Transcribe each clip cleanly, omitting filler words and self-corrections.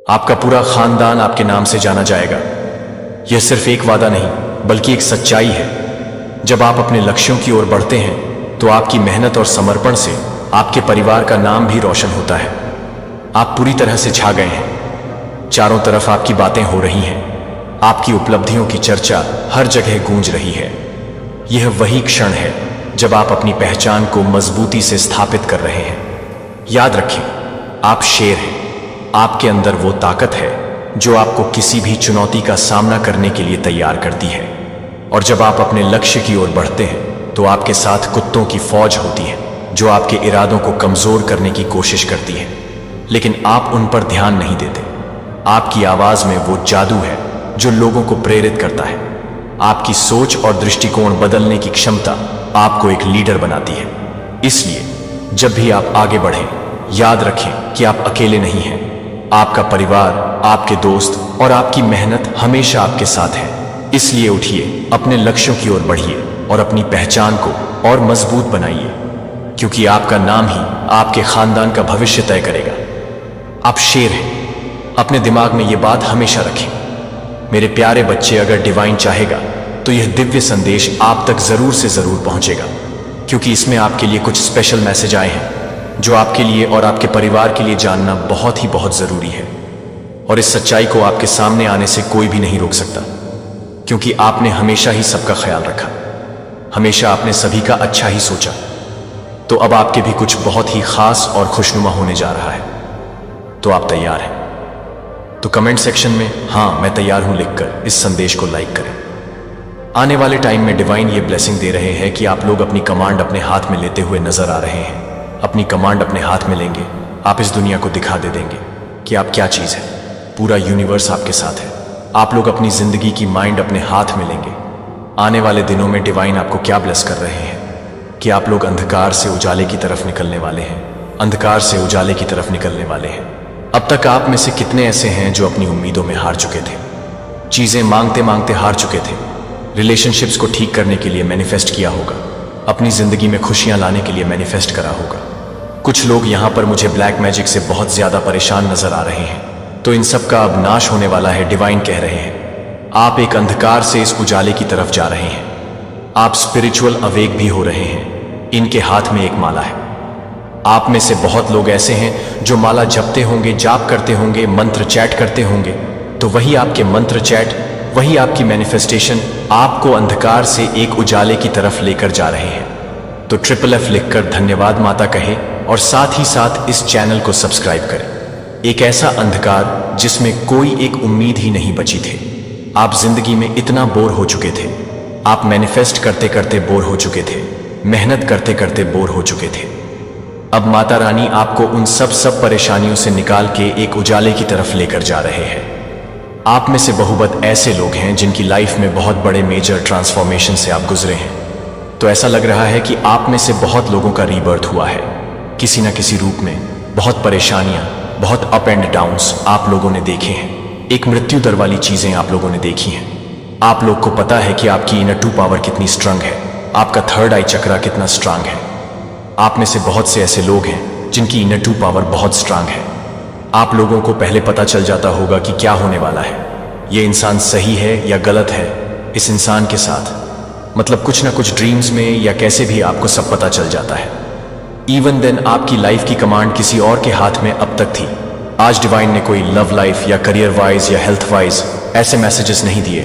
आपका पूरा खानदान आपके नाम से जाना जाएगा। यह सिर्फ एक वादा नहीं बल्कि एक सच्चाई है। जब आप अपने लक्ष्यों की ओर बढ़ते हैं तो आपकी मेहनत और समर्पण से आपके परिवार का नाम भी रोशन होता है। आप पूरी तरह से छा गए हैं। चारों तरफ आपकी बातें हो रही हैं। आपकी उपलब्धियों की चर्चा हर जगह गूंज रही है। यह वही क्षण है जब आप अपनी पहचान को मजबूती से स्थापित कर रहे हैं। याद रखें, आप शेर हैं। आपके अंदर वो ताकत है जो आपको किसी भी चुनौती का सामना करने के लिए तैयार करती है। और जब आप अपने लक्ष्य की ओर बढ़ते हैं तो आपके साथ कुत्तों की फौज होती है जो आपके इरादों को कमजोर करने की कोशिश करती है, लेकिन आप उन पर ध्यान नहीं देते। आपकी आवाज में वो जादू है जो लोगों को प्रेरित करता है। आपकी सोच और दृष्टिकोण बदलने की क्षमता आपको एक लीडर बनाती है। इसलिए जब भी आप आगे बढ़ें, याद रखें कि आप अकेले नहीं हैं। आपका परिवार, आपके दोस्त और आपकी मेहनत हमेशा आपके साथ है। इसलिए उठिए, अपने लक्ष्यों की ओर बढ़िए और अपनी पहचान को और मजबूत बनाइए, क्योंकि आपका नाम ही आपके खानदान का भविष्य तय करेगा। आप शेर हैं। अपने दिमाग में ये बात हमेशा रखें। मेरे प्यारे बच्चे, अगर डिवाइन चाहेगा तो यह दिव्य संदेश आप तक जरूर से जरूर पहुंचेगा, क्योंकि इसमें आपके लिए कुछ स्पेशल मैसेज आए हैं जो आपके लिए और आपके परिवार के लिए जानना बहुत जरूरी है। और इस सच्चाई को आपके सामने आने से कोई भी नहीं रोक सकता, क्योंकि आपने हमेशा ही सबका ख्याल रखा। हमेशा आपने सभी का अच्छा ही सोचा। तो अब आपके भी कुछ बहुत ही खास और खुशनुमा होने जा रहा है। तो आप तैयार हैं? तो कमेंट सेक्शन में "हाँ मैं तैयार हूं" लिखकर इस संदेश को लाइक करें। आने वाले टाइम में डिवाइन ये ब्लेसिंग दे रहे हैं कि आप लोग अपनी कमांड अपने हाथ में लेते हुए नजर आ रहे हैं। अपनी कमांड अपने हाथ में लेंगे, आप इस दुनिया को दिखा दे देंगे कि आप क्या चीज है। पूरा यूनिवर्स आपके साथ है। आप लोग अपनी जिंदगी की माइंड अपने हाथ में लेंगे। आने वाले दिनों में डिवाइन आपको क्या ब्लेस कर रहे हैं कि आप लोग अंधकार से उजाले की तरफ निकलने वाले हैं। अंधकार से उजाले की तरफ निकलने वाले हैं। अब तक आप में से कितने ऐसे हैं जो अपनी उम्मीदों में हार चुके थे, चीजें मांगते मांगते हार चुके थे, रिलेशनशिप्स को ठीक करने के लिए मैनिफेस्ट किया होगा, अपनी जिंदगी में खुशियां लाने के लिए मैनिफेस्ट करा होगा। कुछ लोग यहां पर मुझे ब्लैक मैजिक से बहुत ज्यादा परेशान नजर आ रहे हैं, तो इन सब का अब नाश होने वाला है। डिवाइन कह रहे हैं आप एक अंधकार से इस उजाले की तरफ जा रहे हैं। आप स्पिरिचुअल अवेक भी हो रहे हैं। इनके हाथ में एक माला है। आप में से बहुत लोग ऐसे हैं जो माला जपते होंगे, जाप करते होंगे, मंत्र चैट करते होंगे। तो वही आपके मंत्र चैट, वही आपकी मैनिफेस्टेशन आपको अंधकार से एक उजाले की तरफ लेकर जा रहे हैं। तो FFF लिखकर धन्यवाद माता कहे और साथ ही साथ इस चैनल को सब्सक्राइब करें। एक ऐसा अंधकार जिसमें कोई एक उम्मीद ही नहीं बची थी। आप जिंदगी में इतना बोर हो चुके थे। आप मैनिफेस्ट करते करते बोर हो चुके थे, मेहनत करते करते बोर हो चुके थे। अब माता रानी आपको उन सब परेशानियों से निकाल के एक उजाले की तरफ लेकर जा रहे हैं। आप में से बहुबत ऐसे लोग हैं जिनकी लाइफ में बहुत बड़े मेजर ट्रांसफॉर्मेशन से आप गुजरे हैं। तो ऐसा लग रहा है कि आप में से बहुत लोगों का रीबर्थ हुआ है किसी न किसी रूप में। बहुत परेशानियां, बहुत अप एंड डाउन्स आप लोगों ने देखे हैं। एक मृत्यु दर वाली चीजें आप लोगों ने देखी हैं। आप लोग को पता है कि आपकी इनर 2 पावर कितनी स्ट्रांग है, आपका 3rd आई चक्रा कितना स्ट्रांग है। आप में से बहुत से ऐसे लोग हैं जिनकी इनर 2 पावर बहुत स्ट्रांग है। आप लोगों को पहले पता चल जाता होगा कि क्या होने वाला है, ये इंसान सही है या गलत है। इस इंसान के साथ मतलब कुछ ना कुछ ड्रीम्स में या कैसे भी आपको सब पता चल जाता है। इवन देन आपकी लाइफ की कमांड किसी और के हाथ में अब तक थी। आज डिवाइन ने कोई लव लाइफ या करियर वाइज या हेल्थ वाइज ऐसे मैसेजेस नहीं दिए।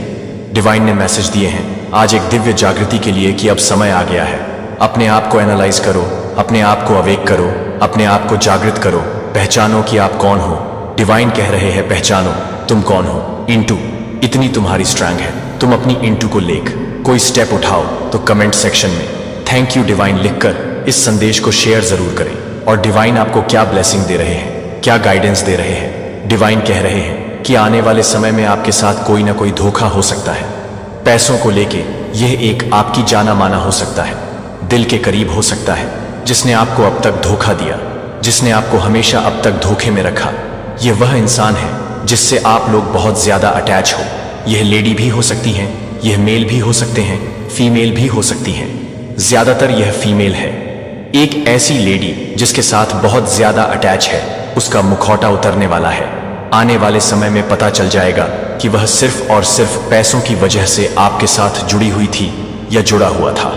डिवाइन ने मैसेज दिए हैं आज एक दिव्य जागृति के लिए कि अब समय आ गया है। अपने आप को एनालाइज करो, अपने आप को अवेक करो, अपने आप को जागृत करो, पहचानो कि आप कौन हो। डिवाइन कह रहे हैं पहचानो तुम कौन हो। इंटू इतनी तुम्हारी स्ट्रेंथ है, तुम अपनी इंटू को लेक कोई स्टेप उठाओ। तो कमेंट सेक्शन में थैंक यू डिवाइन लिखकर इस संदेश को शेयर जरूर करें। और डिवाइन आपको क्या ब्लेसिंग दे रहे हैं, क्या गाइडेंस दे रहे हैं। डिवाइन कह रहे हैं कि आने वाले समय में आपके साथ कोई ना कोई धोखा हो सकता है। पैसों को लेके यह एक आपकी जाना माना हो सकता है, दिल के करीब हो सकता है। जिसने आपको अब तक धोखा दिया, जिसने आपको हमेशा अब तक धोखे में रखा, यह वह इंसान है जिससे आप लोग बहुत ज्यादा अटैच हो। यह लेडी भी हो सकती हैं, यह मेल भी हो सकते हैं, फीमेल भी हो सकती हैं। ज्यादातर यह फीमेल है। एक ऐसी लेडी जिसके साथ बहुत ज्यादा अटैच है, उसका मुखौटा उतरने वाला है। आने वाले समय में पता चल जाएगा कि वह सिर्फ और सिर्फ पैसों की वजह से आपके साथ जुड़ी हुई थी या जुड़ा हुआ था।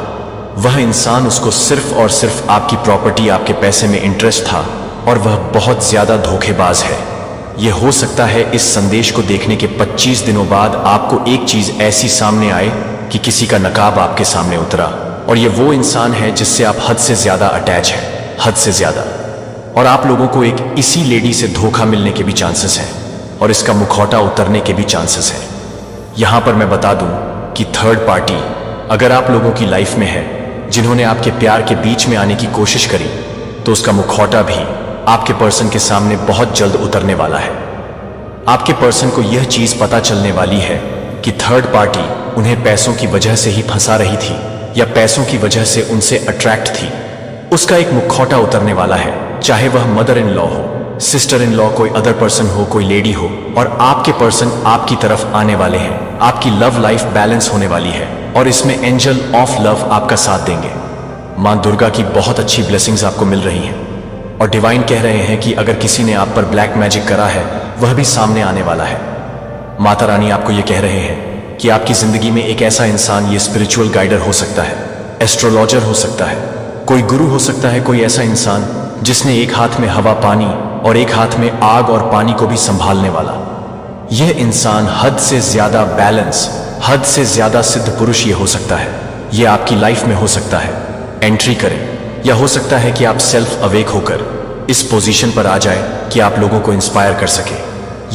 वह इंसान, उसको सिर्फ और सिर्फ आपकी प्रॉपर्टी, आपके पैसे में इंटरेस्ट था और वह बहुत ज्यादा धोखेबाज है। यह हो सकता है इस संदेश को देखने के 25 दिनों बाद आपको एक चीज ऐसी सामने आए कि किसी का नकाब आपके सामने उतरा और ये वो इंसान है जिससे आप हद से ज्यादा अटैच हैं, हद से ज्यादा। और आप लोगों को एक इसी लेडी से धोखा मिलने के भी चांसेस हैं और इसका मुखौटा उतरने के भी चांसेस हैं। यहां पर मैं बता दूं कि थर्ड पार्टी अगर आप लोगों की लाइफ में है, जिन्होंने आपके प्यार के बीच में आने की कोशिश करी, तो उसका मुखौटा भी आपके पर्सन के सामने बहुत जल्द उतरने वाला है। आपके पर्सन को यह चीज पता चलने वाली है कि थर्ड पार्टी उन्हें पैसों की वजह से ही फंसा रही थी या पैसों की वजह से उनसे अट्रैक्ट थी। उसका एक मुखौटा उतरने वाला है, चाहे वह मदर इन लॉ हो, सिस्टर इन लॉ, कोई अदर पर्सन हो, कोई लेडी हो, और आपके पर्सन आपकी तरफ आने वाले हैं। आपकी लव लाइफ बैलेंस होने वाली है और इसमें एंजल ऑफ लव आपका साथ देंगे। मां दुर्गा की बहुत अच्छी ब्लेसिंग्स आपको मिल रही हैं और डिवाइन कह रहे हैं कि अगर किसी ने आप पर ब्लैक मैजिक करा है वह भी सामने आने वाला है। माता रानी आपको यह कह रहे हैं कि आपकी जिंदगी में एक ऐसा इंसान, ये स्पिरिचुअल गाइडर हो सकता है, एस्ट्रोलॉजर हो सकता है, कोई गुरु हो सकता है, कोई ऐसा इंसान जिसने एक हाथ में हवा पानी और एक हाथ में आग और पानी को भी संभालने वाला। यह इंसान हद से ज्यादा बैलेंस, हद से ज्यादा सिद्ध पुरुष ये हो सकता है। यह आपकी लाइफ में हो सकता है, एंट्री करें, या हो सकता है कि आप सेल्फ अवेक होकर इस पोजीशन पर आ जाए कि आप लोगों को इंस्पायर कर सके।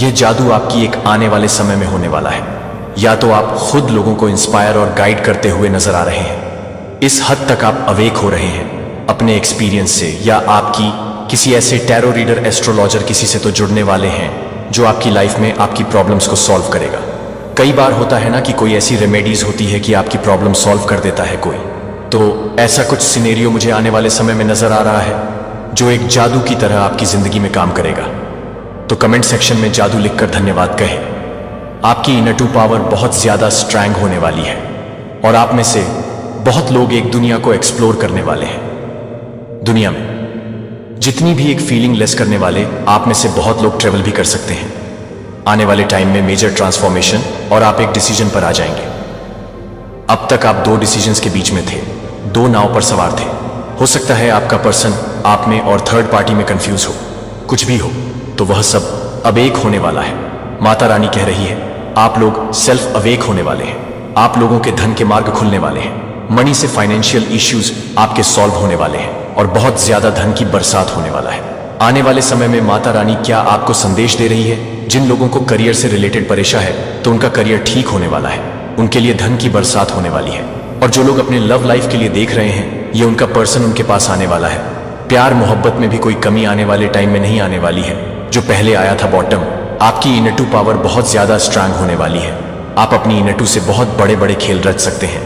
यह जादू आपकी एक आने वाले समय में होने वाला है। या तो आप खुद लोगों को इंस्पायर और गाइड करते हुए नजर आ रहे हैं, इस हद तक आप अवेक हो रहे हैं अपने एक्सपीरियंस से, या आपकी किसी ऐसे टैरो रीडर, एस्ट्रोलॉजर किसी से तो जुड़ने वाले हैं जो आपकी लाइफ में आपकी प्रॉब्लम्स को सॉल्व करेगा। कई बार होता है ना कि कोई ऐसी रेमेडीज होती है कि आपकी प्रॉब्लम सॉल्व कर देता है कोई, तो ऐसा कुछ सिनेरियो मुझे आने वाले समय में नजर आ रहा है जो एक जादू की तरह आपकी जिंदगी में काम करेगा। तो कमेंट सेक्शन में जादू लिखकर धन्यवाद कहें। आपकी इनर टू पावर बहुत ज्यादा स्ट्रांग होने वाली है और आप में से बहुत लोग एक दुनिया को एक्सप्लोर करने वाले हैं। दुनिया में जितनी भी एक फीलिंग लेस करने वाले, आप में से बहुत लोग ट्रेवल भी कर सकते हैं। आने वाले टाइम में मेजर ट्रांसफॉर्मेशन और आप एक डिसीजन पर आ जाएंगे। अब तक आप 2 डिसीजंस के बीच में थे, 2 नाव पर सवार थे। हो सकता है आपका पर्सन आप में और थर्ड पार्टी में कंफ्यूज हो, कुछ भी हो, तो वह सब अब एक होने वाला है। माता रानी कह रही है आप लोग सेल्फ अवेक होने वाले हैं। आप लोगों के धन के मार्ग खुलने वाले हैं। मनी से फाइनेंशियल इश्यूज आपके सॉल्व होने वाले हैं और बहुत ज्यादा धन की बरसात होने वाला है। आने वाले समय में माता रानी क्या आपको संदेश दे रही है, जिन लोगों को करियर से रिलेटेड परेशान है तो उनका करियर ठीक होने वाला है, उनके लिए धन की बरसात होने वाली है। और जो लोग अपने लव लाइफ के लिए देख रहे हैं, ये उनका पर्सन उनके पास आने वाला है। प्यार मोहब्बत में भी कोई कमी आने वाले टाइम में नहीं आने वाली है। जो पहले आया था बॉटम, आपकी इनर टू पावर बहुत ज्यादा स्ट्रांग होने वाली है। आप अपनी इनर टू से बहुत बड़े बड़े खेल रच सकते हैं।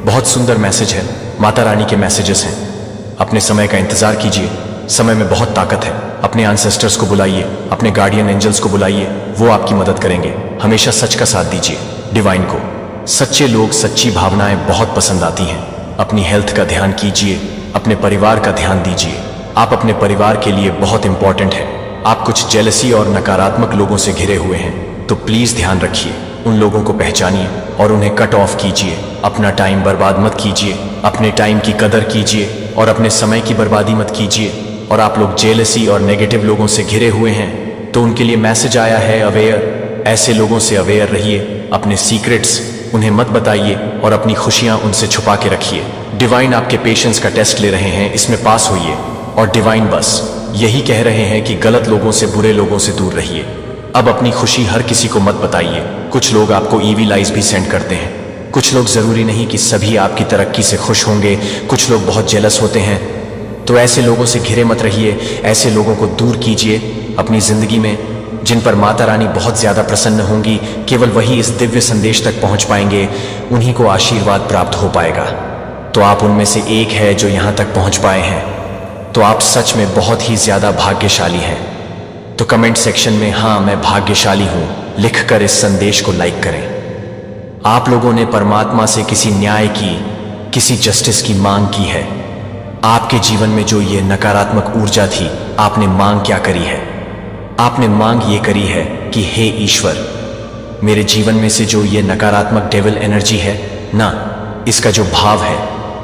बहुत सुंदर मैसेज है, माता रानी के मैसेजेस हैं। अपने समय का इंतजार कीजिए, समय में बहुत ताकत है। अपने एंसेस्टर्स को बुलाइए, अपने गार्डियन एंजल्स को बुलाइए, वो आपकी मदद करेंगे। हमेशा सच का साथ दीजिए डिवाइन को। सच्चे लोग, सच्ची भावनाएं बहुत पसंद आती हैं। अपनी हेल्थ का ध्यान कीजिए, अपने परिवार का ध्यान दीजिए। आप अपने परिवार के लिए बहुत इंपॉर्टेंट है। आप कुछ जेलसी और नकारात्मक लोगों से घिरे हुए हैं, तो प्लीज ध्यान रखिए, उन लोगों को पहचानिए और उन्हें कट ऑफ कीजिए। अपना टाइम बर्बाद मत कीजिए, अपने टाइम की कदर कीजिए और अपने समय की बर्बादी मत कीजिए। और आप लोग जेलसी और नेगेटिव लोगों से घिरे हुए हैं, तो उनके लिए मैसेज आया है अवेयर। ऐसे लोगों से अवेयर रहिए, अपने सीक्रेट्स उन्हें मत बताइए और अपनी खुशियां उनसे छुपा के रखिए। डिवाइन आपके पेशेंस का टेस्ट ले रहे हैं, इसमें पास होइए। और डिवाइन बस यही कह रहे हैं कि गलत लोगों से, बुरे लोगों से दूर रहिए। अब अपनी खुशी हर किसी को मत बताइए। कुछ लोग आपको ईवी लाइज भी सेंड करते हैं। कुछ लोग, जरूरी नहीं कि सभी आपकी तरक्की से खुश होंगे, कुछ लोग बहुत जेलस होते हैं। तो ऐसे लोगों से घिरे मत रहिए, ऐसे लोगों को दूर कीजिए अपनी जिंदगी में। जिन पर माता रानी बहुत ज्यादा प्रसन्न होंगी, केवल वही इस दिव्य संदेश तक पहुंच पाएंगे, उन्हीं को आशीर्वाद प्राप्त हो पाएगा। तो आप उनमें से एक है जो यहां तक पहुंच पाए हैं, तो आप सच में बहुत ही ज्यादा भाग्यशाली हैं। तो कमेंट सेक्शन में हाँ मैं भाग्यशाली हूं लिखकर इस संदेश को लाइक करें। आप लोगों ने परमात्मा से किसी न्याय की, किसी जस्टिस की मांग की है। आपके जीवन में जो ये नकारात्मक ऊर्जा थी, आपने मांग क्या करी है? आपने मांग ये करी है कि हे ईश्वर, मेरे जीवन में से जो ये नकारात्मक डेविल एनर्जी है ना, इसका जो भाव है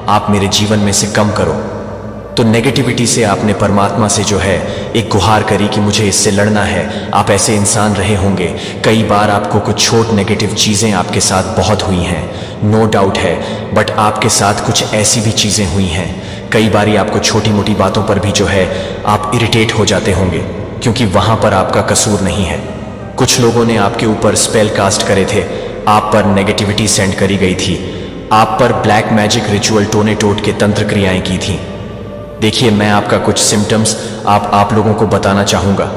आप मेरे जीवन में से कम करो। तो नेगेटिविटी से आपने परमात्मा से जो है एक गुहार करी कि मुझे इससे लड़ना है। आप ऐसे इंसान रहे होंगे, कई बार आपको कुछ छोट नेगेटिव चीज़ें आपके साथ बहुत हुई हैं, नो डाउट है, बट आपके साथ कुछ ऐसी भी चीज़ें हुई हैं, कई बारी आपको छोटी मोटी बातों पर भी जो है आप इरिटेट हो जाते होंगे, क्योंकि वहाँ पर आपका कसूर नहीं है। कुछ लोगों ने आपके ऊपर स्पेल कास्ट करे थे, आप पर नेगेटिविटी सेंड करी गई थी, आप पर ब्लैक मैजिक रिचुअल टोने टोट के तंत्र क्रियाएं की थी। देखिए, मैं आपका कुछ सिम्टम्स आप लोगों को बताना चाहूँगा।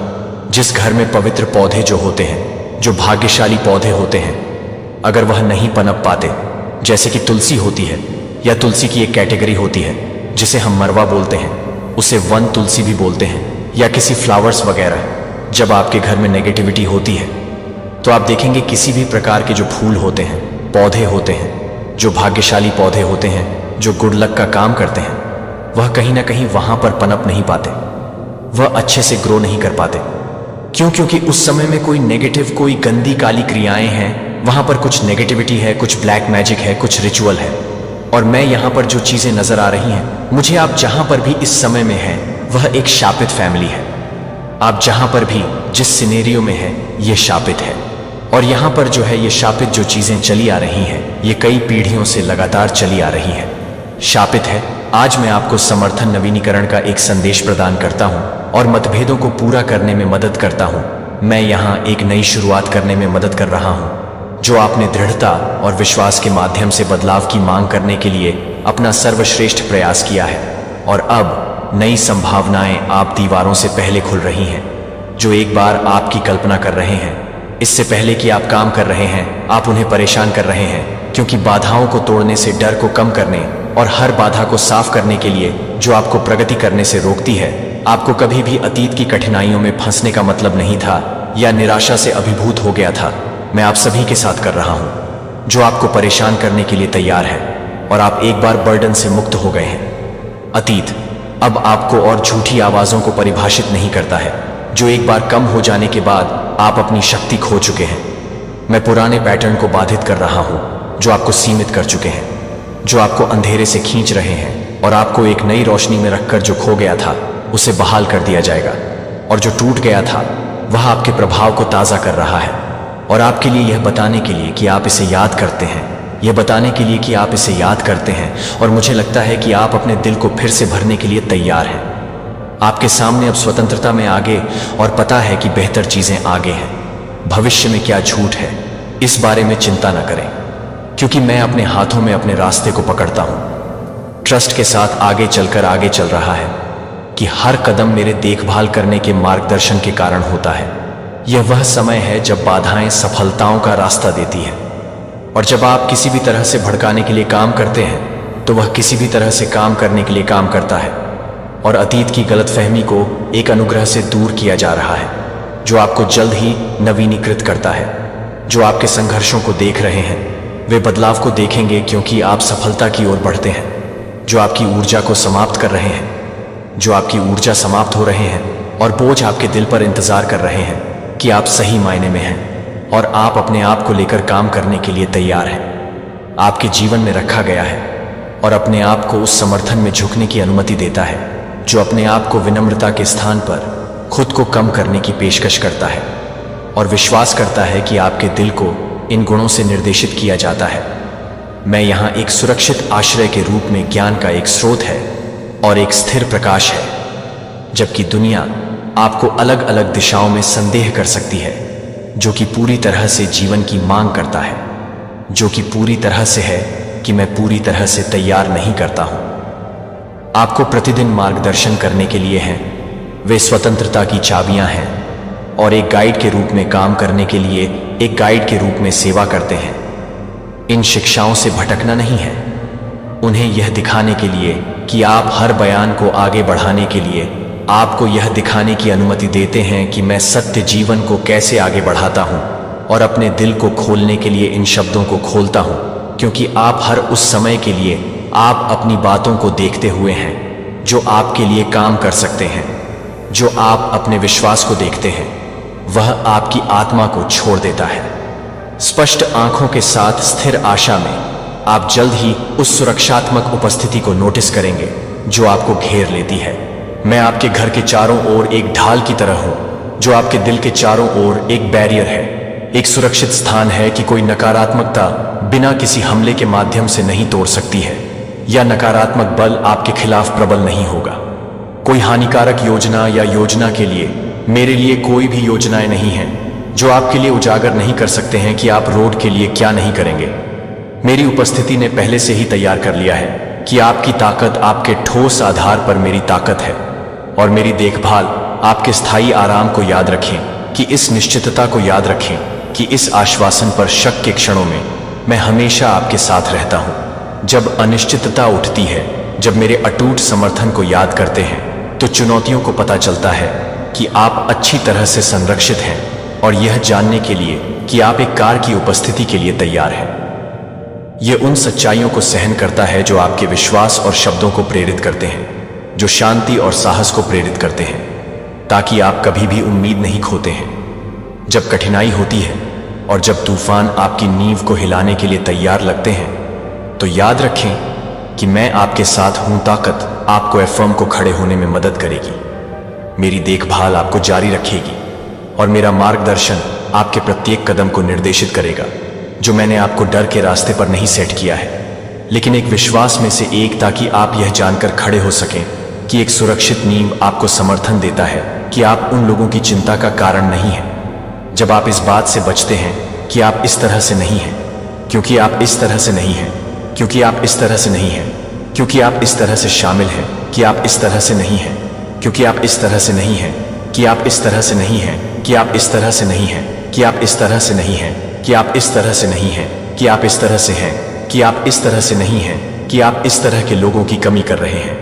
जिस घर में पवित्र पौधे जो होते हैं, जो भाग्यशाली पौधे होते हैं, अगर वह नहीं पनप पाते, जैसे कि तुलसी होती है, या तुलसी की एक कैटेगरी होती है जिसे हम मरवा बोलते हैं, उसे वन तुलसी भी बोलते हैं, या किसी फ्लावर्स वगैरह, जब आपके घर में नेगेटिविटी होती है तो आप देखेंगे किसी भी प्रकार के जो फूल होते हैं, पौधे होते हैं, जो भाग्यशाली पौधे होते हैं, जो गुड लक का काम करते हैं, वह कहीं ना कहीं वहां पर पनप नहीं पाते, वह अच्छे से ग्रो नहीं कर पाते। क्यों? क्योंकि उस समय में कोई नेगेटिव, कोई गंदी काली क्रियाएं हैं, वहां पर कुछ नेगेटिविटी है, कुछ ब्लैक मैजिक है, कुछ रिचुअल है। और मैं यहां पर जो चीजें नजर आ रही हैं, मुझे आप जहां पर भी इस समय में हैं, वह एक शापित फैमिली है। आप जहां पर भी जिस सिनेरियो में है, यह शापित है। और यहां पर जो है ये शापित जो चीजें चली आ रही हैं, ये कई पीढ़ियों से लगातार चली आ रही हैं, शापित है। आज मैं आपको समर्थन नवीनीकरण का एक संदेश प्रदान करता हूं और मतभेदों को पूरा करने में मदद करता हूं। मैं यहां एक नई शुरुआत करने में मदद कर रहा हूं। जो आपने दृढ़ता और विश्वास के माध्यम से बदलाव की मांग करने के लिए अपना सर्वश्रेष्ठ प्रयास किया है, और अब नई संभावनाएं आप दीवारों से पहले खुल रही हैं, जो एक बार आपकी कल्पना कर रहे हैं। इससे पहले कि आप काम कर रहे हैं, आप उन्हें परेशान कर रहे हैं, क्योंकि बाधाओं को तोड़ने से डर को कम करने और हर बाधा को साफ करने के लिए जो आपको प्रगति करने से रोकती है, आपको कभी भी अतीत की कठिनाइयों में फंसने का मतलब नहीं था या निराशा से अभिभूत हो गया था। मैं आप सभी के साथ कर रहा हूं जो आपको परेशान करने के लिए तैयार है, और आप एक बार बर्डन से मुक्त हो गए हैं। अतीत अब आपको और झूठी आवाजों को परिभाषित नहीं करता है, जो एक बार कम हो जाने के बाद आप अपनी शक्ति खो चुके हैं। मैं पुराने पैटर्न को बाधित कर रहा हूं जो आपको सीमित कर चुके हैं, जो आपको अंधेरे से खींच रहे हैं, और आपको एक नई रोशनी में रखकर जो खो गया था उसे बहाल कर दिया जाएगा। और जो टूट गया था वह आपके प्रभाव को ताज़ा कर रहा है, और आपके लिए यह बताने के लिए कि आप इसे याद करते हैं, यह बताने के लिए कि आप इसे याद करते हैं, और मुझे लगता है कि आप अपने दिल को फिर से भरने के लिए तैयार हैं। आपके सामने अब स्वतंत्रता में आगे, और पता है कि बेहतर चीज़ें आगे हैं। भविष्य में क्या झूठ है, इस बारे में चिंता न करें, क्योंकि मैं अपने हाथों में अपने रास्ते को पकड़ता हूं। ट्रस्ट के साथ आगे चलकर आगे चल रहा है कि हर कदम मेरे देखभाल करने के मार्गदर्शन के कारण होता है। यह वह समय है जब बाधाएं सफलताओं का रास्ता देती है, और जब आप किसी भी तरह से भड़काने के लिए काम करते हैं तो वह किसी भी तरह से काम करने के लिए काम करता है, और अतीत की गलतफहमी को एक अनुग्रह से दूर किया जा रहा है, जो आपको जल्द ही नवीनीकृत करता है। जो आपके संघर्षों को देख रहे हैं वे बदलाव को देखेंगे, क्योंकि आप सफलता की ओर बढ़ते हैं। जो आपकी ऊर्जा को समाप्त कर रहे हैं, जो आपकी ऊर्जा समाप्त हो रहे हैं, और बोझ आपके दिल पर इंतजार कर रहे हैं कि आप सही मायने में हैं और आप अपने आप को लेकर काम करने के लिए तैयार हैं। आपके जीवन में रखा गया है, और अपने आप को उस समर्थन में झुकने की अनुमति देता है जो अपने आप को विनम्रता के स्थान पर खुद को कम करने की पेशकश करता है, और विश्वास करता है कि आपके दिल को इन गुणों से निर्देशित किया जाता है। मैं यहाँ एक सुरक्षित आश्रय के रूप में ज्ञान का एक स्रोत है और एक स्थिर प्रकाश है, जबकि दुनिया आपको अलग अलग दिशाओं में संदेह कर सकती है, जो कि पूरी तरह से जीवन की मांग करता है, जो कि पूरी तरह से है कि मैं पूरी तरह से तैयार नहीं करता हूं। आपको प्रतिदिन मार्गदर्शन करने के लिए हैं, वे स्वतंत्रता की चाबियां हैं, और एक गाइड के रूप में काम करने के लिए एक गाइड के रूप में सेवा करते हैं। इन शिक्षाओं से भटकना नहीं है, उन्हें यह दिखाने के लिए कि आप हर बयान को आगे बढ़ाने के लिए आपको यह दिखाने की अनुमति देते हैं कि मैं सत्य जीवन को कैसे आगे बढ़ाता हूं, और अपने दिल को खोलने के लिए इन शब्दों को खोलता हूं, क्योंकि आप हर उस समय के लिए आप अपनी बातों को देखते हुए हैं जो आपके लिए काम कर सकते हैं, जो आप अपने विश्वास को देखते हैं वह आपकी आत्मा को छोड़ देता है। स्पष्ट आंखों के साथ स्थिर आशा में आप जल्द ही उस सुरक्षात्मक उपस्थिति को नोटिस करेंगे जो आपको घेर लेती है। मैं आपके घर के चारों ओर एक ढाल की तरह हूं, जो आपके दिल के चारों ओर एक बैरियर है, एक सुरक्षित स्थान है कि कोई नकारात्मकता बिना किसी हमले के माध्यम से नहीं तोड़ सकती है, या नकारात्मक बल आपके खिलाफ प्रबल नहीं होगा। कोई हानिकारक योजना या योजना के लिए मेरे लिए कोई भी योजनाएं नहीं हैं जो आपके लिए उजागर नहीं कर सकते हैं कि आप रोड के लिए क्या नहीं करेंगे। मेरी उपस्थिति ने पहले से ही तैयार कर लिया है कि आपकी ताकत आपके ठोस आधार पर मेरी ताकत है, और मेरी देखभाल आपके स्थायी आराम को याद रखें, कि इस निश्चितता को याद रखें कि इस आश्वासन पर शक के क्षणों में मैं हमेशा आपके साथ रहता हूं। जब अनिश्चितता उठती है, जब मेरे अटूट समर्थन को याद करते हैं, तो चुनौतियों को पता चलता है कि आप अच्छी तरह से संरक्षित हैं, और यह जानने के लिए कि आप एक कार की उपस्थिति के लिए तैयार हैं। यह उन सच्चाइयों को सहन करता है जो आपके विश्वास और शब्दों को प्रेरित करते हैं, जो शांति और साहस को प्रेरित करते हैं, ताकि आप कभी भी उम्मीद नहीं खोते हैं। जब कठिनाई होती है और जब तूफान आपकी नींव को हिलाने के लिए तैयार लगते हैं, तो याद रखें कि मैं आपके साथ हूं। ताकत आपको एफर्म को खड़े होने में मदद करेगी, मेरी देखभाल आपको जारी रखेगी, और मेरा मार्गदर्शन आपके प्रत्येक कदम को निर्देशित करेगा, जो मैंने आपको डर के रास्ते पर नहीं सेट किया है, लेकिन एक विश्वास में से एक, ताकि आप यह जानकर खड़े हो सकें कि एक सुरक्षित नींव आपको समर्थन देता है कि आप उन लोगों की चिंता का कारण नहीं हैं। जब आप इस बात से बचते हैं कि आप इस तरह से नहीं हैं, क्योंकि आप इस तरह से नहीं हैं, क्योंकि आप इस तरह से नहीं हैं, क्योंकि आप इस तरह से शामिल हैं, कि आप इस तरह से नहीं हैं, क्योंकि आप इस तरह से नहीं हैं, कि आप इस तरह से नहीं हैं, कि आप इस तरह से नहीं हैं, कि आप इस तरह से नहीं हैं, कि आप इस तरह से नहीं हैं, कि आप इस तरह से हैं, कि आप इस तरह से नहीं हैं, कि आप इस तरह के लोगों की कमी कर रहे हैं।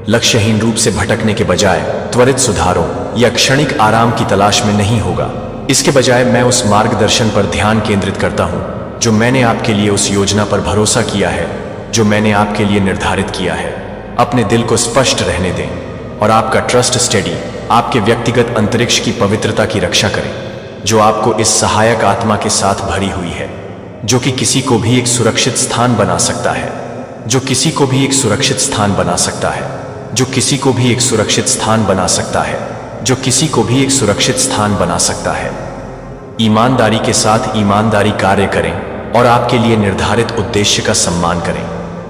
लक्ष्यहीन रूप से भटकने के बजाय त्वरित सुधारों या क्षणिक आराम की तलाश में नहीं होगा। इसके बजाय मैं उस मार्गदर्शन पर ध्यान केंद्रित करता हूं जो मैंने आपके लिए, उस योजना पर भरोसा किया है जो मैंने आपके लिए निर्धारित किया है। अपने दिल को स्पष्ट रहने दें और आपका ट्रस्ट स्टडी आपके व्यक्तिगत अंतरिक्ष की पवित्रता की रक्षा करें, जो आपको इस सहायक आत्मा के साथ भरी हुई है, जो कि किसी को भी एक सुरक्षित स्थान बना सकता है, जो किसी को भी एक सुरक्षित स्थान बना सकता है, जो किसी को भी एक सुरक्षित स्थान बना सकता है, जो किसी को भी एक सुरक्षित स्थान बना सकता है। ईमानदारी के साथ ईमानदारी कार्य करें और आपके लिए निर्धारित उद्देश्य का सम्मान करें,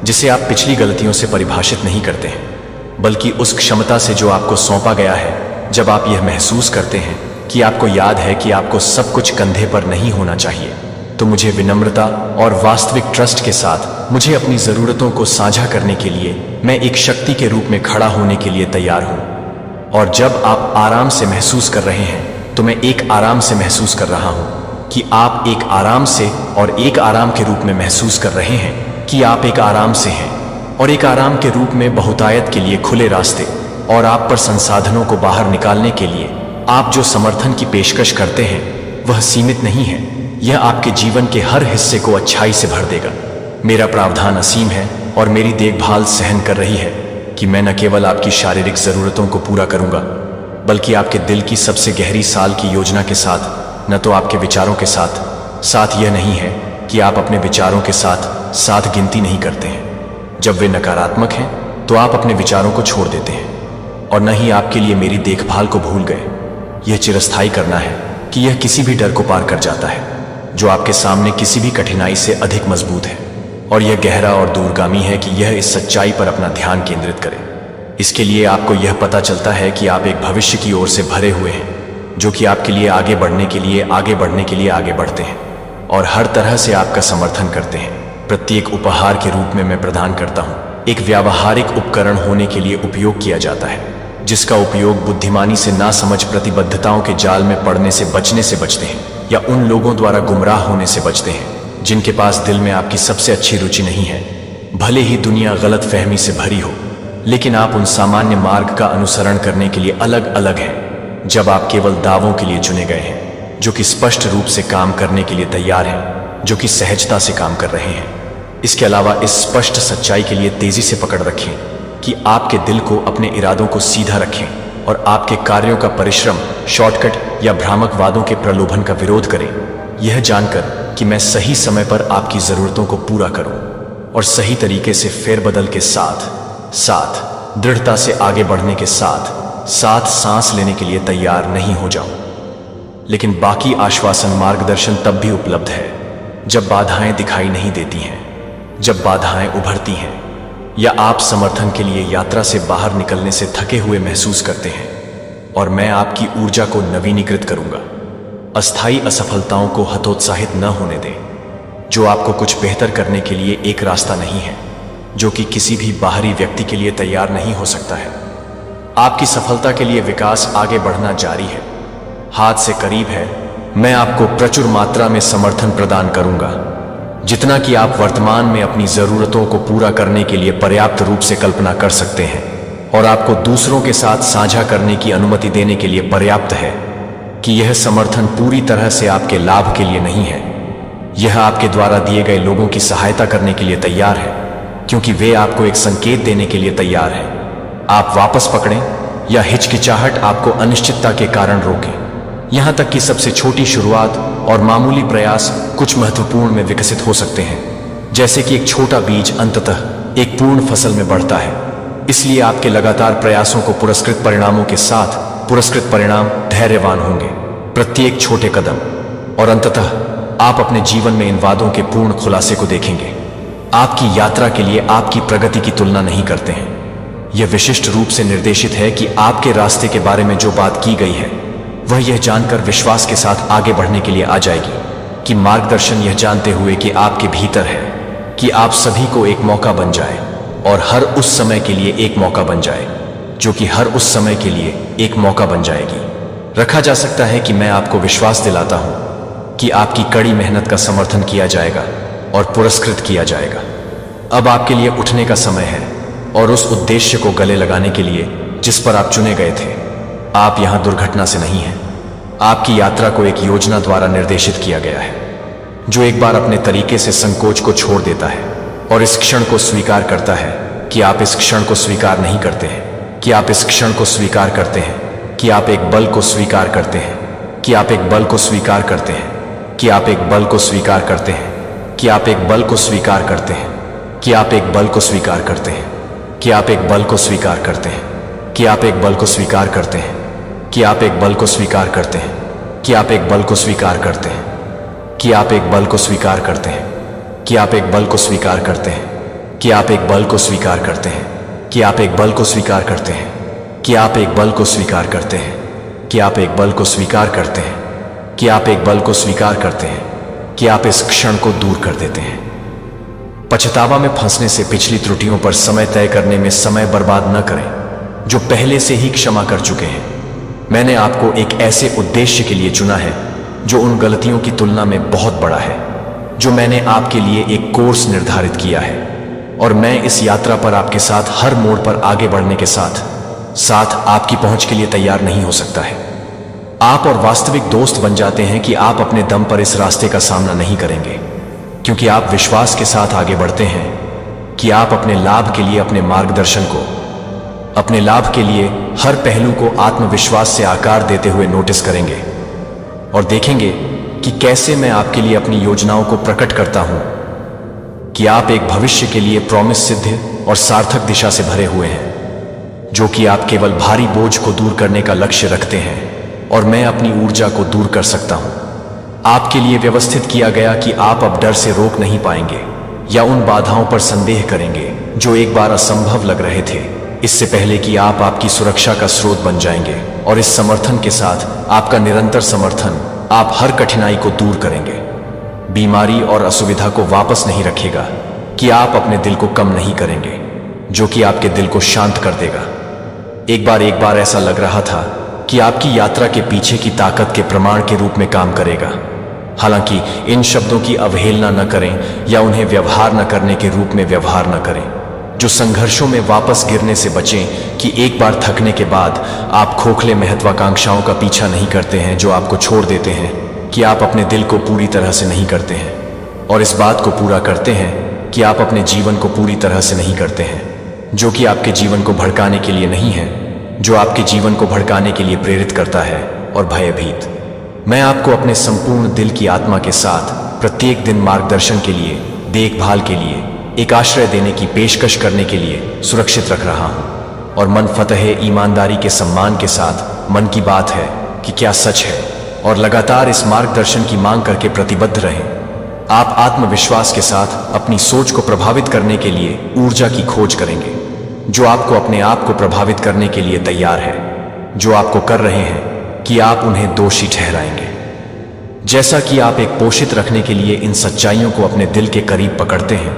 जिसे आप पिछली गलतियों से परिभाषित नहीं करते हैं, बल्कि उस क्षमता से जो आपको सौंपा गया है। जब आप यह महसूस करते हैं कि आपको याद है कि आपको सब कुछ कंधे पर नहीं होना चाहिए, तो मुझे विनम्रता और वास्तविक ट्रस्ट के साथ मुझे अपनी ज़रूरतों को साझा करने के लिए, मैं एक शक्ति के रूप में खड़ा होने के लिए तैयार हूँ। और जब आप आराम से महसूस कर रहे हैं, तो मैं एक आराम से महसूस कर रहा हूँ कि आप एक आराम से, और एक आराम के रूप में महसूस कर रहे हैं कि आप एक आराम से हैं, और एक आराम के रूप में बहुतायत के लिए खुले रास्ते और आप पर संसाधनों को बाहर निकालने के लिए आप जो समर्थन की पेशकश करते हैं वह सीमित नहीं है। यह आपके जीवन के हर हिस्से को अच्छाई से भर देगा। मेरा प्रावधान असीम है और मेरी देखभाल सहन कर रही है कि मैं न केवल आपकी शारीरिक ज़रूरतों को पूरा करूंगा, बल्कि आपके दिल की सबसे गहरी साल की योजना के साथ, न तो आपके विचारों के साथ। साथ यह नहीं है कि आप अपने विचारों के साथ गिनती नहीं करते हैं। जब वे नकारात्मक हैं तो आप अपने विचारों को छोड़ देते हैं, और न ही आपके लिए मेरी देखभाल को भूल गए। यह चिरस्थायी करना है कि यह किसी भी डर को पार कर जाता है जो आपके सामने किसी भी कठिनाई से अधिक मजबूत है, और यह गहरा और दूरगामी है कि यह इस सच्चाई पर अपना ध्यान केंद्रित करे। इसके लिए आपको यह पता चलता है कि आप एक भविष्य की ओर से भरे हुए हैं, जो कि आपके लिए आगे बढ़ने के लिए आगे बढ़ते हैं और हर तरह से आपका समर्थन करते हैं। प्रत्येक उपहार के रूप में मैं प्रदान करता हूँ एक व्यावहारिक उपकरण होने के लिए उपयोग किया जाता है, जिसका उपयोग बुद्धिमानी से नासमझ प्रतिबद्धताओं के जाल में पड़ने से बचते हैं, या उन लोगों द्वारा गुमराह होने से बचते हैं जिनके पास दिल में आपकी सबसे अच्छी रुचि नहीं है। भले ही दुनिया गलत फहमी से भरी हो, लेकिन आप उन सामान्य मार्ग का अनुसरण करने के लिए अलग अलग हैं। जब आप केवल दावों के लिए चुने गए हैं, जो कि स्पष्ट रूप से काम करने के लिए तैयार हैं, जो कि सहजता से काम कर रहे हैं। इसके अलावा इस स्पष्ट सच्चाई के लिए तेजी से पकड़ रखें कि आपके दिल को, अपने इरादों को सीधा रखें और आपके कार्यों का परिश्रम, शॉर्टकट या भ्रामक वादों के प्रलोभन का विरोध करें, यह जानकर कि मैं सही समय पर आपकी जरूरतों को पूरा करूं और सही तरीके से फेरबदल के साथ साथ दृढ़ता से आगे बढ़ने के साथ साथ सांस लेने के लिए तैयार नहीं हो जाऊं। लेकिन बाकी आश्वासन, मार्गदर्शन तब भी उपलब्ध है जब बाधाएं दिखाई नहीं देती हैं, जब बाधाएं उभरती हैं या आप समर्थन के लिए यात्रा से बाहर निकलने से थके हुए महसूस करते हैं, और मैं आपकी ऊर्जा को नवीनीकृत करूंगा। अस्थायी असफलताओं को हतोत्साहित न होने दें, जो आपको कुछ बेहतर करने के लिए एक रास्ता नहीं है, जो कि किसी भी बाहरी व्यक्ति के लिए तैयार नहीं हो सकता है। आपकी सफलता के लिए विकास आगे बढ़ना जारी है, हाथ से करीब है। मैं आपको प्रचुर मात्रा में समर्थन प्रदान करूंगा, जितना कि आप वर्तमान में अपनी जरूरतों को पूरा करने के लिए पर्याप्त रूप से कल्पना कर सकते हैं, और आपको दूसरों के साथ साझा करने की अनुमति देने के लिए पर्याप्त है कि यह समर्थन पूरी तरह से आपके लाभ के लिए नहीं है। यह आपके द्वारा दिए गए लोगों की सहायता करने के लिए तैयार है, क्योंकि वे आपको एक संकेत देने के लिए तैयार हैं। आप वापस पकड़ें या हिचकिचाहट आपको अनिश्चितता के कारण रोके, यहां तक कि सबसे छोटी शुरुआत और मामूली प्रयास कुछ महत्वपूर्ण में विकसित हो सकते हैं, जैसे कि एक छोटा बीज अंततः एक पूर्ण फसल में बढ़ता है। इसलिए आपके लगातार प्रयासों को पुरस्कृत परिणामों के साथ पुरस्कृत परिणाम धैर्यवान होंगे, प्रत्येक छोटे कदम, और अंततः आप अपने जीवन में इन वादों के पूर्ण खुलासे को देखेंगे। आपकी यात्रा के लिए आपकी प्रगति की तुलना नहीं करते हैं। यह विशिष्ट रूप से निर्देशित है कि आपके रास्ते के बारे में जो बात की गई है, वह यह जानकर विश्वास के साथ आगे बढ़ने के लिए आ जाएगी कि मार्गदर्शन यह जानते हुए कि आपके भीतर है कि आप सभी को एक मौका बन जाए, और हर उस समय के लिए एक मौका बन जाए, जो कि हर उस समय के लिए एक मौका बन जाएगी। रखा जा सकता है कि मैं आपको विश्वास दिलाता हूं कि आपकी कड़ी मेहनत का समर्थन किया जाएगा और पुरस्कृत किया जाएगा। अब आपके लिए उठने का समय है, और उस उद्देश्य को गले लगाने के लिए जिस पर आप चुने गए थे। आप यहां दुर्घटना से नहीं हैं। आपकी यात्रा को एक योजना द्वारा निर्देशित किया गया है, जो एक बार अपने तरीके से संकोच को छोड़ देता है और इस क्षण को स्वीकार करता है कि आप इस क्षण को स्वीकार नहीं करते हैं, कि आप इस क्षण को स्वीकार करते हैं, कि आप एक बल को स्वीकार करते हैं, कि आप एक बल को स्वीकार करते हैं, कि आप एक बल को स्वीकार करते हैं, कि आप एक बल को स्वीकार करते हैं, कि आप एक बल को स्वीकार करते हैं, कि आप एक बल को स्वीकार करते हैं, कि आप एक बल को स्वीकार करते हैं, कि आप एक बल को स्वीकार करते हैं, कि आप एक बल को स्वीकार करते हैं, कि आप एक बल को स्वीकार करते हैं, कि आप एक बल को स्वीकार करते हैं, कि आप एक बल को स्वीकार करते हैं, कि आप एक बल को स्वीकार करते हैं, कि आप एक बल को स्वीकार करते हैं, कि आप एक बल को स्वीकार करते हैं, कि आप एक बल को स्वीकार करते हैं, कि आप इस क्षण को दूर कर देते हैं। पछतावा में फंसने से पिछली त्रुटियों पर समय तय करने में समय बर्बाद न करें, जो पहले से ही क्षमा कर चुके हैं। मैंने आपको एक ऐसे उद्देश्य के लिए चुना है जो उन गलतियों की तुलना में बहुत बड़ा है, जो मैंने आपके लिए एक कोर्स निर्धारित किया है, और मैं इस यात्रा पर आपके साथ हर मोड़ पर आगे बढ़ने के साथ साथ आपकी पहुंच के लिए तैयार नहीं हो सकता है। आप और वास्तविक दोस्त बन जाते हैं कि आप अपने दम पर इस रास्ते का सामना नहीं करेंगे, क्योंकि आप विश्वास के साथ आगे बढ़ते हैं कि आप अपने लाभ के लिए अपने मार्गदर्शन को, अपने लाभ के लिए हर पहलू को आत्मविश्वास से आकार देते हुए नोटिस करेंगे, और देखेंगे कि कैसे मैं आपके लिए अपनी योजनाओं को प्रकट करता हूं, कि आप एक भविष्य के लिए प्रॉमिस सिद्ध और सार्थक दिशा से भरे हुए हैं, जो कि आप केवल भारी बोझ को दूर करने का लक्ष्य रखते हैं, और मैं अपनी ऊर्जा को दूर कर सकता हूं। आपके लिए व्यवस्थित किया गया कि आप अब डर से रोक नहीं पाएंगे या उन बाधाओं पर संदेह करेंगे जो एक बार असंभव लग रहे थे, इससे पहले कि आप आपकी सुरक्षा का स्रोत बन जाएंगे। और इस समर्थन के साथ आपका निरंतर समर्थन आप हर कठिनाई को दूर करेंगे, बीमारी और असुविधा को वापस नहीं रखेगा, कि आप अपने दिल को कम नहीं करेंगे, जो कि आपके दिल को शांत कर देगा। एक बार ऐसा लग रहा था कि आपकी यात्रा के पीछे की ताकत के प्रमाण के रूप में काम करेगा। हालांकि इन शब्दों की अवहेलना न करें या उन्हें व्यवहार न करने के रूप में व्यवहार न करें, जो संघर्षों में वापस गिरने से बचें, कि एक बार थकने के बाद आप खोखले महत्वाकांक्षाओं का पीछा नहीं करते हैं जो आपको छोड़ देते हैं, कि आप अपने दिल को पूरी तरह से नहीं करते हैं, और इस बात को पूरा करते हैं कि आप अपने जीवन को पूरी तरह से नहीं करते हैं, जो कि आपके जीवन को भड़काने के लिए नहीं है, जो आपके जीवन को भड़काने के लिए प्रेरित करता है और भयभीत। मैं आपको अपने संपूर्ण दिल की आत्मा के साथ प्रत्येक दिन मार्गदर्शन के लिए, देखभाल के लिए, एक आश्रय देने की पेशकश करने के लिए सुरक्षित रख रहा हूं। और मन फतह ईमानदारी के सम्मान के साथ मन की बात है कि क्या सच है, और लगातार इस मार्गदर्शन की मांग करके प्रतिबद्ध रहें। आप आत्मविश्वास के साथ अपनी सोच को प्रभावित करने के लिए ऊर्जा की खोज करेंगे, जो आपको अपने आप को प्रभावित करने के लिए तैयार है, जो आपको कर रहे हैं कि आप उन्हें दोषी ठहराएंगे। जैसा कि आप एक पोषित रखने के लिए इन सच्चाइयों को अपने दिल के करीब पकड़ते हैं,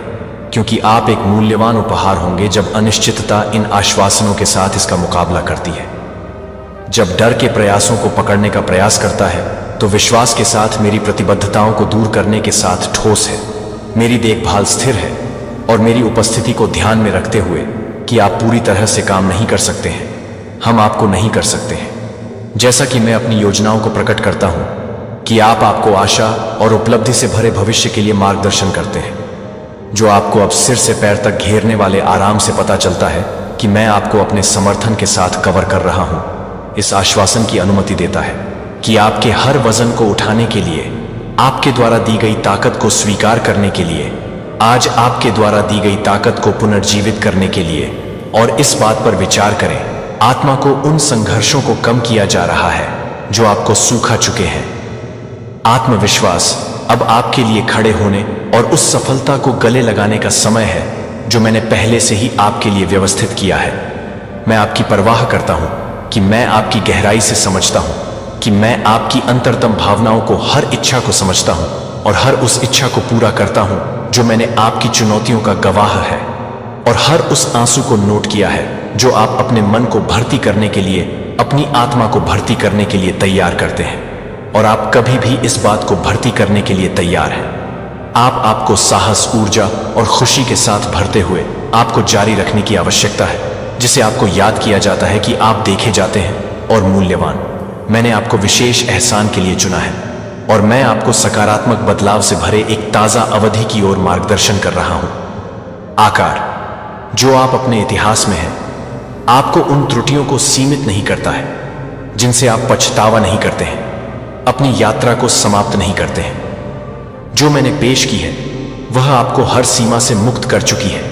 क्योंकि आप एक मूल्यवान उपहार होंगे जब अनिश्चितता इन आश्वासनों के साथ इसका मुकाबला करती है। जब डर के प्रयासों को पकड़ने का प्रयास करता है, तो विश्वास के साथ मेरी प्रतिबद्धताओं को दूर करने के साथ ठोस है, मेरी देखभाल स्थिर है, और मेरी उपस्थिति को ध्यान में रखते हुए कि आप पूरी तरह से काम नहीं कर सकते हैं, हम आपको नहीं कर सकते हैं। जैसा कि मैं अपनी योजनाओं को प्रकट करता हूं कि आप आपको आशा और उपलब्धि से भरे भविष्य के लिए मार्गदर्शन करते हैं, जो आपको अब सिर से पैर तक घेरने वाले आराम से पता चलता है कि मैं आपको अपने समर्थन के साथ कवर कर रहा हूं। इस आश्वासन की अनुमति देता है कि आपके हर वजन को उठाने के लिए, आपके द्वारा दी गई ताकत को स्वीकार करने के लिए, आज आपके द्वारा दी गई ताकत को पुनर्जीवित करने के लिए, और इस बात पर विचार करें, आत्मा को उन संघर्षों को कम किया जा रहा है जो आपको सूखा चुके हैं। आत्मविश्वास अब आपके लिए खड़े होने और उस सफलता को गले लगाने का समय है जो मैंने पहले से ही आपके लिए व्यवस्थित किया है। मैं आपकी परवाह करता हूं कि मैं आपकी गहराई से समझता हूं, कि मैं आपकी अंतरतम भावनाओं को, हर इच्छा को समझता हूं और हर उस इच्छा को पूरा करता हूं जो मैंने आपकी चुनौतियों का गवाह है, और हर उस आंसू को नोट किया है जो आप अपने मन को भर्ती करने के लिए, अपनी आत्मा को भर्ती करने के लिए तैयार करते हैं। और आप कभी भी इस बात को भर्ती करने के लिए तैयार हैं। आपको साहस, ऊर्जा और खुशी के साथ भरते हुए आपको जारी रखने की आवश्यकता है, जिसे आपको याद किया जाता है कि आप देखे जाते हैं और मूल्यवान। मैंने आपको विशेष एहसान के लिए चुना है, और मैं आपको सकारात्मक बदलाव से भरे एक ताजा अवधि की ओर मार्गदर्शन कर रहा हूं। आकार जो आप अपने इतिहास में हैं, आपको उन त्रुटियों को सीमित नहीं करता है जिनसे आप पछतावा नहीं करते हैं, अपनी यात्रा को समाप्त नहीं करते हैं। जो मैंने पेश की है वह आपको हर सीमा से मुक्त कर चुकी है।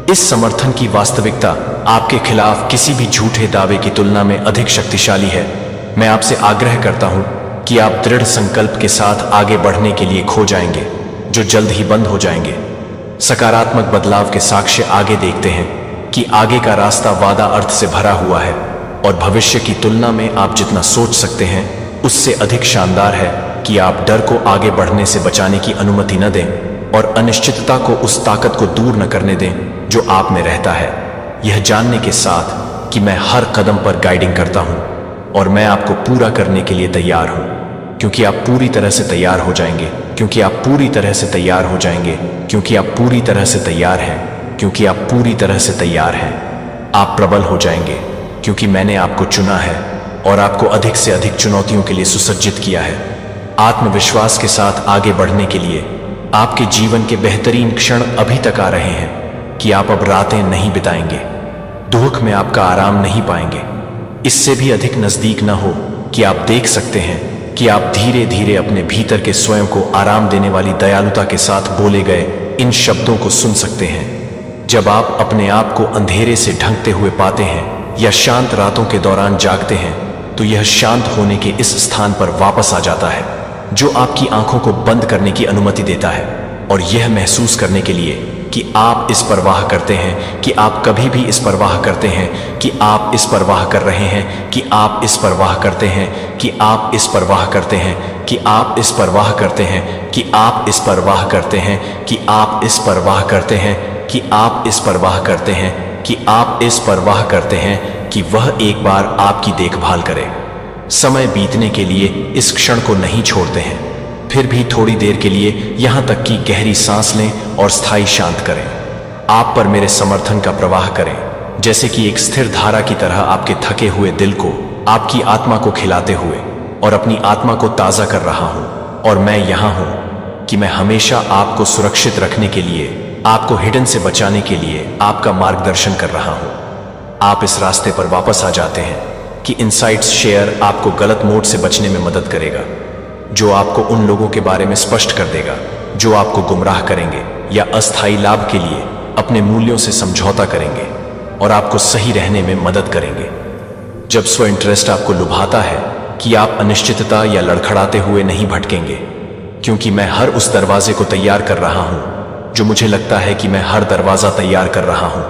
इस समर्थन की वास्तविकता आपके खिलाफ किसी भी झूठे दावे की तुलना में अधिक शक्तिशाली है। मैं आपसे आग्रह करता हूं कि आप दृढ़ संकल्प के साथ आगे बढ़ने के लिए खो जाएंगे, जो जल्द ही बंद हो जाएंगे। सकारात्मक बदलाव के साक्ष्य आगे देखते हैं कि आगे का रास्ता वादा अर्थ से भरा हुआ है, और भविष्य की तुलना में आप जितना सोच सकते हैं उससे अधिक शानदार है कि आप डर को आगे बढ़ने से बचाने की अनुमति न दें, और अनिश्चितता को उस ताकत को दूर न करने दें जो आप में रहता है, यह जानने के साथ कि मैं हर कदम पर गाइडिंग करता हूं और मैं आपको पूरा करने के लिए तैयार हूं, क्योंकि आप पूरी तरह से तैयार हो जाएंगे, क्योंकि आप पूरी तरह से तैयार हो जाएंगे, क्योंकि आप पूरी तरह से तैयार हैं, क्योंकि आप पूरी तरह से तैयार हैं। आप प्रबल हो जाएंगे क्योंकि मैंने आपको चुना है और आपको अधिक से अधिक चुनौतियों के लिए सुसज्जित किया है। आत्मविश्वास के साथ आगे बढ़ने के लिए आपके जीवन के बेहतरीन क्षण अभी तक आ रहे हैं कि आप अब रातें नहीं बिताएंगे, दुख में आपका आराम नहीं पाएंगे। इससे भी अधिक नजदीक न हो कि आप देख सकते हैं कि आप धीरे धीरे अपने भीतर के स्वयं को आराम देने वाली दयालुता के साथ बोले गए इन शब्दों को सुन सकते हैं। जब आप अपने आप को अंधेरे से ढंकते हुए पाते हैं या शांत रातों के दौरान जागते हैं, तो यह शांत होने के इस स्थान पर वापस आ जाता है जो आपकी आंखों को बंद करने की अनुमति देता है, और यह महसूस करने के लिए कि आप इस परवाह करते हैं, कि आप कभी भी इस परवाह करते हैं, कि आप इस परवाह कर रहे हैं, कि आप इस परवाह करते हैं, कि आप इस परवाह करते हैं, कि आप इस परवाह करते हैं, कि आप इस परवाह करते हैं, कि आप इस परवाह करते हैं, कि आप इस परवाह करते हैं, कि आप इस परवाह करते हैं, कि वह एक बार आपकी देखभाल करे। समय बीतने के लिए इस क्षण को नहीं छोड़ते हैं, फिर भी थोड़ी देर के लिए यहां तक कि गहरी सांस लें और स्थायी शांत करें। आप पर मेरे समर्थन का प्रवाह करें, जैसे कि एक स्थिर धारा की तरह आपके थके हुए दिल को, आपकी आत्मा को खिलाते हुए और अपनी आत्मा को ताज़ा कर रहा हूं। और मैं यहां हूं कि मैं हमेशा आपको सुरक्षित रखने के लिए, आपको हिडन से बचाने के लिए आपका मार्गदर्शन कर रहा हूं। आप इस रास्ते पर वापस आ जाते हैं कि इनसाइट्स शेयर आपको गलत मोड से बचने में मदद करेगा, जो आपको उन लोगों के बारे में स्पष्ट कर देगा जो आपको गुमराह करेंगे या अस्थायी लाभ के लिए अपने मूल्यों से समझौता करेंगे और आपको सही रहने में मदद करेंगे। जब स्व इंटरेस्ट आपको लुभाता है कि आप अनिश्चितता या लड़खड़ाते हुए नहीं भटकेंगे, क्योंकि मैं हर उस दरवाजे को तैयार कर रहा हूं जो मुझे लगता है कि मैं हर दरवाजा तैयार कर रहा हूं,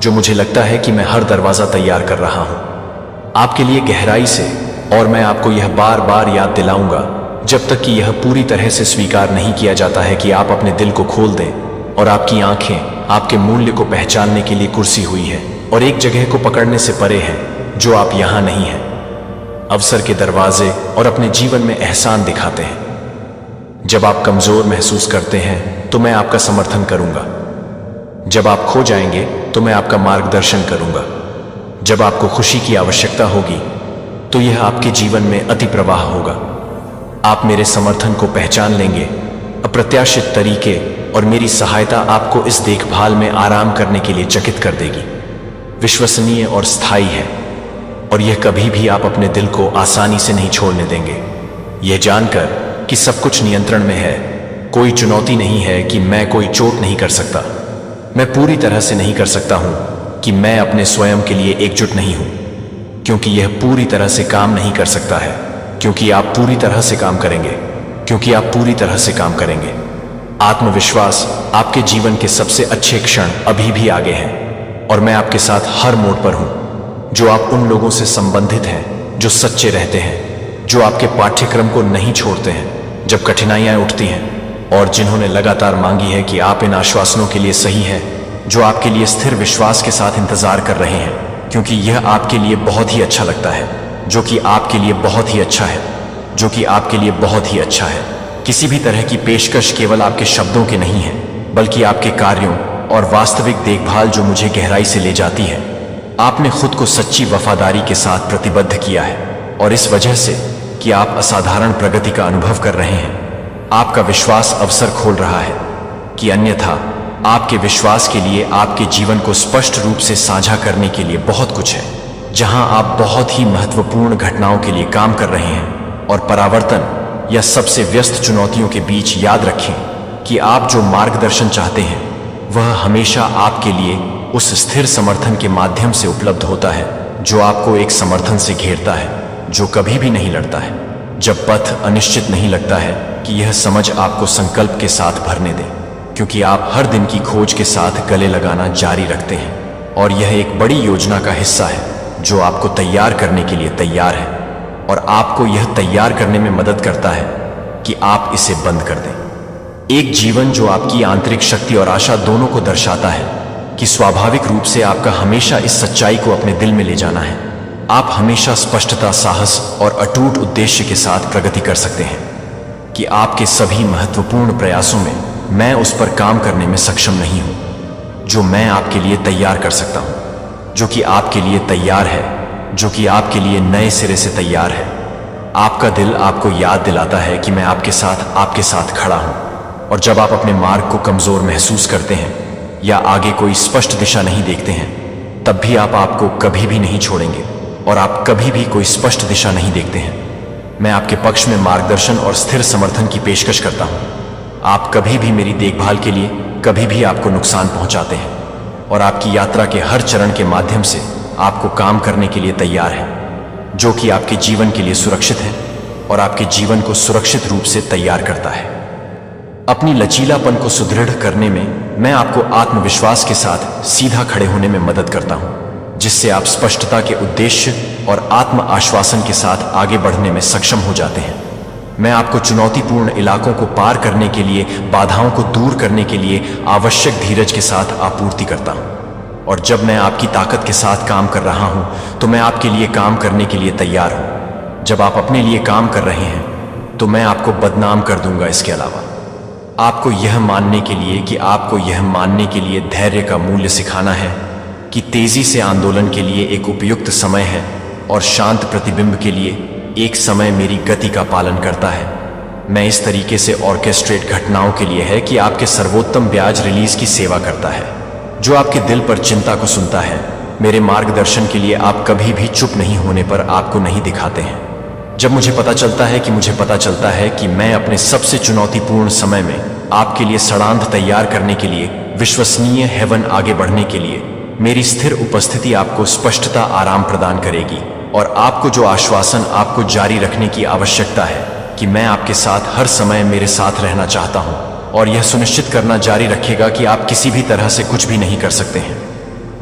जो मुझे लगता है कि मैं हर दरवाजा तैयार कर रहा हूं आपके लिए गहराई से, और मैं आपको यह बार बार याद दिलाऊंगा जब तक कि यह पूरी तरह से स्वीकार नहीं किया जाता है कि आप अपने दिल को खोल दें और आपकी आंखें आपके मूल्य को पहचानने के लिए कुर्सी हुई है और एक जगह को पकड़ने से परे हैं जो आप यहां नहीं हैं। अवसर के दरवाजे और अपने जीवन में एहसान दिखाते हैं। जब आप कमजोर महसूस करते हैं तो मैं आपका समर्थन करूंगा। जब आप खो जाएंगे तो मैं आपका मार्गदर्शन करूंगा। जब आपको खुशी की आवश्यकता होगी तो यह आपके जीवन में अति प्रवाह होगा। आप मेरे समर्थन को पहचान लेंगे, अप्रत्याशित तरीके, और मेरी सहायता आपको इस देखभाल में आराम करने के लिए चकित कर देगी। विश्वसनीय और स्थायी है, और यह कभी भी आप अपने दिल को आसानी से नहीं छोड़ने देंगे। यह जानकर कि सब कुछ नियंत्रण में है, कोई चुनौती नहीं है कि मैं कोई चोट नहीं कर सकता। मैं पूरी तरह से नहीं कर सकता हूं कि मैं अपने स्वयं के लिए एकजुट नहीं हूं, क्योंकि यह पूरी तरह से काम नहीं कर सकता है, क्योंकि आप पूरी तरह से काम करेंगे, क्योंकि आप पूरी तरह से काम करेंगे। आत्मविश्वास आपके जीवन के सबसे अच्छे क्षण अभी भी आगे हैं, और मैं आपके साथ हर मोड़ पर हूं। जो आप उन लोगों से संबंधित हैं जो सच्चे रहते हैं, जो आपके पाठ्यक्रम को नहीं छोड़ते हैं जब कठिनाइयां उठती हैं, और जिन्होंने लगातार मांगी है कि आप इन आश्वासनों के लिए सही हैं, जो आपके लिए स्थिर विश्वास के साथ इंतजार कर रहे हैं, क्योंकि यह आपके लिए बहुत ही अच्छा लगता है, जो कि आपके लिए बहुत ही अच्छा है, जो कि आपके लिए बहुत ही अच्छा है। किसी भी तरह की पेशकश केवल आपके शब्दों के नहीं है, बल्कि आपके कार्यों और वास्तविक देखभाल जो मुझे गहराई से ले जाती है। आपने खुद को सच्ची वफादारी के साथ प्रतिबद्ध किया है, और इस वजह से कि आप असाधारण प्रगति का अनुभव कर रहे हैं, आपका विश्वास अवसर खोल रहा है कि अन्यथा आपके विश्वास के लिए आपके जीवन को स्पष्ट रूप से साझा करने के लिए बहुत कुछ है, जहां आप बहुत ही महत्वपूर्ण घटनाओं के लिए काम कर रहे हैं। और परावर्तन या सबसे व्यस्त चुनौतियों के बीच याद रखें कि आप जो मार्गदर्शन चाहते हैं वह हमेशा आपके लिए उस स्थिर समर्थन के माध्यम से उपलब्ध होता है जो आपको एक समर्थन से घेरता है, जो कभी भी नहीं लड़ता है। जब पथ अनिश्चित नहीं लगता है कि यह समझ आपको संकल्प के साथ भरने दे, क्योंकि आप हर दिन की खोज के साथ गले लगाना जारी रखते हैं, और यह एक बड़ी योजना का हिस्सा है जो आपको तैयार करने के लिए तैयार है, और आपको यह तैयार करने में मदद करता है कि आप इसे बंद कर दें। एक जीवन जो आपकी आंतरिक शक्ति और आशा दोनों को दर्शाता है कि स्वाभाविक रूप से आपका हमेशा इस सच्चाई को अपने दिल में ले जाना है। आप हमेशा स्पष्टता, साहस और अटूट उद्देश्य के साथ प्रगति कर सकते हैं कि आपके सभी महत्वपूर्ण प्रयासों में मैं उस पर काम करने में सक्षम नहीं हूं जो मैं आपके लिए तैयार कर सकता हूं, जो कि आपके लिए तैयार है, जो कि आपके लिए नए सिरे से तैयार है। आपका दिल आपको याद दिलाता है कि मैं आपके साथ खड़ा हूं, और जब आप अपने मार्ग को कमजोर महसूस करते हैं या आगे कोई स्पष्ट दिशा नहीं देखते हैं, तब भी आप आपको कभी भी नहीं छोड़ेंगे, और आप कभी भी कोई स्पष्ट दिशा नहीं देखते हैं। मैं आपके पक्ष में मार्गदर्शन और स्थिर समर्थन की पेशकश करता हूं। आप कभी भी मेरी देखभाल के लिए कभी भी आपको नुकसान पहुंचाते हैं, और आपकी यात्रा के हर चरण के माध्यम से आपको काम करने के लिए तैयार है, जो कि आपके जीवन के लिए सुरक्षित है और आपके जीवन को सुरक्षित रूप से तैयार करता है। अपनी लचीलापन को सुदृढ़ करने में मैं आपको आत्मविश्वास के साथ सीधा खड़े होने में मदद करता हूं, जिससे आप स्पष्टता के उद्देश्य और आत्म आश्वासन के साथ आगे बढ़ने में सक्षम हो जाते हैं। मैं आपको चुनौतीपूर्ण इलाकों को पार करने के लिए, बाधाओं को दूर करने के लिए आवश्यक धीरज के साथ आपूर्ति करता हूं, और जब मैं आपकी ताकत के साथ काम कर रहा हूं तो मैं आपके लिए काम करने के लिए तैयार हूं। जब आप अपने लिए काम कर रहे हैं तो मैं आपको बदनाम कर दूंगा। इसके अलावा आपको यह मानने के लिए धैर्य का मूल्य सिखाना है कि तेजी से आंदोलन के लिए एक उपयुक्त समय है, और शांत प्रतिबिंब के लिए एक समय मेरी गति का पालन करता है। मैं इस तरीके से ऑर्केस्ट्रेट घटनाओं के लिए है कि आपके सर्वोत्तम ब्याज रिलीज की सेवा करता है, जो आपके दिल पर चिंता को सुनता है, मेरे मार्गदर्शन के लिए आप कभी भी चुप नहीं होने पर आपको नहीं दिखाते हैं। जब मुझे पता चलता है कि मैं अपने सबसे चुनौतीपूर्ण समय में आपके लिए सड़ांध तैयार करने के लिए, विश्वसनीय हेवन आगे बढ़ने के लिए मेरी स्थिर उपस्थिति आपको स्पष्टता, आराम प्रदान करेगी और आपको जो आश्वासन आपको जारी रखने की आवश्यकता है कि मैं आपके साथ हर समय मेरे साथ रहना चाहता हूं और यह सुनिश्चित करना जारी रखेगा कि आप किसी भी तरह से कुछ भी नहीं कर सकते हैं,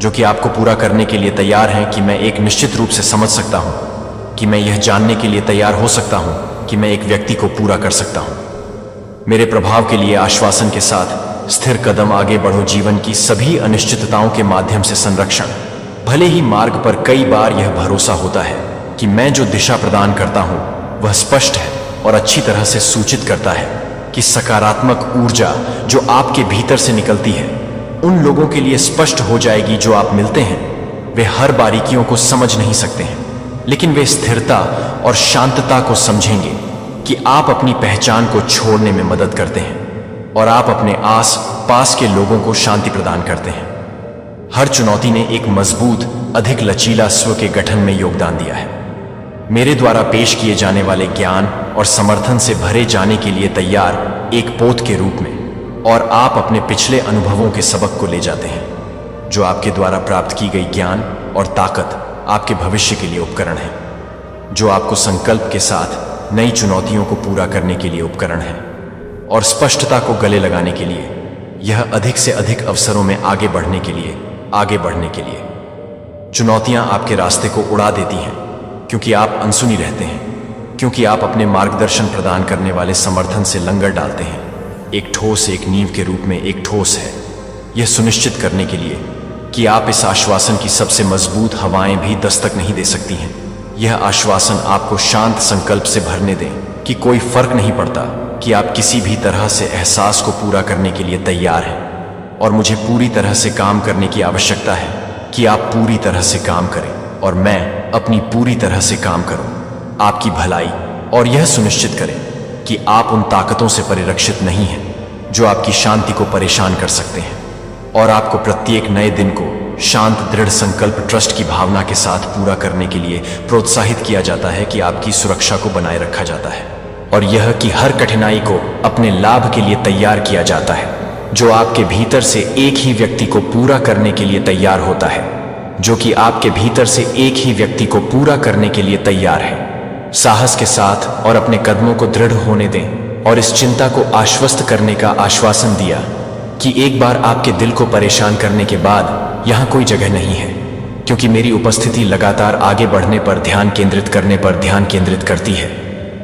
जो कि आपको पूरा करने के लिए तैयार हैं, कि मैं एक निश्चित रूप से समझ सकता हूं, कि मैं यह जानने के लिए तैयार हो सकता हूं कि मैं एक व्यक्ति को पूरा कर सकता हूं। मेरे प्रभाव के लिए आश्वासन के साथ स्थिर कदम आगे बढ़ो। जीवन की सभी अनिश्चितताओं के माध्यम से संरक्षण। भले ही मार्ग पर कई बार यह भरोसा होता है कि मैं जो दिशा प्रदान करता हूं वह स्पष्ट है और अच्छी तरह से सूचित करता है कि सकारात्मक ऊर्जा जो आपके भीतर से निकलती है उन लोगों के लिए स्पष्ट हो जाएगी जो आप मिलते हैं। वे हर बारीकियों को समझ नहीं सकते हैं, लेकिन वे स्थिरता और शांतता को समझेंगे कि आप अपनी पहचान को छोड़ने में मदद करते हैं और आप अपने आस पास के लोगों को शांति प्रदान करते हैं। हर चुनौती ने एक मजबूत, अधिक लचीला स्व के गठन में योगदान दिया है। मेरे द्वारा पेश किए जाने वाले ज्ञान और समर्थन से भरे जाने के लिए तैयार एक पोत के रूप में, और आप अपने पिछले अनुभवों के सबक को ले जाते हैं। जो आपके द्वारा प्राप्त की गई ज्ञान और ताकत आपके भविष्य के लिए उपकरण है, जो आपको संकल्प के साथ नई चुनौतियों को पूरा करने के लिए उपकरण है और स्पष्टता को गले लगाने के लिए, यह अधिक से अधिक अवसरों में आगे बढ़ने के लिए। चुनौतियां आपके रास्ते को उड़ा देती हैं क्योंकि आप अनसुनी रहते हैं, क्योंकि आप अपने मार्गदर्शन प्रदान करने वाले समर्थन से लंगर डालते हैं। एक ठोस, एक नींव के रूप में एक ठोस है, यह सुनिश्चित करने के लिए कि आप इस आश्वासन की सबसे मजबूत हवाएं भी दस्तक नहीं दे सकती हैं। यह आश्वासन आपको शांत संकल्प से भरने दें कि कोई फर्क नहीं पड़ता कि आप किसी भी तरह से एहसास को पूरा करने के लिए तैयार हैं और मुझे पूरी तरह से काम करने की आवश्यकता है कि आप पूरी तरह से काम करें और मैं अपनी पूरी तरह से काम करूं आपकी भलाई, और यह सुनिश्चित करें कि आप उन ताकतों से परिरक्षित नहीं हैं जो आपकी शांति को परेशान कर सकते हैं। और आपको प्रत्येक नए दिन को शांत, दृढ़ संकल्प, ट्रस्ट की भावना के साथ पूरा करने के लिए प्रोत्साहित किया जाता है कि आपकी सुरक्षा को बनाए रखा जाता है और यह कि हर कठिनाई को अपने लाभ के लिए तैयार किया जाता है, जो आपके भीतर से एक ही व्यक्ति को पूरा करने के लिए तैयार होता है, जो कि आपके भीतर से एक ही व्यक्ति को पूरा करने के लिए तैयार है। साहस के साथ और अपने कदमों को दृढ़ होने दें और इस चिंता को आश्वस्त करने का आश्वासन दिया कि एक बार आपके दिल को परेशान करने के बाद यहाँ कोई जगह नहीं है, क्योंकि मेरी उपस्थिति लगातार आगे बढ़ने पर ध्यान केंद्रित करने पर ध्यान केंद्रित करती है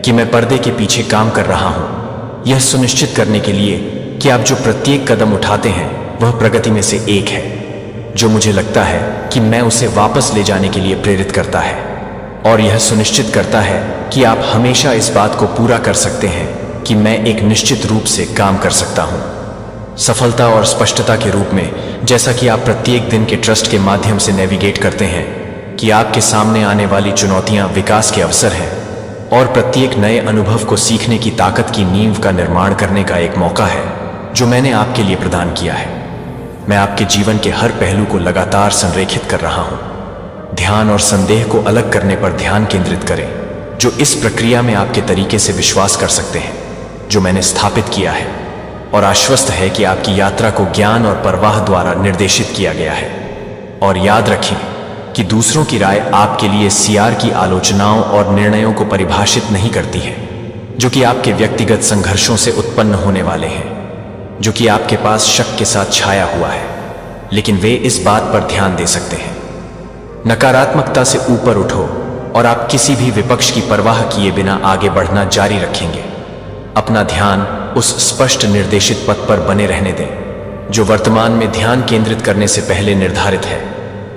कि मैं पर्दे के पीछे काम कर रहा हूँ, यह सुनिश्चित करने के लिए कि आप जो प्रत्येक कदम उठाते हैं वह प्रगति में से एक है, जो मुझे लगता है कि मैं उसे वापस ले जाने के लिए प्रेरित करता है, और यह सुनिश्चित करता है कि आप हमेशा इस बात को पूरा कर सकते हैं कि मैं एक निश्चित रूप से काम कर सकता हूं। सफलता और स्पष्टता के रूप में, जैसा कि आप प्रत्येक दिन के ट्रस्ट के माध्यम से नेविगेट करते हैं कि आपके सामने आने वाली चुनौतियां विकास के अवसर हैं और प्रत्येक नए अनुभव को सीखने की ताकत की नींव का निर्माण करने का एक मौका है जो मैंने आपके लिए प्रदान किया है। मैं आपके जीवन के हर पहलू को लगातार संरेखित कर रहा हूं। ध्यान और संदेह को अलग करने पर ध्यान केंद्रित करें, जो इस प्रक्रिया में आपके तरीके से विश्वास कर सकते हैं जो मैंने स्थापित किया है, और आश्वस्त है कि आपकी यात्रा को ज्ञान और परवाह द्वारा निर्देशित किया गया है। और याद रखें कि दूसरों की राय आपके लिए सीआर की आलोचनाओं और निर्णयों को परिभाषित नहीं करती है, जो कि आपके व्यक्तिगत संघर्षों से उत्पन्न होने वाले हैं, जो कि आपके पास शक के साथ छाया हुआ है, लेकिन वे इस बात पर ध्यान दे सकते हैं। नकारात्मकता से ऊपर उठो और आप किसी भी विपक्ष की परवाह किए बिना आगे बढ़ना जारी रखेंगे। अपना ध्यान उस स्पष्ट निर्देशित पथ पर बने रहने दें जो वर्तमान में ध्यान केंद्रित करने से पहले निर्धारित है,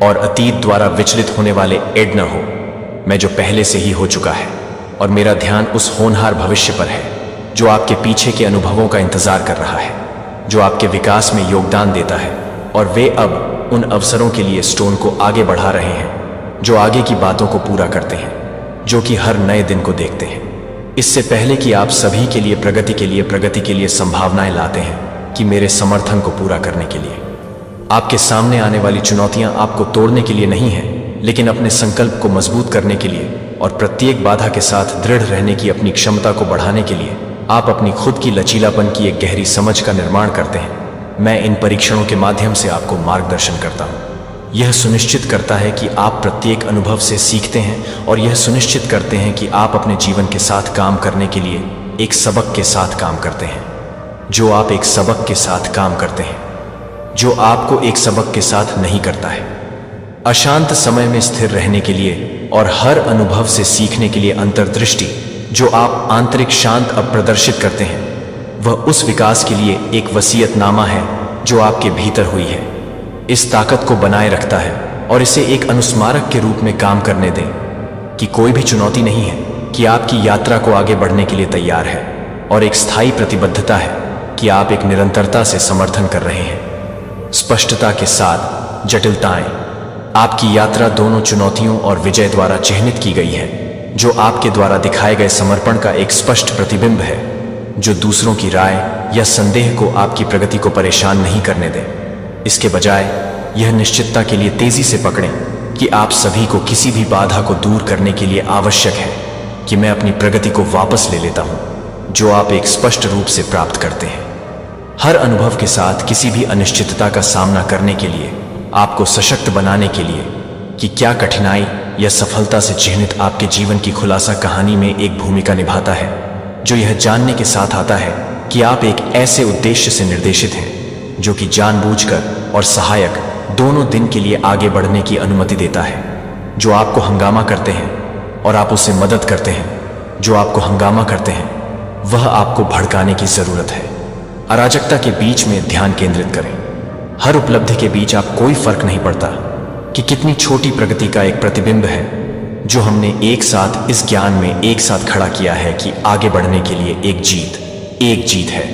और अतीत द्वारा विचलित होने वाले एड न हो, मैं जो पहले से ही हो चुका है, और मेरा ध्यान उस होनहार भविष्य पर है जो आपके पीछे के अनुभवों का इंतजार कर रहा है, जो आपके विकास में योगदान देता है, और वे अब उन अवसरों के लिए स्टोन को आगे बढ़ा रहे हैं जो आगे की बातों को पूरा करते हैं, जो कि हर नए दिन को देखते हैं। इससे पहले कि आप सभी के लिए प्रगति के लिए संभावनाएं लाते हैं कि मेरे समर्थन को पूरा करने के लिए आपके सामने आने वाली चुनौतियां आपको तोड़ने के लिए नहीं हैं, लेकिन अपने संकल्प को मजबूत करने के लिए और प्रत्येक बाधा के साथ दृढ़ रहने की अपनी क्षमता को बढ़ाने के लिए आप अपनी खुद की लचीलापन की एक गहरी समझ का निर्माण करते हैं। मैं इन परीक्षणों के माध्यम से आपको मार्गदर्शन करता हूँ। यह सुनिश्चित करता है कि आप प्रत्येक अनुभव से सीखते हैं और यह सुनिश्चित करते हैं कि आप अपने जीवन के साथ काम करने के लिए एक सबक के साथ काम करते हैं। जो आप एक सबक के साथ काम करते हैं, जो आपको एक सबक के साथ नहीं करता है। अशांत समय में स्थिर रहने के लिए और हर अनुभव से सीखने के लिए अंतर्दृष्टि जो आप आंतरिक शांत अब प्रदर्शित करते हैं, वह उस विकास के लिए एक वसीयतनामा है जो आपके भीतर हुई है। इस ताकत को बनाए रखता है और इसे एक अनुस्मारक के रूप में काम करने दें कि कोई भी चुनौती नहीं है कि आपकी यात्रा को आगे बढ़ने के लिए तैयार है, और एक स्थायी प्रतिबद्धता है कि आप एक निरंतरता से समर्थन कर रहे हैं। स्पष्टता के साथ जटिलताएं, आपकी यात्रा दोनों चुनौतियों और विजय द्वारा चिह्नित की गई है, जो आपके द्वारा दिखाए गए समर्पण का एक स्पष्ट प्रतिबिंब है, जो दूसरों की राय या संदेह को आपकी प्रगति को परेशान नहीं करने दे। इसके बजाय यह निश्चितता के लिए तेजी से पकड़ें कि आप सभी को किसी भी बाधा को दूर करने के लिए आवश्यक है कि मैं अपनी प्रगति को वापस ले लेता हूं, जो आप एक स्पष्ट रूप से प्राप्त करते हैं। हर अनुभव के साथ किसी भी अनिश्चितता का सामना करने के लिए, आपको सशक्त बनाने के लिए कि क्या कठिनाई या सफलता से चिह्नित आपके जीवन की खुलासा कहानी में एक भूमिका निभाता है, जो यह जानने के साथ आता है कि आप एक ऐसे उद्देश्य से निर्देशित हैं जो कि जानबूझकर और सहायक दोनों दिन के लिए आगे बढ़ने की अनुमति देता है। जो आपको हंगामा करते हैं और आप उससे मदद करते हैं, जो आपको हंगामा करते हैं वह आपको भड़काने की जरूरत है। अराजकता के बीच में ध्यान केंद्रित करें। हर उपलब्धि के बीच आप कोई फर्क नहीं पड़ता कि कितनी छोटी प्रगति का एक प्रतिबिंब है जो हमने एक साथ इस ज्ञान में एक साथ खड़ा किया है कि आगे बढ़ने के लिए एक जीत है,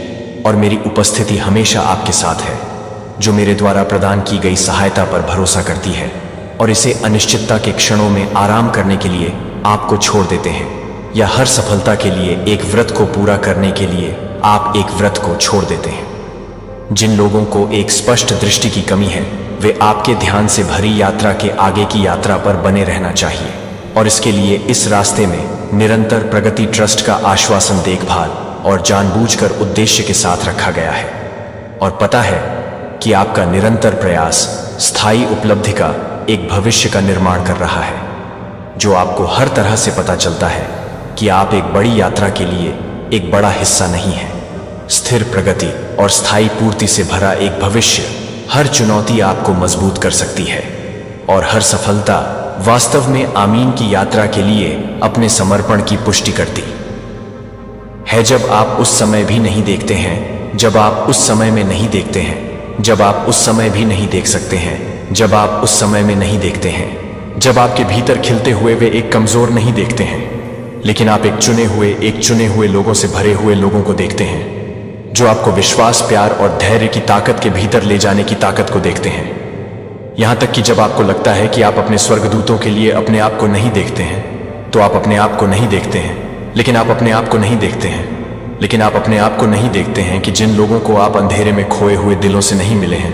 और मेरी उपस्थिति हमेशा आपके साथ है, जो मेरे द्वारा प्रदान की गई सहायता पर भरोसा करती है और इसे अनिश्चितता के क्षणों में आराम करने के लिए आपको छोड़ देते हैं, या हर सफलता के लिए एक व्रत को पूरा करने के लिए आप एक व्रत को छोड़ देते हैं। जिन लोगों को एक स्पष्ट दृष्टि की कमी है, वे आपके ध्यान से भरी यात्रा के आगे की यात्रा पर बने रहना चाहिए, और इसके लिए इस रास्ते में निरंतर प्रगति ट्रस्ट का आश्वासन देखभाल और जानबूझकर उद्देश्य के साथ रखा गया है, और पता है कि आपका निरंतर प्रयास स्थायी उपलब्धि का एक भविष्य का निर्माण कर रहा है, जो आपको हर तरह से पता चलता है कि आप एक बड़ी यात्रा के लिए एक बड़ा हिस्सा नहीं है। स्थिर प्रगति और स्थायी पूर्ति से भरा एक भविष्य, हर चुनौती आपको मजबूत कर सकती है, और हर सफलता वास्तव में आमीन की यात्रा के लिए अपने समर्पण की पुष्टि करती है। जब आप उस समय भी नहीं देखते हैं, जब आप उस समय में नहीं देखते हैं, जब आप उस समय भी नहीं देख सकते हैं, जब आप उस समय में नहीं देखते हैं, जब आपके भीतर खिलते हुए वे एक कमजोर नहीं देखते हैं, लेकिन आप एक चुने हुए लोगों से भरे हुए लोगों को देखते हैं, जो आपको विश्वास, प्यार और धैर्य की ताकत के भीतर ले जाने की ताकत को देखते हैं। यहां तक कि जब आपको लगता है कि आप अपने स्वर्गदूतों के लिए अपने आप को नहीं देखते हैं, तो आप अपने आप को नहीं देखते हैं, लेकिन आप अपने आप को नहीं देखते हैं, लेकिन आप अपने आप को नहीं देखते हैं कि जिन लोगों को आप अंधेरे में खोए हुए दिलों से नहीं मिले हैं,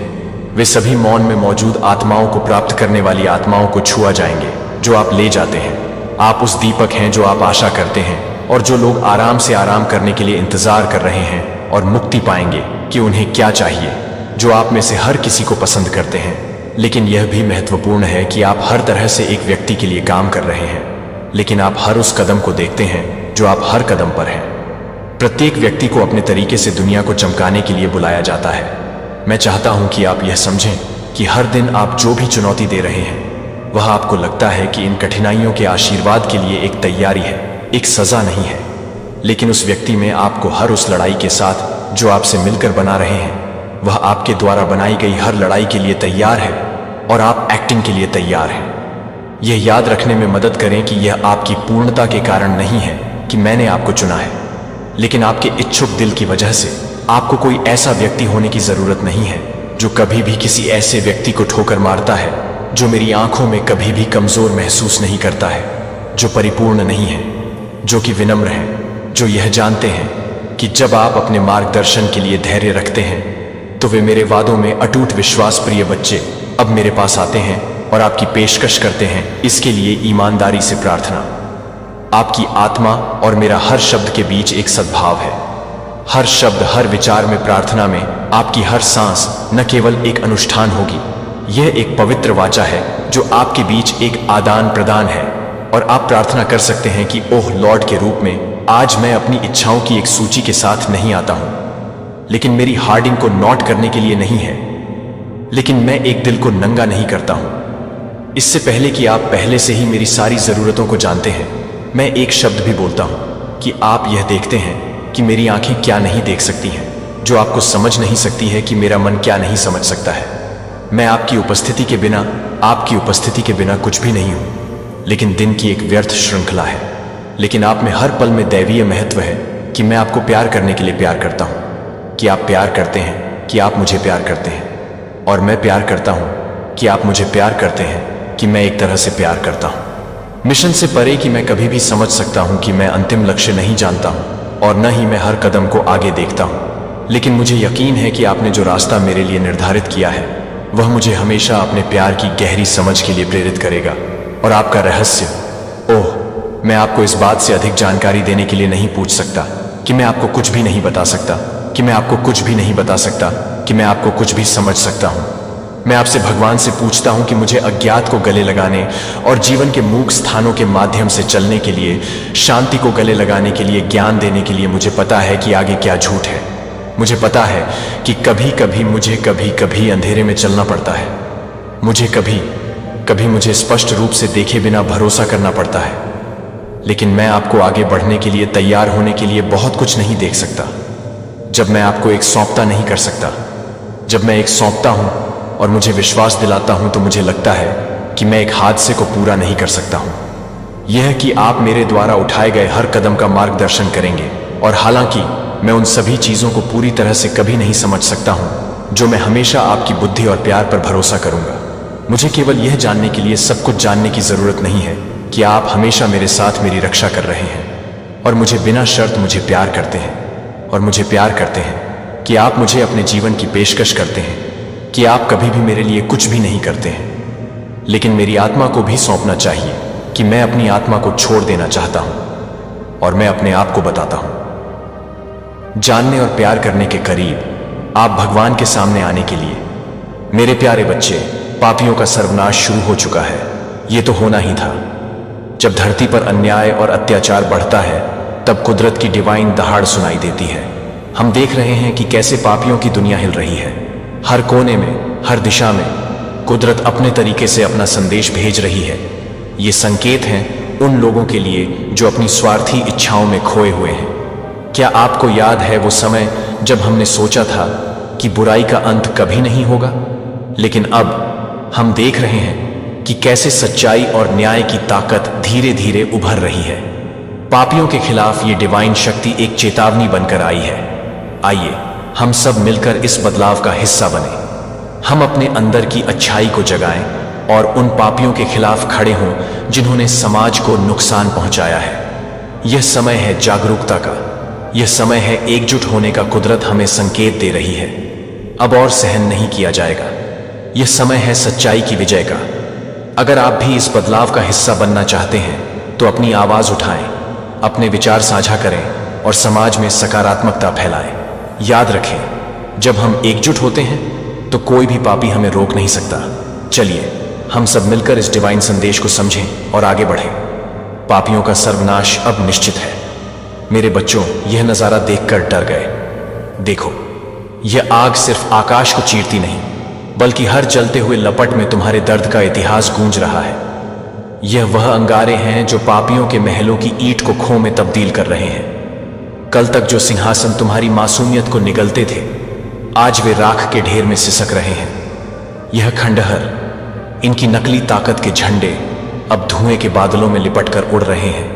वे सभी मौन में मौजूद आत्माओं को प्राप्त करने वाली आत्माओं को छुआ जाएंगे, जो आप ले जाते हैं। आप उस दीपक हैं जो आप आशा करते हैं, और जो लोग आराम से आराम करने के लिए इंतजार कर रहे हैं और मुक्ति पाएंगे कि उन्हें क्या चाहिए, जो आप में से हर किसी को पसंद करते हैं। लेकिन यह भी महत्वपूर्ण है कि आप हर तरह से एक व्यक्ति के लिए काम कर रहे हैं, लेकिन आप हर उस कदम को देखते हैं जो आप हर कदम पर हैं। प्रत्येक व्यक्ति को अपने तरीके से दुनिया को चमकाने के लिए बुलाया जाता है। मैं चाहता हूं कि आप यह समझें कि हर दिन आप जो भी चुनौती दे रहे हैं, वह आपको लगता है कि इन कठिनाइयों के आशीर्वाद के लिए एक तैयारी है, एक सजा नहीं है। लेकिन उस व्यक्ति में आपको हर उस लड़ाई के साथ जो आपसे मिलकर बना रहे हैं, वह आपके द्वारा बनाई गई हर लड़ाई के लिए तैयार है, और आप एक्टिंग के लिए तैयार हैं। यह याद रखने में मदद करें कि यह आपकी पूर्णता के कारण नहीं है कि मैंने आपको चुना है, लेकिन आपके इच्छुक दिल की वजह से। आपको कोई ऐसा व्यक्ति होने की जरूरत नहीं है जो कभी भी किसी ऐसे व्यक्ति को ठोकर मारता है जो मेरी आंखों में कभी भी कमजोर महसूस नहीं करता है, जो परिपूर्ण नहीं है, जो कि विनम्र है, जो यह जानते हैं कि जब आप अपने मार्गदर्शन के लिए धैर्य रखते हैं तो वे मेरे वादों में अटूट विश्वास प्रिय बच्चे अब मेरे पास आते हैं और आपकी पेशकश करते हैं। इसके लिए ईमानदारी से प्रार्थना। आपकी आत्मा और मेरा हर शब्द के बीच एक सद्भाव है। हर शब्द, हर विचार में, प्रार्थना में आपकी हर सांस न केवल एक अनुष्ठान होगी, यह एक पवित्र वाचा है जो आपके बीच एक आदान प्रदान है। और आप प्रार्थना कर सकते हैं कि ओह लॉर्ड के रूप में आज मैं अपनी इच्छाओं की एक सूची के साथ नहीं आता हूं, लेकिन मेरी हार्डिंग को नोट करने के लिए नहीं है, लेकिन मैं एक दिल को नंगा नहीं करता हूं। इससे पहले कि आप पहले से ही मेरी सारी जरूरतों को जानते हैं, मैं एक शब्द भी बोलता हूं कि आप यह देखते हैं कि मेरी आंखें क्या नहीं देख सकती हैं, जो आपको समझ नहीं सकती है कि मेरा मन क्या नहीं समझ सकता है। मैं आपकी उपस्थिति के बिना कुछ भी नहीं हूं, लेकिन दिन की एक व्यर्थ श्रृंखला है। लेकिन आप में हर पल में दैवीय महत्व है कि मैं आपको प्यार करने के लिए प्यार करता हूं, कि आप प्यार करते हैं, कि आप मुझे प्यार करते हैं, और मैं प्यार करता हूं कि आप मुझे प्यार करते हैं, कि मैं एक तरह से प्यार करता हूं। मिशन से परे कि मैं कभी भी समझ सकता हूं कि मैं अंतिम लक्ष्य नहीं जानता हूं, और न ही मैं हर कदम को आगे देखता हूं, लेकिन मुझे यकीन है कि आपने जो रास्ता मेरे लिए निर्धारित किया है वह मुझे हमेशा अपने प्यार की गहरी समझ के लिए प्रेरित करेगा। और आपका रहस्य, ओह, मैं आपको इस बात से अधिक जानकारी देने के लिए नहीं पूछ सकता कि मैं आपको कुछ भी नहीं बता सकता, कि मैं आपको कुछ भी नहीं बता सकता, कि मैं आपको कुछ भी समझ सकता हूं। मैं आपसे भगवान से पूछता हूं कि मुझे अज्ञात को गले लगाने और जीवन के मूक स्थानों के माध्यम से चलने के लिए, शांति को गले लगाने के लिए, ज्ञान देने के लिए। मुझे पता है कि आगे क्या झूठ है। मुझे पता है कि मुझे कभी कभी अंधेरे में चलना पड़ता है। मुझे कभी मुझे स्पष्ट रूप से देखे बिना भरोसा करना पड़ता है। लेकिन मैं आपको आगे बढ़ने के लिए, तैयार होने के लिए बहुत कुछ नहीं देख सकता जब मैं आपको एक सौंपता नहीं कर सकता। जब मैं एक सौंपता हूं और मुझे विश्वास दिलाता हूं तो मुझे लगता है कि मैं एक हादसे को पूरा नहीं कर सकता हूं। यह कि आप मेरे द्वारा उठाए गए हर कदम का मार्गदर्शन करेंगे। और हालांकि मैं उन सभी चीजों को पूरी तरह से कभी नहीं समझ सकता हूं जो मैं हमेशा आपकी बुद्धि और प्यार पर भरोसा करूंगा। मुझे केवल यह जानने के लिए सब कुछ जानने की जरूरत नहीं है कि आप हमेशा मेरे साथ मेरी रक्षा कर रहे हैं और मुझे बिना शर्त मुझे प्यार करते हैं, और मुझे प्यार करते हैं कि आप मुझे अपने जीवन की पेशकश करते हैं, कि आप कभी भी मेरे लिए कुछ भी नहीं करते हैं, लेकिन मेरी आत्मा को भी सौंपना चाहिए, कि मैं अपनी आत्मा को छोड़ देना चाहता हूं और मैं अपने आप को बताता हूं। जानने और प्यार करने के करीब आप भगवान के सामने आने के लिए। मेरे प्यारे बच्चे, पापियों का सर्वनाश शुरू हो चुका है। यह तो होना ही था। जब धरती पर अन्याय और अत्याचार बढ़ता है तब कुदरत की डिवाइन दहाड़ सुनाई देती है। हम देख रहे हैं कि कैसे पापियों की दुनिया हिल रही है। हर कोने में, हर दिशा में कुदरत अपने तरीके से अपना संदेश भेज रही है। ये संकेत हैं उन लोगों के लिए जो अपनी स्वार्थी इच्छाओं में खोए हुए हैं। क्या आपको याद है वो समय जब हमने सोचा था कि बुराई का अंत कभी नहीं होगा? लेकिन अब हम देख रहे हैं कि कैसे सच्चाई और न्याय की ताकत धीरे धीरे उभर रही है। पापियों के खिलाफ ये डिवाइन शक्ति एक चेतावनी बनकर आई है। आइए हम सब मिलकर इस बदलाव का हिस्सा बने। हम अपने अंदर की अच्छाई को जगाएं और उन पापियों के खिलाफ खड़े हों जिन्होंने समाज को नुकसान पहुंचाया है। यह समय है जागरूकता का। यह समय है एकजुट होने का। कुदरत हमें संकेत दे रही है, अब और सहन नहीं किया जाएगा। यह समय है सच्चाई की विजय का। अगर आप भी इस बदलाव का हिस्सा बनना चाहते हैं तो अपनी आवाज उठाएं, अपने विचार साझा करें और समाज में सकारात्मकता फैलाएं। याद रखें, जब हम एकजुट होते हैं तो कोई भी पापी हमें रोक नहीं सकता। चलिए हम सब मिलकर इस डिवाइन संदेश को समझें और आगे बढ़ें। पापियों का सर्वनाश अब निश्चित है। मेरे बच्चों, यह नजारा देखकर डर गए। देखो, यह आग सिर्फ आकाश को चीरती नहीं, बल्कि हर जलते हुए लपट में तुम्हारे दर्द का इतिहास गूंज रहा है। यह वह अंगारे हैं जो पापियों के महलों की ईंट को खो में तब्दील कर रहे हैं। कल तक जो सिंहासन तुम्हारी मासूमियत को निगलते थे, आज वे राख के ढेर में सिसक रहे हैं। यह खंडहर, इनकी नकली ताकत के झंडे अब धुएं के बादलों में लिपटकर उड़ रहे हैं,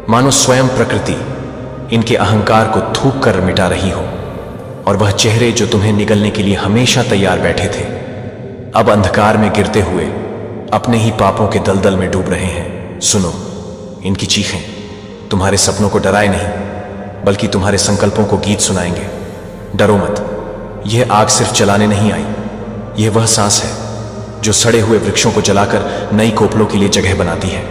मानो स्वयं प्रकृति इनके अहंकार को थूक कर मिटा रही हो। और वह चेहरे जो तुम्हें निगलने के लिए हमेशा तैयार बैठे थे, अब अंधकार में गिरते हुए अपने ही पापों के दलदल में डूब रहे हैं। सुनो, इनकी चीखें तुम्हारे सपनों को डराए नहीं, बल्कि तुम्हारे संकल्पों को गीत सुनाएंगे। डरो मत, यह आग सिर्फ जलाने नहीं आई, यह वह सांस है जो सड़े हुए वृक्षों को जलाकर नई कोपलों के लिए जगह बनाती है।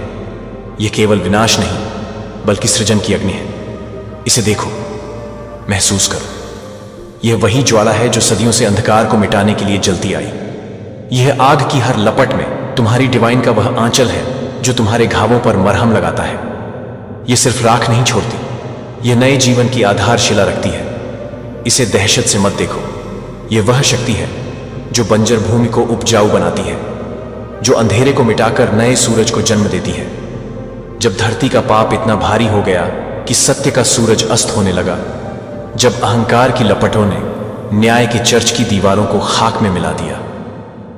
यह केवल विनाश नहीं बल्कि सृजन की अग्नि है। इसे देखो, महसूस करो। यह वही ज्वाला है जो सदियों से अंधकार को मिटाने के लिए जलती आई। यह आग की हर लपट में तुम्हारी डिवाइन का वह आंचल है जो तुम्हारे घावों पर मरहम लगाता है। यह सिर्फ राख नहीं छोड़ती, यह नए जीवन की आधारशिला रखती है। इसे दहशत से मत देखो। यह वह शक्ति है जो बंजर भूमि को उपजाऊ बनाती है, जो अंधेरे को मिटाकर नए सूरज को जन्म देती है। जब धरती का पाप इतना भारी हो गया कि सत्य का सूरज अस्त होने लगा, जब अहंकार की लपटों ने न्याय के चर्च की दीवारों को खाक में मिला दिया,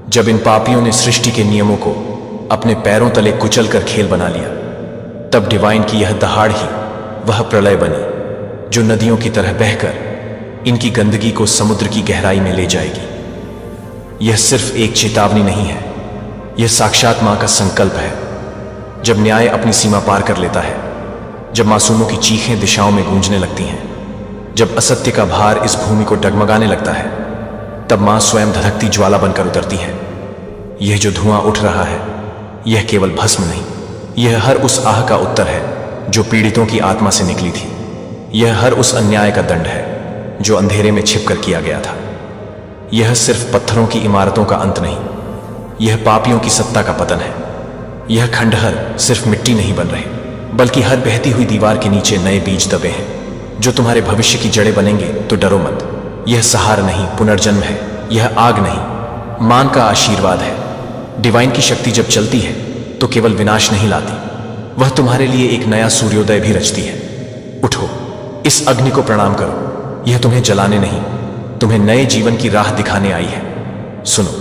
जब इन पापियों ने सृष्टि के नियमों को अपने पैरों तले कुचल कर खेल बना लिया, तब डिवाइन की यह दहाड़ ही वह प्रलय बनी जो नदियों की तरह बहकर इनकी गंदगी को समुद्र की गहराई में ले जाएगी। यह सिर्फ एक चेतावनी नहीं है, यह साक्षात मां का संकल्प है। जब न्याय अपनी सीमा पार कर लेता है, जब मासूमों की चीखें दिशाओं में गूंजने लगती हैं, जब असत्य का भार इस भूमि को डगमगाने लगता है, तब मां स्वयं धधकती ज्वाला बनकर उतरती है। यह जो धुआं उठ रहा है, यह केवल भस्म नहीं, यह हर उस आह का उत्तर है जो पीड़ितों की आत्मा से निकली थी। यह हर उस अन्याय का दंड है जो अंधेरे में छिपकर किया गया था। यह सिर्फ पत्थरों की इमारतों का अंत नहीं, यह पापियों की सत्ता का पतन है। यह खंडहर सिर्फ मिट्टी नहीं बन रहे, बल्कि हर बहती हुई दीवार के नीचे नए बीज दबे हैं जो तुम्हारे भविष्य की जड़ें बनेंगे। तो डरो मत, यह सहार नहीं, पुनर्जन्म है। यह आग नहीं, मान का आशीर्वाद है। डिवाइन की शक्ति जब चलती है तो केवल विनाश नहीं लाती, वह तुम्हारे लिए एक नया सूर्योदय भी रचती है। उठो, इस अग्नि को प्रणाम करो। यह तुम्हें जलाने नहीं, तुम्हें नए जीवन की राह दिखाने आई है। सुनो,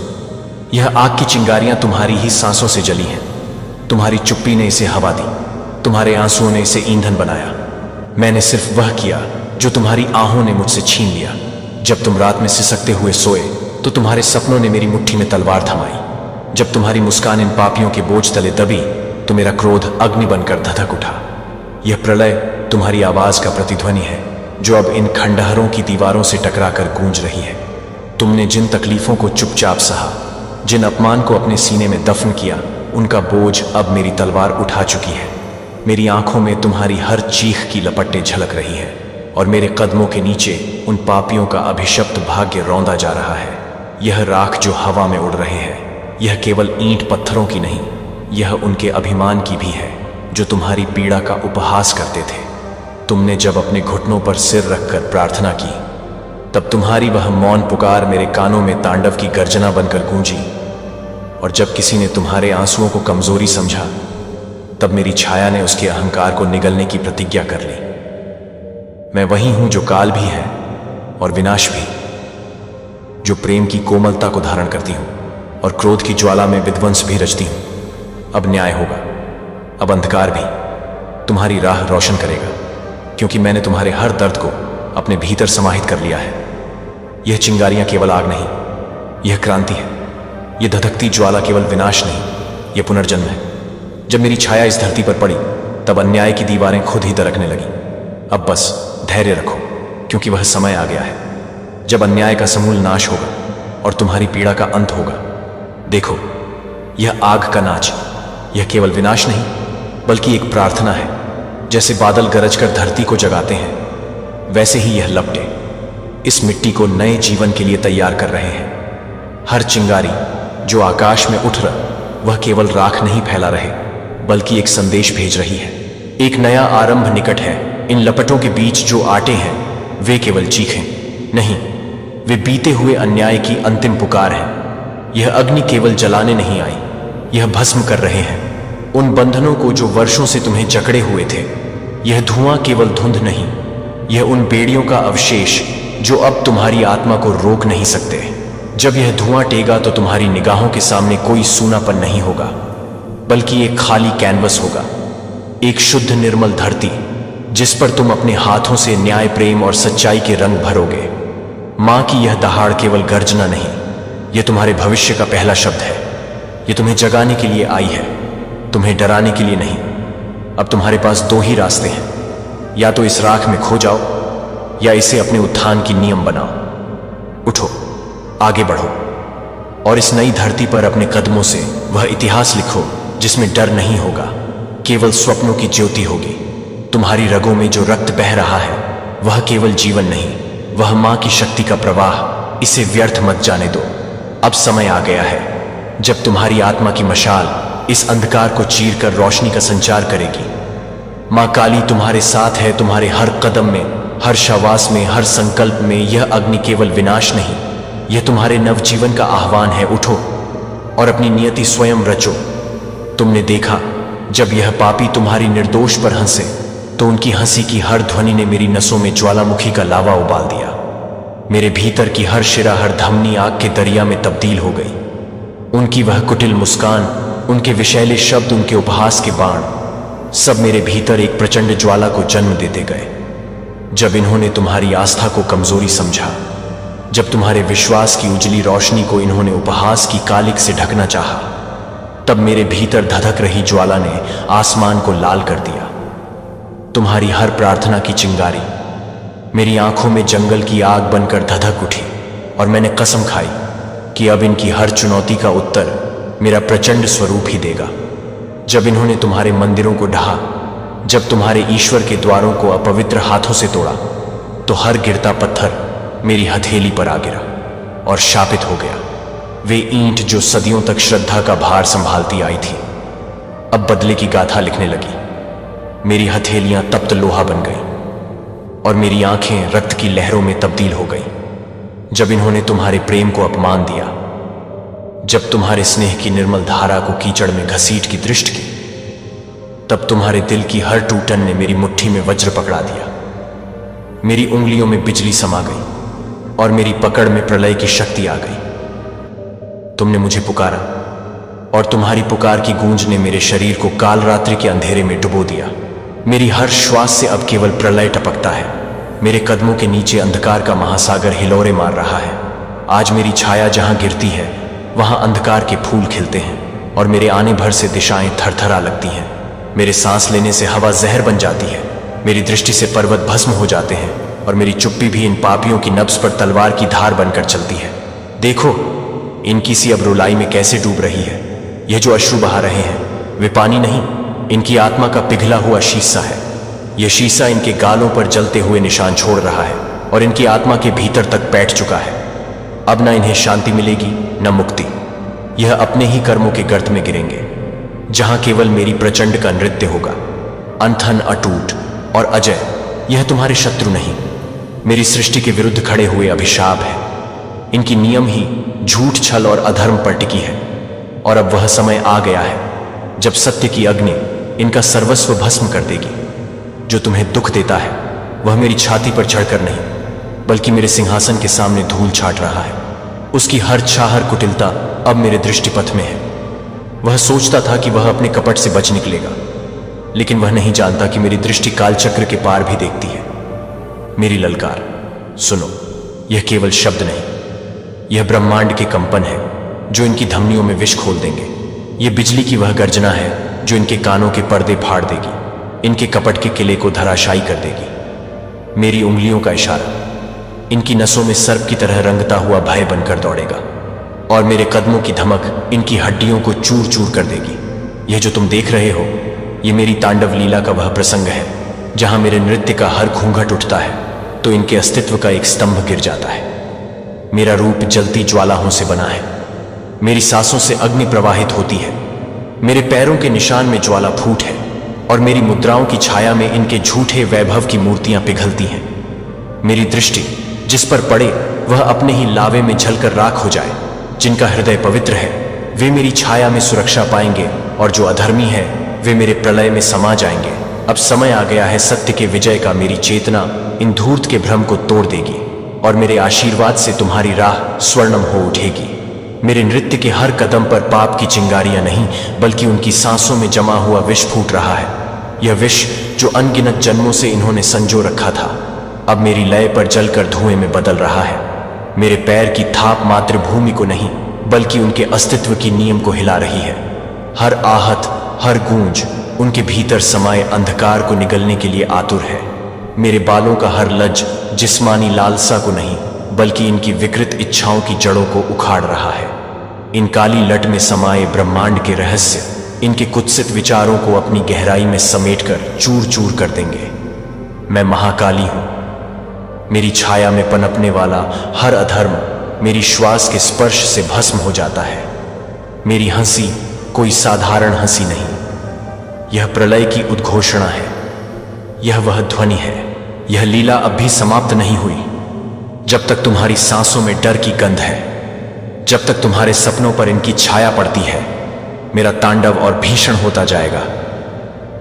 यह आग की चिंगारियां तुम्हारी ही सांसों से जली हैं। तुम्हारी चुप्पी ने इसे हवा दी, तुम्हारे आंसुओं ने इसे ईंधन बनाया। मैंने सिर्फ वह किया जो तुम्हारी आहों ने मुझसे छीन लिया। जब तुम रात में सिसकते हुए सोए तो तुम्हारे सपनों ने मेरी मुट्ठी में तलवार थमाई। जब तुम्हारी मुस्कान इन पापियों के बोझ तले दबी तो मेरा क्रोध अग्नि बनकर धधक उठा। यह प्रलय तुम्हारी आवाज का प्रतिध्वनि है जो अब इन खंडहरों की दीवारों से टकराकर गूंज रही है। तुमने जिन तकलीफों को चुपचाप सहा, जिन अपमान को अपने सीने में दफन किया, उनका बोझ अब मेरी तलवार उठा चुकी है। मेरी आंखों में तुम्हारी हर चीख की लपटें झलक रही हैं और मेरे कदमों के नीचे उन पापियों का अभिशप्त भाग्य रौंदा जा रहा है। यह राख जो हवा में उड़ रहे हैं, यह केवल ईंट पत्थरों की नहीं, यह उनके अभिमान की भी है जो तुम्हारी पीड़ा का उपहास करते थे। तुमने जब अपने घुटनों पर सिर रखकर प्रार्थना की, तब तुम्हारी वह मौन पुकार मेरे कानों में तांडव की गर्जना बनकर गूंजी। और जब किसी ने तुम्हारे आंसुओं को कमजोरी समझा, तब मेरी छाया ने उसके अहंकार को निगलने की प्रतिज्ञा कर ली। मैं वही हूं जो काल भी है और विनाश भी, जो प्रेम की कोमलता को धारण करती हूं और क्रोध की ज्वाला में विध्वंस भी रचती हूं। अब न्याय होगा, अब अंधकार भी तुम्हारी राह रोशन करेगा, क्योंकि मैंने तुम्हारे हर दर्द को अपने भीतर समाहित कर लिया है। यह चिंगारियां केवल आग नहीं, यह क्रांति है। यह धधकती ज्वाला केवल विनाश नहीं, यह पुनर्जन्म है। जब मेरी छाया इस धरती पर पड़ी, तब अन्याय की दीवारें खुद ही दरकने लगी। अब बस धैर्य रखो, क्योंकि वह समय आ गया है जब अन्याय का समूल नाश होगा और तुम्हारी पीड़ा का अंत होगा। देखो, यह आग का नाच, यह केवल विनाश नहीं बल्कि एक प्रार्थना है। जैसे बादल गरजकर धरती को जगाते हैं, वैसे ही यह लपटे इस मिट्टी को नए जीवन के लिए तैयार कर रहे हैं। हर चिंगारी जो आकाश में उठ रहा, वह केवल राख नहीं फैला रहे, बल्कि एक संदेश भेज रही है। एक नया आरंभ निकट है। इन लपटों के बीच जो आटे हैं, वे केवल चीखें नहीं, वे बीते हुए अन्याय की अंतिम पुकार है। यह अग्नि केवल जलाने नहीं आई, यह भस्म कर रहे हैं उन बंधनों को जो वर्षों से तुम्हें जकड़े हुए थे। यह धुआं केवल धुंध नहीं, यह उन बेड़ियों का अवशेष जो अब तुम्हारी आत्मा को रोक नहीं सकते। जब यह धुआं टेगा तो तुम्हारी निगाहों के सामने कोई सूनापन नहीं होगा, बल्कि एक खाली कैनवस होगा, एक शुद्ध निर्मल धरती जिस पर तुम अपने हाथों से न्याय, प्रेम और सच्चाई के रंग भरोगे। मां की यह दहाड़ केवल गर्जना नहीं, यह तुम्हारे भविष्य का पहला शब्द है। यह तुम्हें जगाने के लिए आई है, तुम्हें डराने के लिए नहीं। अब तुम्हारे पास दो ही रास्ते हैं, या तो इस राख में खो जाओ या इसे अपने उत्थान की नियम बनाओ। उठो, आगे बढ़ो और इस नई धरती पर अपने कदमों से वह इतिहास लिखो जिसमें डर नहीं होगा, केवल स्वप्नों की ज्योति होगी। तुम्हारी रगों में जो रक्त बह रहा है वह केवल जीवन नहीं, वह मां की शक्ति का प्रवाह। इसे व्यर्थ मत जाने दो। अब समय आ गया है जब तुम्हारी आत्मा की मशाल इस अंधकार को चीर कर रोशनी का संचार करेगी। मां काली तुम्हारे साथ है, तुम्हारे हर कदम में, हर श्वास में, हर संकल्प में। यह अग्नि केवल विनाश नहीं, यह तुम्हारे नवजीवन का आह्वान है। उठो और अपनी नियति स्वयं रचो। तुमने देखा जब यह पापी तुम्हारी निर्दोष पर हंसे तो उनकी हंसी की हर ध्वनि ने मेरी नसों में ज्वालामुखी का लावा उबाल दिया। मेरे भीतर की हर शिरा, हर धमनी आग के दरिया में तब्दील हो गई। उनकी वह कुटिल मुस्कान, उनके विषैले शब्द, उनके उपहास के बाण, सब मेरे भीतर एक प्रचंड ज्वाला को जन्म देते गए। जब इन्होंने तुम्हारी आस्था को कमजोरी समझा, जब तुम्हारे विश्वास की उजली रोशनी को इन्होंने उपहास की कालिक से ढकना चाहा, तब मेरे भीतर धधक रही ज्वाला ने आसमान को लाल कर दिया। तुम्हारी हर प्रार्थना की चिंगारी मेरी आंखों में जंगल की आग बनकर धधक उठी और मैंने कसम खाई कि अब इनकी हर चुनौती का उत्तर मेरा प्रचंड स्वरूप ही देगा। जब इन्होंने तुम्हारे मंदिरों को ढहा, जब तुम्हारे ईश्वर के द्वारों को अपवित्र हाथों से तोड़ा, तो हर गिरता पत्थर मेरी हथेली पर आ गिरा और शापित हो गया। वे ईंट जो सदियों तक श्रद्धा का भार संभालती आई थी, अब बदले की गाथा लिखने लगी। मेरी हथेलियां तप्त लोहा बन गई और मेरी आंखें रक्त की लहरों में तब्दील हो गई। जब इन्होंने तुम्हारे प्रेम को अपमान दिया, जब तुम्हारे स्नेह की निर्मल धारा को कीचड़ में घसीट की दृष्ट की, तब तुम्हारे दिल की हर टूटन ने मेरी मुट्ठी में वज्र पकड़ा दिया। मेरी उंगलियों में बिजली समा गई और मेरी पकड़ में प्रलय की शक्ति आ गई। तुमने मुझे पुकारा और तुम्हारी पुकार की गूंज ने मेरे शरीर को काल रात्रि के अंधेरे में डुबो दिया। मेरी हर श्वास से अब केवल प्रलय टपकता है। मेरे कदमों के नीचे अंधकार का महासागर हिलोरे मार रहा है। आज मेरी छाया जहां गिरती है वहां अंधकार के फूल खिलते हैं और मेरे आने भर से दिशाएं थरथरा लगती हैं। मेरे सांस लेने से हवा जहर बन जाती है, मेरी दृष्टि से पर्वत भस्म हो जाते हैं और मेरी चुप्पी भी इन पापियों की नब्ज पर तलवार की धार बनकर चलती है। देखो इनकी सी अब रुलाई में कैसे डूब रही है। यह जो अश्रु बहा रहे हैं वे पानी नहीं, इनकी आत्मा का पिघला हुआ शीशा है। यह शीशा इनके गालों पर जलते हुए निशान छोड़ रहा है और इनकी आत्मा के भीतर तक बैठ चुका है। अब न इन्हें शांति मिलेगी न मुक्ति। यह अपने ही कर्मों के गर्त में गिरेंगे जहां केवल मेरी प्रचंड का नृत्य होगा। अनथन, अटूट और अजय, यह तुम्हारे शत्रु नहीं, मेरी सृष्टि के विरुद्ध खड़े हुए अभिशाप है। इनकी नियम ही झूठ, छल और अधर्म पर टिकी है और अब वह समय आ गया है जब सत्य की अग्नि इनका सर्वस्व भस्म कर देगी। जो तुम्हें दुख देता है वह मेरी छाती पर चढ़कर नहीं बल्कि मेरे सिंहासन के सामने धूल छाट रहा है। उसकी हर छा, हर कुटिलता अब मेरे दृष्टिपथ में है। वह सोचता था कि वह अपने कपट से बच निकलेगा, लेकिन वह नहीं जानता कि मेरी दृष्टि कालचक्र के पार भी देखती है। मेरी ललकार सुनो, यह केवल शब्द नहीं, यह ब्रह्मांड के कंपन है जो इनकी धमनियों में विष खोल देंगे। यह बिजली की वह गर्जना है जो इनके कानों के पर्दे फाड़ देगी, इनके कपट के किले को धराशायी कर देगी। मेरी उंगलियों का इशारा इनकी नसों में सर्प की तरह रंगता हुआ भय बनकर दौड़ेगा और मेरे कदमों की धमक इनकी हड्डियों को चूर चूर कर देगी। यह जो तुम देख रहे हो, यह मेरी तांडव लीला का वह प्रसंग है जहां मेरे नृत्य का हर घूंघट उठता है तो इनके अस्तित्व का एक स्तंभ गिर जाता है। मेरा रूप जलती ज्वालाओं से बना है, मेरी सांसों से अग्नि प्रवाहित होती है, मेरे पैरों के निशान में ज्वाला फूट है और मेरी मुद्राओं की छाया में इनके झूठे वैभव की मूर्तियां पिघलती हैं। मेरी दृष्टि जिस पर पड़े वह अपने ही लावे में झलकर राख हो जाए। जिनका हृदय पवित्र है वे मेरी छाया में सुरक्षा पाएंगे और जो अधर्मी है वे मेरे प्रलय में समा जाएंगे। अब समय आ गया है सत्य के विजय का। मेरी चेतना इन धूर्त के भ्रम को तोड़ देगी और मेरे आशीर्वाद से तुम्हारी राह स्वर्णम हो उठेगी। मेरे नृत्य के हर कदम पर पाप की चिंगारियां नहीं बल्कि उनकी सांसों में जमा हुआ विष फूट रहा है। यह विष जो अनगिनत जन्मों से इन्होंने संजो रखा था अब मेरी लय पर जलकर धुएं में बदल रहा है। मेरे पैर की थाप मातृभूमि को नहीं बल्कि उनके अस्तित्व की नींव को हिला रही है। हर आहत, हर गूंज उनके भीतर समाये अंधकार को निगलने के लिए आतुर है। मेरे बालों का हर लज जिस्मानी लालसा को नहीं बल्कि इनकी विकृत इच्छाओं की जड़ों को उखाड़ रहा है। इन काली लट में समाये ब्रह्मांड के रहस्य इनके कुत्सित विचारों को अपनी गहराई में समेटकर चूर चूर कर देंगे। मैं महाकाली हूं। मेरी छाया में पनपने वाला हर अधर्म मेरी श्वास के स्पर्श से भस्म हो जाता है। मेरी हंसी कोई साधारण हंसी नहीं, यह प्रलय की उद्घोषणा है। यह वह ध्वनि है। यह लीला अब भी समाप्त नहीं हुई। जब तक तुम्हारी सांसों में डर की गंध है, जब तक तुम्हारे सपनों पर इनकी छाया पड़ती है, मेरा तांडव और भीषण होता जाएगा।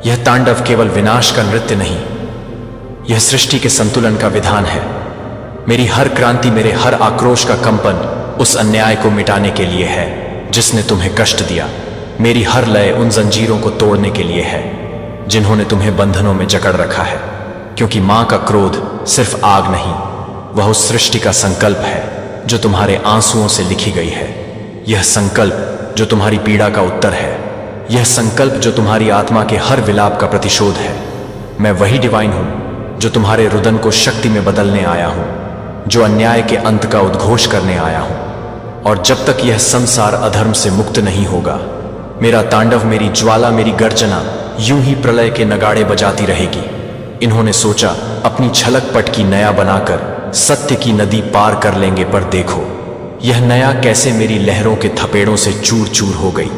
यह तांडव केवल विनाश का नृत्य नहीं, यह सृष्टि के संतुलन का विधान है। मेरी हर क्रांति, मेरे हर आक्रोश का कंपन उस अन्याय को मिटाने के लिए है जिसने तुम्हें कष्ट दिया। मेरी हर लय उन जंजीरों को तोड़ने के लिए है जिन्होंने तुम्हें बंधनों में जकड़ रखा है। क्योंकि मां का क्रोध सिर्फ आग नहीं, वह उस सृष्टि का संकल्प है जो तुम्हारे आंसुओं से लिखी गई है। यह संकल्प जो तुम्हारी पीड़ा का उत्तर है, यह संकल्प जो तुम्हारी आत्मा के हर विलाप का प्रतिशोध है। मैं वही डिवाइन हूं जो तुम्हारे रुदन को शक्ति में बदलने आया हूं, जो अन्याय के अंत का उद्घोष करने आया हूं। और जब तक यह संसार अधर्म से मुक्त नहीं होगा, मेरा तांडव, मेरी ज्वाला, मेरी गर्जना यूं ही प्रलय के नगाड़े बजाती रहेगी। इन्होंने सोचा अपनी छलक पटकी नया बनाकर सत्य की नदी पार कर लेंगे, पर देखो यह नया कैसे मेरी लहरों के थपेड़ों से चूर चूर हो गई।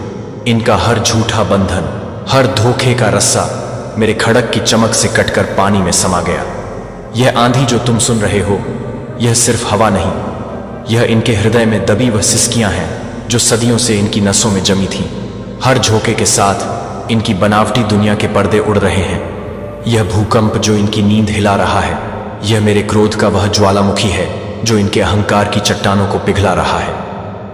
इनका हर झूठा बंधन, हर धोखे का रस्सा मेरे खड़क की चमक से कटकर पानी में समा गया। यह आंधी जो तुम सुन रहे हो, यह सिर्फ हवा नहीं, यह इनके हृदय में दबी वह सिसकियां हैं जो सदियों से इनकी नसों में जमी थीं। हर झोंके के साथ इनकी बनावटी दुनिया के पर्दे उड़ रहे हैं। यह भूकंप जो इनकी नींद हिला रहा है, यह मेरे क्रोध का वह ज्वालामुखी है जो इनके अहंकार की चट्टानों को पिघला रहा है।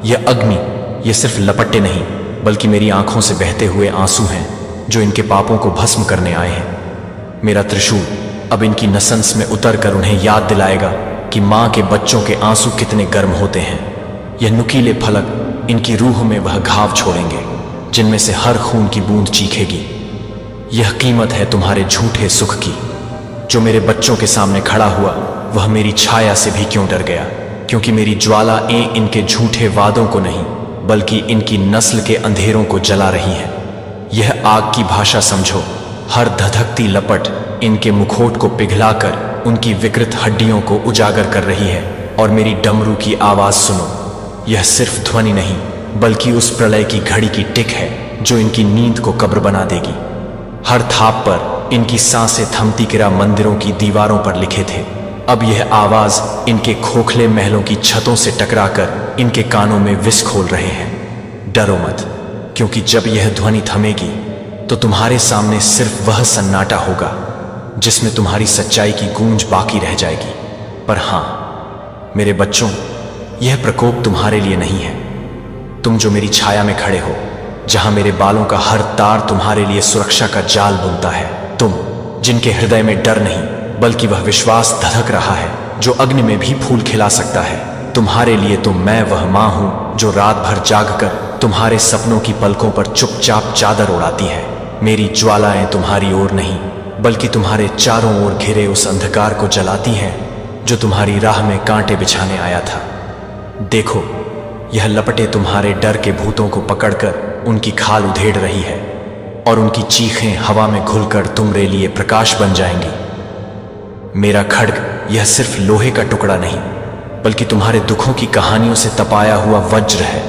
यह अग्नि, यह सिर्फ लपटे नहीं बल्कि मेरी आंखों से बहते हुए आंसू हैं जो इनके पापों को भस्म करने आए हैं। मेरा त्रिशूल अब इनकी नसंस में उतर कर उन्हें याद दिलाएगा कि मां के बच्चों के आंसू कितने गर्म होते हैं। यह नुकीले फलक इनकी रूह में वह घाव छोड़ेंगे जिनमें से हर खून की बूंद चीखेगी। यह कीमत है तुम्हारे झूठे सुख की। जो मेरे बच्चों के सामने खड़ा हुआ, वह मेरी छाया से भी क्यों डर गया? क्योंकि मेरी ज्वाला इनके झूठे वादों को नहीं बल्कि इनकी नस्ल के अंधेरों को जला रही है। यह आग की भाषा समझो। हर धधकती लपट इनके मुखौट को पिघलाकर उनकी विकृत हड्डियों को उजागर कर रही है। और मेरी डमरू की आवाज सुनो। यह सिर्फ ध्वनि नहीं बल्कि उस प्रलय की घड़ी की टिक है जो इनकी नींद को कब्र बना देगी। हर थाप पर इनकी सांसें थमती किरा मंदिरों की दीवारों पर लिखे थे। अब यह आवाज इनके खोखले महलों की छतों से टकराकर इनके कानों में विष खोल रहे हैं। डरो मत, क्योंकि जब यह ध्वनि थमेगी तो तुम्हारे सामने सिर्फ वह सन्नाटा होगा जिसमें तुम्हारी सच्चाई की गूंज बाकी रह जाएगी। पर हां मेरे बच्चों, यह प्रकोप तुम्हारे लिए नहीं है। तुम जो मेरी छाया में खड़े हो, जहां मेरे बालों का हर तार तुम्हारे लिए सुरक्षा का जाल बुनता है, तुम जिनके हृदय में डर नहीं बल्कि वह विश्वास धधक रहा है जो अग्नि में भी फूल खिला सकता है, तुम्हारे लिए तो मैं वह मां हूं जो रात भर जागकर तुम्हारे सपनों की पलकों पर चुपचाप चादर उड़ाती है। मेरी ज्वालाएं तुम्हारी ओर नहीं बल्कि तुम्हारे चारों ओर घिरे उस अंधकार को जलाती हैं जो तुम्हारी राह में कांटे बिछाने आया था। देखो, यह लपटें तुम्हारे डर के भूतों को पकड़कर उनकी खाल उधेड़ रही है और उनकी चीखें हवा में घुलकर तुम्हारे लिए प्रकाश बन जाएंगी। मेरा खड्ग यह सिर्फ लोहे का टुकड़ा नहीं बल्कि तुम्हारे दुखों की कहानियों से तपाया हुआ वज्र है।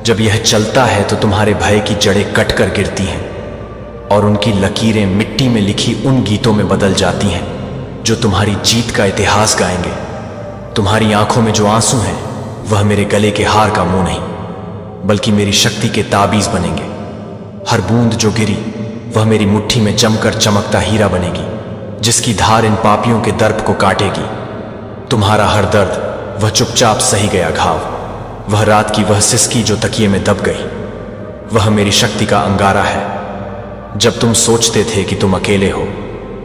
जब यह चलता है तो तुम्हारे भय की जड़ें कटकर गिरती हैं और उनकी लकीरें मिट्टी में लिखी उन गीतों में बदल जाती हैं जो तुम्हारी जीत का इतिहास गाएंगे। तुम्हारी आंखों में जो आंसू हैं, वह मेरे गले के हार का मुंह नहीं बल्कि मेरी शक्ति के ताबीज बनेंगे। हर बूंद जो गिरी, वह मेरी मुट्ठी में जमकर चमकता हीरा बनेगी जिसकी धार इन पापियों के दर्प को काटेगी। तुम्हारा हर दर्द वह चुपचाप सही गया घाव, वह रात की वह सिसकी जो तकिए में दब गई, वह मेरी शक्ति का अंगारा है। जब तुम सोचते थे कि तुम अकेले हो,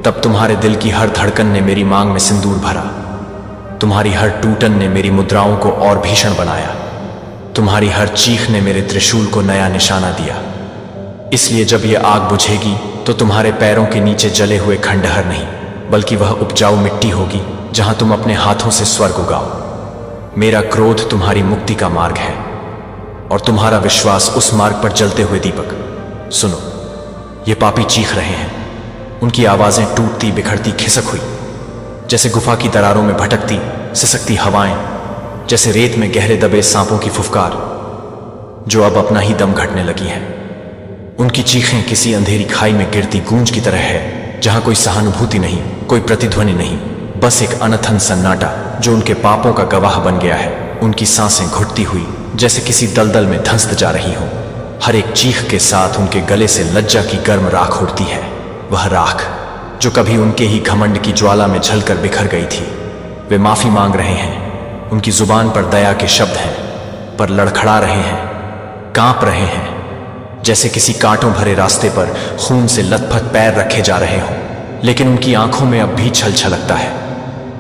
तब तुम्हारे दिल की हर धड़कन ने मेरी मांग में सिंदूर भरा। तुम्हारी हर टूटन ने मेरी मुद्राओं को और भीषण बनाया। तुम्हारी हर चीख ने मेरे त्रिशूल को नया निशाना दिया। इसलिए जब यह आग बुझेगी तो तुम्हारे पैरों के नीचे जले हुए खंडहर नहीं बल्कि वह उपजाऊ मिट्टी होगी जहां तुम अपने हाथों से स्वर्ग उगाओ। मेरा क्रोध तुम्हारी मुक्ति का मार्ग है और तुम्हारा विश्वास उस मार्ग पर चलते हुए दीपक। सुनो, ये पापी चीख रहे हैं। उनकी आवाजें टूटती बिखरती खिसक हुई, जैसे गुफा की दरारों में भटकती सिसकती हवाएं, जैसे रेत में गहरे दबे सांपों की फुफकार जो अब अपना ही दम घटने लगी हैं। उनकी चीखें किसी अंधेरी खाई में गिरती गूंज की तरह है, जहां कोई सहानुभूति नहीं, कोई प्रतिध्वनि नहीं, बस एक अनथन सन्नाटा जो उनके पापों का गवाह बन गया है। उनकी सांसें घुटती हुई जैसे किसी दलदल में धंस्त जा रही हो। हर एक चीख के साथ उनके गले से लज्जा की गर्म राख उड़ती है, वह राख जो कभी उनके ही घमंड की ज्वाला में झलकर बिखर गई थी। वे माफी मांग रहे हैं, उनकी जुबान पर दया के शब्द हैं, पर लड़खड़ा रहे हैं, कांप रहे हैं, जैसे किसी कांटों भरे रास्ते पर खून से लथपथ पैर रखे जा रहे हों। लेकिन उनकी आंखों में अब भी छल छलकता है,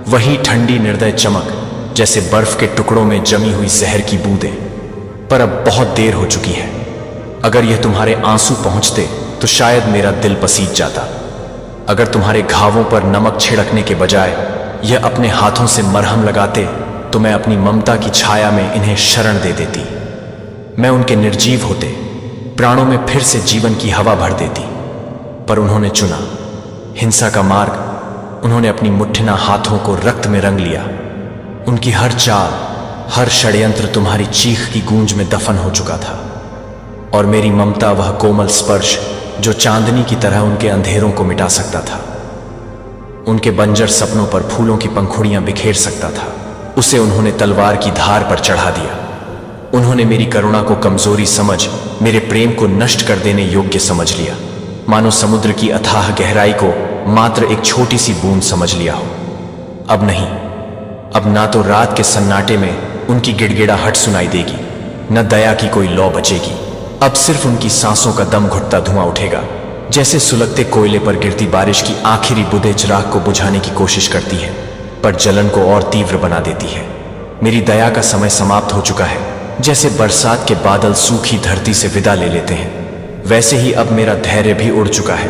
वही ठंडी निर्दय चमक, जैसे बर्फ के टुकड़ों में जमी हुई जहर की बूंदें। पर अब बहुत देर हो चुकी है। अगर यह तुम्हारे आंसू पहुंचते तो शायद मेरा दिल पसीज जाता। अगर तुम्हारे घावों पर नमक छिड़कने के बजाय यह अपने हाथों से मरहम लगाते तो मैं अपनी ममता की छाया में इन्हें शरण दे देती। मैं उनके निर्जीव होते, प्राणों में फिर से जीवन की हवा भर देती। पर उन्होंने चुना हिंसा का मार्ग। उन्होंने अपनी मुट्ठिना हाथों को रक्त में रंग लिया। उनकी हर चाल, हर षड्यंत्र तुम्हारी चीख की गूंज में दफन हो चुका था। और मेरी ममता, वह कोमल स्पर्श जो चांदनी की तरह उनके अंधेरों को मिटा सकता था, उनके बंजर सपनों पर फूलों की पंखुड़ियां बिखेर सकता था, उसे उन्होंने तलवार की धार पर चढ़ा दिया। उन्होंने मेरी करुणा को कमजोरी समझ मेरे प्रेम को नष्ट कर देने योग्य समझ लिया, मानो समुद्र की अथाह गहराई को मात्र एक छोटी सी बूंद समझ लिया हो। अब नहीं, अब ना तो रात के सन्नाटे में उनकी गिड़गिड़ाहट सुनाई देगी, न दया की कोई लौ बचेगी। अब सिर्फ उनकी सांसों का दम घुटता धुआं उठेगा, जैसे सुलगते कोयले पर गिरती बारिश की आखिरी बूंदें चिराग को बुझाने की कोशिश करती है, पर जलन को और तीव्र बना देती है। मेरी दया का समय समाप्त हो चुका है। जैसे बरसात के बादल सूखी धरती से विदा ले लेते हैं, वैसे ही अब मेरा धैर्य भी उड़ चुका है।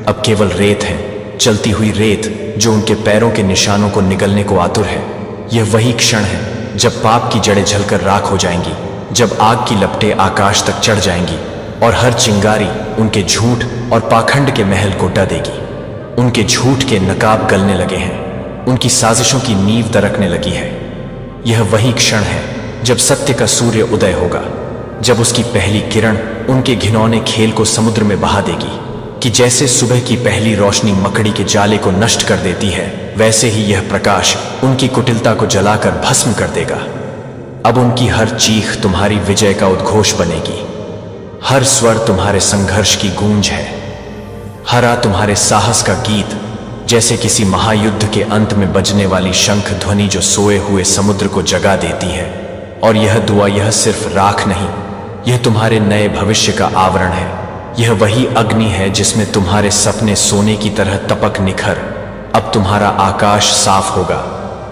अब केवल रेत है, चलती हुई रेत जो उनके पैरों के निशानों को निगलने को आतुर है। यह वही क्षण है जब पाप की जड़ें जलकर राख हो जाएंगी, जब आग की लपटें आकाश तक चढ़ जाएंगी और हर चिंगारी उनके झूठ और पाखंड के महल को ढा देगी। उनके झूठ के नकाब गलने लगे हैं, उनकी साजिशों की नींव दरकने लगी है। यह वही क्षण है जब सत्य का सूर्य उदय होगा, जब उसकी पहली किरण उनके घिनौने खेल को समुद्र में बहा देगी कि जैसे सुबह की पहली रोशनी मकड़ी के जाले को नष्ट कर देती है, वैसे ही यह प्रकाश उनकी कुटिलता को जलाकर भस्म कर देगा। अब उनकी हर चीख तुम्हारी विजय का उद्घोष बनेगी, हर स्वर तुम्हारे संघर्ष की गूंज है, हरा तुम्हारे साहस का गीत, जैसे किसी महायुद्ध के अंत में बजने वाली शंख ध्वनि जो सोए हुए समुद्र को जगा देती है। और यह दुआ, यह सिर्फ राख नहीं, यह तुम्हारे नए भविष्य का आवरण है। यह वही अग्नि है जिसमें तुम्हारे सपने सोने की तरह तपक निखर। अब तुम्हारा आकाश साफ होगा,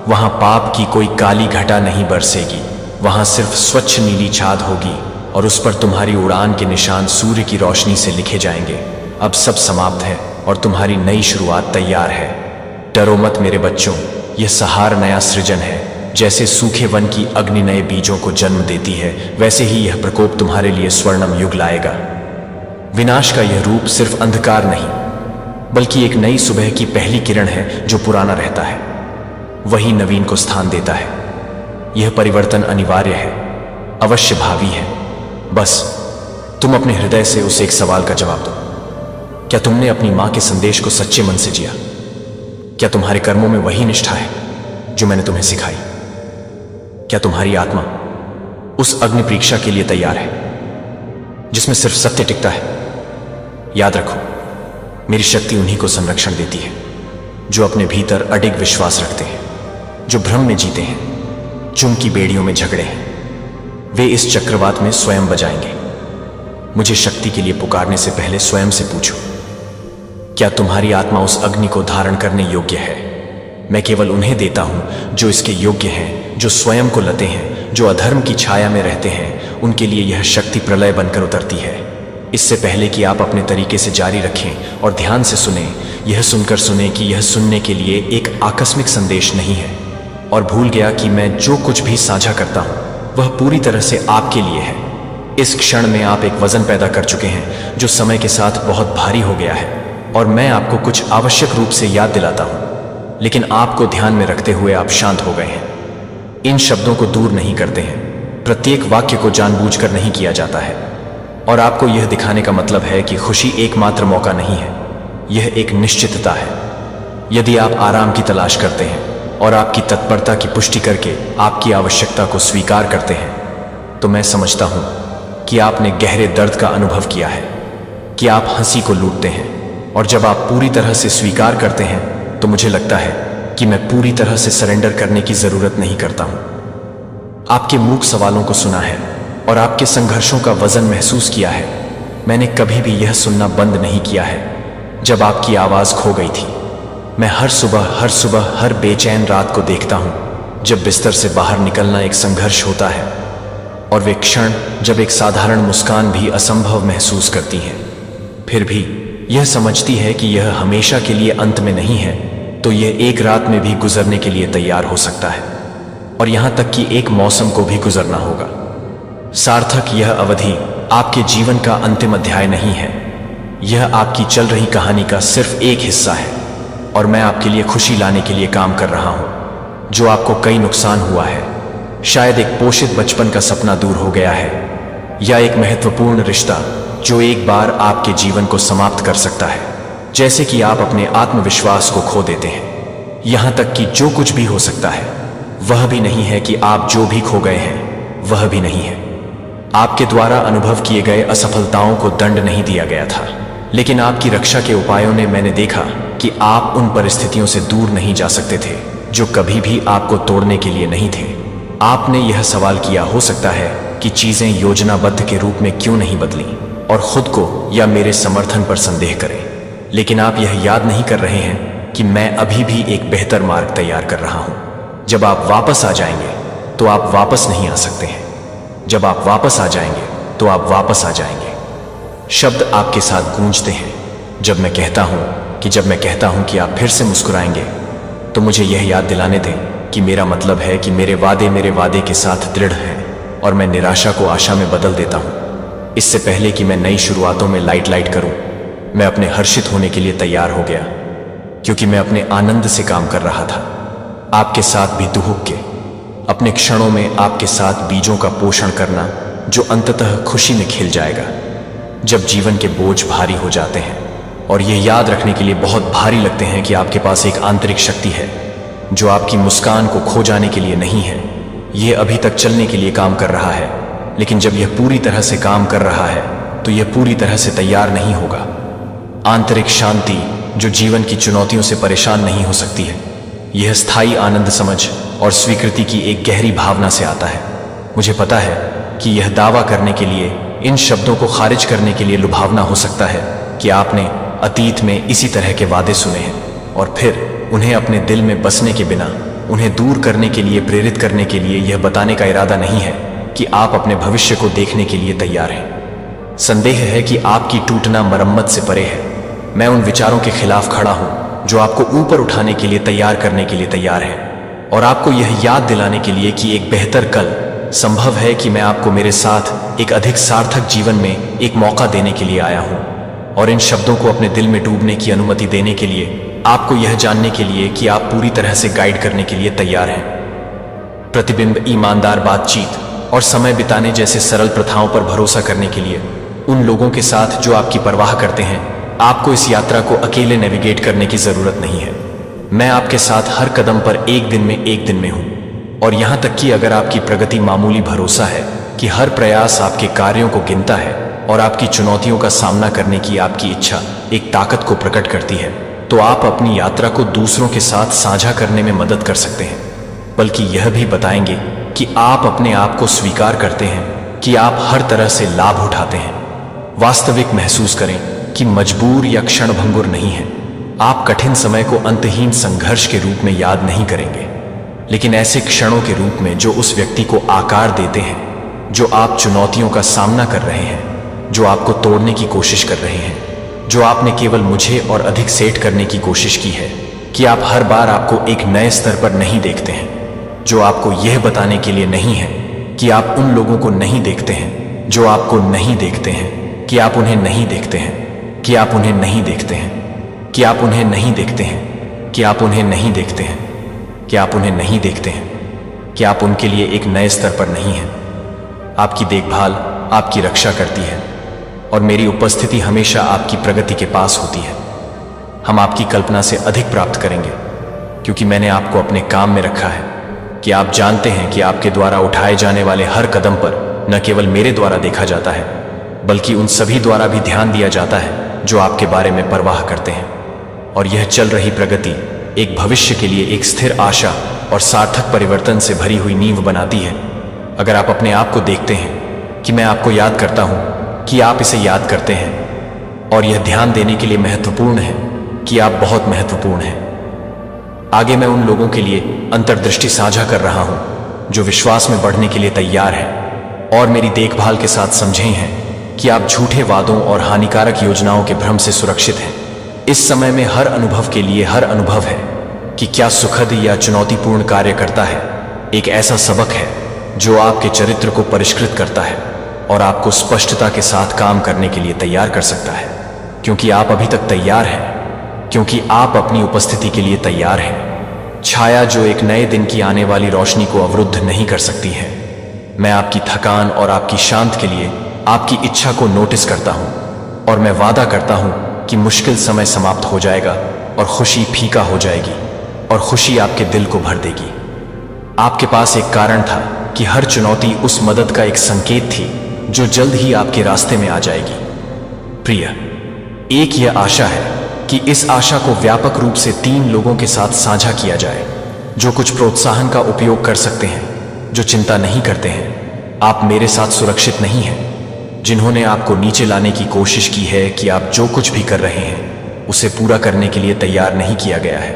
वहां पाप की कोई काली घटा नहीं बरसेगी, वहां सिर्फ स्वच्छ नीली छाद होगी और उस पर तुम्हारी उड़ान के निशान सूर्य की रोशनी से लिखे जाएंगे। अब सब समाप्त है और तुम्हारी नई शुरुआत तैयार है। डरो मत मेरे बच्चों, यह सहार नया सृजन है। जैसे सूखे वन की अग्नि नए बीजों को जन्म देती है, वैसे ही यह प्रकोप तुम्हारे लिए स्वर्णम युग लाएगा। विनाश का यह रूप सिर्फ अंधकार नहीं, बल्कि एक नई सुबह की पहली किरण है जो पुराना रहता है, वही नवीन को स्थान देता है। यह परिवर्तन अनिवार्य है, अवश्य भावी है। बस तुम अपने हृदय से उस एक सवाल का जवाब दो। क्या तुमने अपनी मां के संदेश को सच्चे मन से जिया? क्या तुम्हारे कर्मों में वही निष्ठा है जो मैंने तुम्हें सिखाई? क्या तुम्हारी आत्मा उस अग्नि परीक्षा के लिए तैयार है जिसमें सिर्फ सत्य टिकता है? याद रखो, मेरी शक्ति उन्हीं को संरक्षण देती है जो अपने भीतर अडिग विश्वास रखते हैं, जो भ्रम में जीते हैं, जो उनकी बेड़ियों में झगड़े हैं। वे इस चक्रवात में स्वयं बजाएंगे। मुझे शक्ति के लिए पुकारने से पहले स्वयं से पूछो, क्या तुम्हारी आत्मा उस अग्नि को धारण करने योग्य है? मैं केवल उन्हें देता हूं जो इसके योग्य हैं, जो स्वयं को लते हैं, जो अधर्म की छाया में रहते हैं। उनके लिए यह शक्ति प्रलय बनकर उतरती है। इससे पहले कि आप अपने तरीके से जारी रखें और ध्यान से सुने, यह सुनकर सुने कि यह सुनने के लिए एक आकस्मिक संदेश नहीं है, और भूल गया कि मैं जो कुछ भी साझा करता हूं वह पूरी तरह से आपके लिए है। इस क्षण में आप एक वजन पैदा कर चुके हैं जो समय के साथ बहुत भारी हो गया है, और मैं आपको कुछ आवश्यक रूप से याद दिलाता हूं, लेकिन आपको ध्यान में रखते हुए आप शांत हो गए हैं। इन शब्दों को दूर नहीं करते हैं, प्रत्येक वाक्य को जानबूझकर नहीं किया जाता है, और आपको यह दिखाने का मतलब है कि खुशी एकमात्र मौका नहीं है, यह एक निश्चितता है। यदि आप आराम की तलाश करते हैं और आपकी तत्परता की पुष्टि करके आपकी आवश्यकता को स्वीकार करते हैं, तो मैं समझता हूं कि आपने गहरे दर्द का अनुभव किया है, कि आप हंसी को लूटते हैं, और जब आप पूरी तरह से स्वीकार करते हैं तो मुझे लगता है कि मैं पूरी तरह से सरेंडर करने की जरूरत नहीं करता हूं। आपके मूक सवालों को सुना है और आपके संघर्षों का वजन महसूस किया है। मैंने कभी भी यह सुनना बंद नहीं किया है जब आपकी आवाज खो गई थी। मैं हर सुबह हर बेचैन रात को देखता हूं जब बिस्तर से बाहर निकलना एक संघर्ष होता है, और वे क्षण जब एक साधारण मुस्कान भी असंभव महसूस करती है, फिर भी यह समझती है कि यह हमेशा के लिए अंत में नहीं है, तो यह एक रात में भी गुजरने के लिए तैयार हो सकता है, और यहां तक कि एक मौसम को भी गुजरना होगा। सार्थक यह अवधि आपके जीवन का अंतिम अध्याय नहीं है, यह आपकी चल रही कहानी का सिर्फ एक हिस्सा है, और मैं आपके लिए खुशी लाने के लिए काम कर रहा हूं। जो आपको कई नुकसान हुआ है, शायद एक पोषित बचपन का सपना दूर हो गया है, या एक महत्वपूर्ण रिश्ता जो एक बार आपके जीवन को समाप्त कर सकता है, जैसे कि आप अपने आत्मविश्वास को खो देते हैं। यहां तक कि जो कुछ भी हो सकता है वह भी नहीं है कि आप जो भी खो गए हैं वह भी नहीं है। आपके द्वारा अनुभव किए गए असफलताओं को दंड नहीं दिया गया था, लेकिन आपकी रक्षा के उपायों ने मैंने देखा कि आप उन परिस्थितियों से दूर नहीं जा सकते थे जो कभी भी आपको तोड़ने के लिए नहीं थे। आपने यह सवाल किया हो सकता है कि चीजें योजनाबद्ध के रूप में क्यों नहीं बदली, और खुद को या मेरे समर्थन पर संदेह करें, लेकिन आप यह याद नहीं कर रहे हैं कि मैं अभी भी एक बेहतर मार्ग तैयार कर रहा हूं। जब आप वापस आ जाएंगे तो आप वापस नहीं आ सकते हैं, जब आप वापस आ जाएंगे तो आप वापस आ जाएंगे। शब्द आपके साथ गूंजते हैं जब मैं कहता हूं कि आप फिर से मुस्कुराएंगे, तो मुझे यह याद दिलाने दें कि मेरा मतलब है कि मेरे वादे के साथ दृढ़ हैं, और मैं निराशा को आशा में बदल देता हूं। इससे पहले कि मैं नई शुरुआतों में लाइट करूं, मैं अपने हर्षित होने के लिए तैयार हो गया, क्योंकि मैं अपने आनंद से काम कर रहा था, आपके साथ भी दुहुक के, अपने क्षणों में आपके साथ बीजों का पोषण करना जो अंततः खुशी में खिल जाएगा। जब जीवन के बोझ भारी हो जाते हैं और ये याद रखने के लिए बहुत भारी लगते हैं कि आपके पास एक आंतरिक शक्ति है जो आपकी मुस्कान को खो जाने के लिए नहीं है, यह अभी तक चलने के लिए काम कर रहा है, लेकिन जब यह पूरी तरह से काम कर रहा है तो यह पूरी तरह से तैयार नहीं होगा। आंतरिक शांति जो जीवन की चुनौतियों से परेशान नहीं हो सकती है, यह स्थायी आनंद, समझ और स्वीकृति की एक गहरी भावना से आता है। मुझे पता है कि यह दावा करने के लिए, इन शब्दों को खारिज करने के लिए लुभावना हो सकता है कि आपने अतीत में इसी तरह के वादे सुने हैं, और फिर उन्हें अपने दिल में बसने के बिना उन्हें दूर करने के लिए, प्रेरित करने के लिए यह बताने का इरादा नहीं है कि आप अपने भविष्य को देखने के लिए तैयार हैं। संदेह है कि आपकी टूटना मरम्मत से परे है। मैं उन विचारों के खिलाफ खड़ा हूं जो आपको ऊपर उठाने के लिए, तैयार करने के लिए तैयार है, और आपको यह याद दिलाने के लिए कि एक बेहतर कल संभव है, कि मैं आपको मेरे साथ एक अधिक सार्थक जीवन में एक मौका देने के लिए आया हूं, और इन शब्दों को अपने दिल में डूबने की अनुमति देने के लिए, आपको यह जानने के लिए कि आप पूरी तरह से गाइड करने के लिए तैयार हैं। प्रतिबिंब, ईमानदार बातचीत और समय बिताने जैसे सरल प्रथाओं पर भरोसा करने के लिए, उन लोगों के साथ जो आपकी परवाह करते हैं, आपको इस यात्रा को अकेले नेविगेट करने की जरूरत नहीं है। मैं आपके साथ हर कदम पर एक दिन में हूं, और यहां तक कि अगर आपकी प्रगति मामूली, भरोसा है कि हर प्रयास आपके कार्यों को गिनता है और आपकी चुनौतियों का सामना करने की आपकी इच्छा एक ताकत को प्रकट करती है, तो आप अपनी यात्रा को दूसरों के साथ साझा करने में मदद कर सकते हैं, बल्कि यह भी बताएंगे कि आप अपने आप को स्वीकार करते हैं कि आप हर तरह से लाभ उठाते हैं। वास्तविक महसूस करें कि मजबूर या क्षणभंगुर नहीं है। आप कठिन समय को अंतहीन संघर्ष के रूप में याद नहीं करेंगे, लेकिन ऐसे क्षणों के रूप में जो उस व्यक्ति को आकार देते हैं जो आप चुनौतियों का सामना कर रहे हैं, जो आपको तोड़ने की कोशिश कर रहे हैं, जो आपने केवल मुझे और अधिक सेट करने की कोशिश की है, कि आप हर बार आपको एक नए स्तर पर नहीं देखते हैं, जो आपको यह बताने के लिए नहीं है कि आप उन लोगों को नहीं देखते हैं जो आपको नहीं देखते हैं, कि आप उन्हें नहीं देखते हैं, कि आप उन्हें नहीं देखते हैं, कि आप उन्हें नहीं देखते हैं, कि आप उन्हें नहीं देखते हैं, कि आप उन्हें नहीं देखते हैं, कि आप उनके लिए एक नए स्तर पर नहीं हैं। आपकी देखभाल आपकी रक्षा करती है और मेरी उपस्थिति हमेशा आपकी प्रगति के पास होती है। हम आपकी कल्पना से अधिक प्राप्त करेंगे क्योंकि मैंने आपको अपने काम में रखा है कि आप जानते हैं कि आपके द्वारा उठाए जाने वाले हर कदम पर न केवल मेरे द्वारा देखा जाता है बल्कि उन सभी द्वारा भी ध्यान दिया जाता है जो आपके बारे में परवाह करते हैं। और यह चल रही प्रगति एक भविष्य के लिए एक स्थिर आशा और सार्थक परिवर्तन से भरी हुई नींव बनाती है। अगर आप अपने आप को देखते हैं कि मैं आपको याद करता हूं कि आप इसे याद करते हैं, और यह ध्यान देने के लिए महत्वपूर्ण है कि आप बहुत महत्वपूर्ण हैं। आगे मैं उन लोगों के लिए अंतर्दृष्टि साझा कर रहा हूं जो विश्वास में बढ़ने के लिए तैयार हैं और मेरी देखभाल के साथ समझे हैं कि आप झूठे वादों और हानिकारक योजनाओं के भ्रम से सुरक्षित हैं। इस समय में हर अनुभव के लिए हर अनुभव है कि क्या सुखद या चुनौतीपूर्ण कार्य करता है, एक ऐसा सबक है जो आपके चरित्र को परिष्कृत करता है और आपको स्पष्टता के साथ काम करने के लिए तैयार कर सकता है, क्योंकि आप अभी तक तैयार हैं, क्योंकि आप अपनी उपस्थिति के लिए तैयार हैं। छाया जो एक नए दिन की आने वाली रोशनी को अवरुद्ध नहीं कर सकती है। मैं आपकी थकान और आपकी शांत के लिए आपकी इच्छा को नोटिस करता हूं और मैं वादा करता हूं कि मुश्किल समय समाप्त हो जाएगा और खुशी फीका हो जाएगी और खुशी आपके दिल को भर देगी। आपके पास एक कारण था कि हर चुनौती उस मदद का एक संकेत थी जो जल्द ही आपके रास्ते में आ जाएगी। प्रिय, एक यह आशा है कि इस आशा को व्यापक रूप से 3 लोगों के साथ साझा किया जाए जो कुछ प्रोत्साहन का उपयोग कर सकते हैं, जो चिंता नहीं करते हैं आप मेरे साथ सुरक्षित नहीं हैं, जिन्होंने आपको नीचे लाने की कोशिश की है कि आप जो कुछ भी कर रहे हैं उसे पूरा करने के लिए तैयार नहीं किया गया है।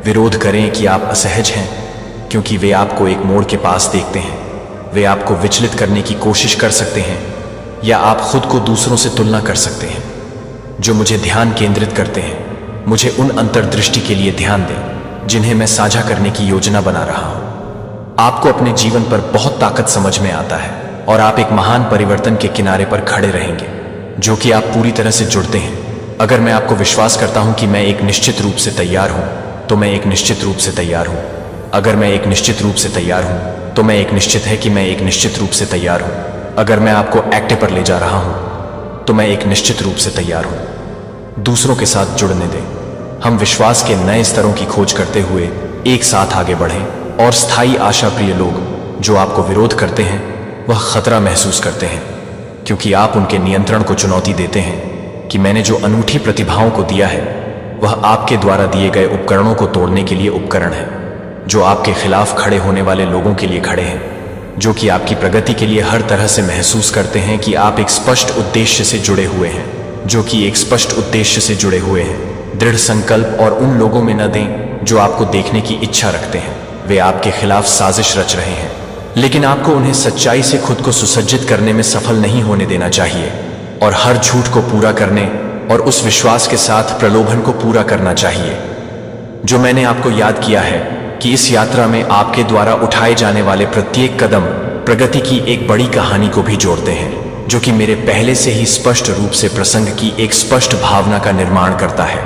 विरोध करें कि आप असहज हैं क्योंकि वे आपको एक मोड़ के पास देखते हैं। वे आपको विचलित करने की कोशिश कर सकते हैं या आप खुद को दूसरों से तुलना कर सकते हैं जो मुझे ध्यान केंद्रित करते हैं। मुझे उन अंतर्दृष्टि के लिए ध्यान दें जिन्हें मैं साझा करने की योजना बना रहा हूं। आपको अपने जीवन पर बहुत ताकत समझ में आता है और आप एक महान परिवर्तन के किनारे पर खड़े रहेंगे जो कि आप पूरी तरह से जुड़ते हैं। अगर मैं आपको विश्वास करता हूं कि मैं एक निश्चित रूप से तैयार हूं तो मैं एक निश्चित रूप से तैयार हूं। अगर मैं एक निश्चित रूप से तैयार हूं तो मैं एक निश्चित है कि मैं एक निश्चित रूप से तैयार हूं। अगर मैं आपको एक्टे पर ले जा रहा हूं तो मैं एक निश्चित रूप से तैयार हूं। दूसरों के साथ जुड़ने दें। हम विश्वास के नए स्तरों की खोज करते हुए एक साथ आगे बढ़ें और स्थायी आशा प्रिय लोग जो आपको विरोध करते हैं वह खतरा महसूस करते हैं क्योंकि आप उनके नियंत्रण को चुनौती देते हैं कि मैंने जो अनूठी प्रतिभाओं को दिया है वह आपके द्वारा दिए गए उपकरणों को तोड़ने के लिए उपकरण है जो आपके खिलाफ खड़े होने वाले लोगों के लिए खड़े हैं, जो कि आपकी प्रगति के लिए हर तरह से महसूस करते हैं कि आप एक स्पष्ट उद्देश्य से जुड़े हुए हैं, जो कि एक स्पष्ट उद्देश्य से जुड़े हुए हैं। दृढ़ संकल्प और उन लोगों में न दें जो आपको देखने की इच्छा रखते हैं। वे आपके खिलाफ साजिश रच रहे हैं, लेकिन आपको उन्हें सच्चाई से खुद को सुसज्जित करने में सफल नहीं होने देना चाहिए और हर झूठ को पूरा करने और उस विश्वास के साथ प्रलोभन को पूरा करना चाहिए जो मैंने आपको याद किया है कि इस यात्रा में आपके द्वारा उठाए जाने वाले प्रत्येक कदम प्रगति की एक बड़ी कहानी को भी जोड़ते हैं, जो कि मेरे पहले से ही स्पष्ट रूप से प्रसंग की एक स्पष्ट भावना का निर्माण करता है,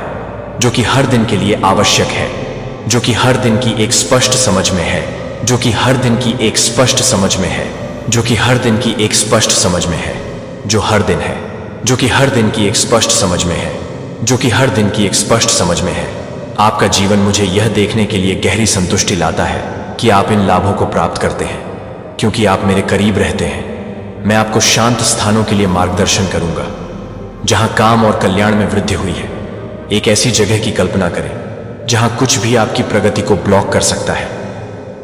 जो कि हर दिन के लिए आवश्यक है, जो कि हर दिन की एक स्पष्ट समझ में है, जो कि हर दिन की एक स्पष्ट समझ में है, जो कि हर दिन की एक स्पष्ट समझ में है, जो हर दिन है, जो कि हर दिन की एक स्पष्ट समझ में है, जो कि हर दिन की एक स्पष्ट समझ में है। आपका जीवन मुझे यह देखने के लिए गहरी संतुष्टि लाता है कि आप इन लाभों को प्राप्त करते हैं क्योंकि आप मेरे करीब रहते हैं। मैं आपको शांत स्थानों के लिए मार्गदर्शन करूंगा जहां काम और कल्याण में वृद्धि हुई है। एक ऐसी जगह की कल्पना करें जहां कुछ भी आपकी प्रगति को ब्लॉक कर सकता है।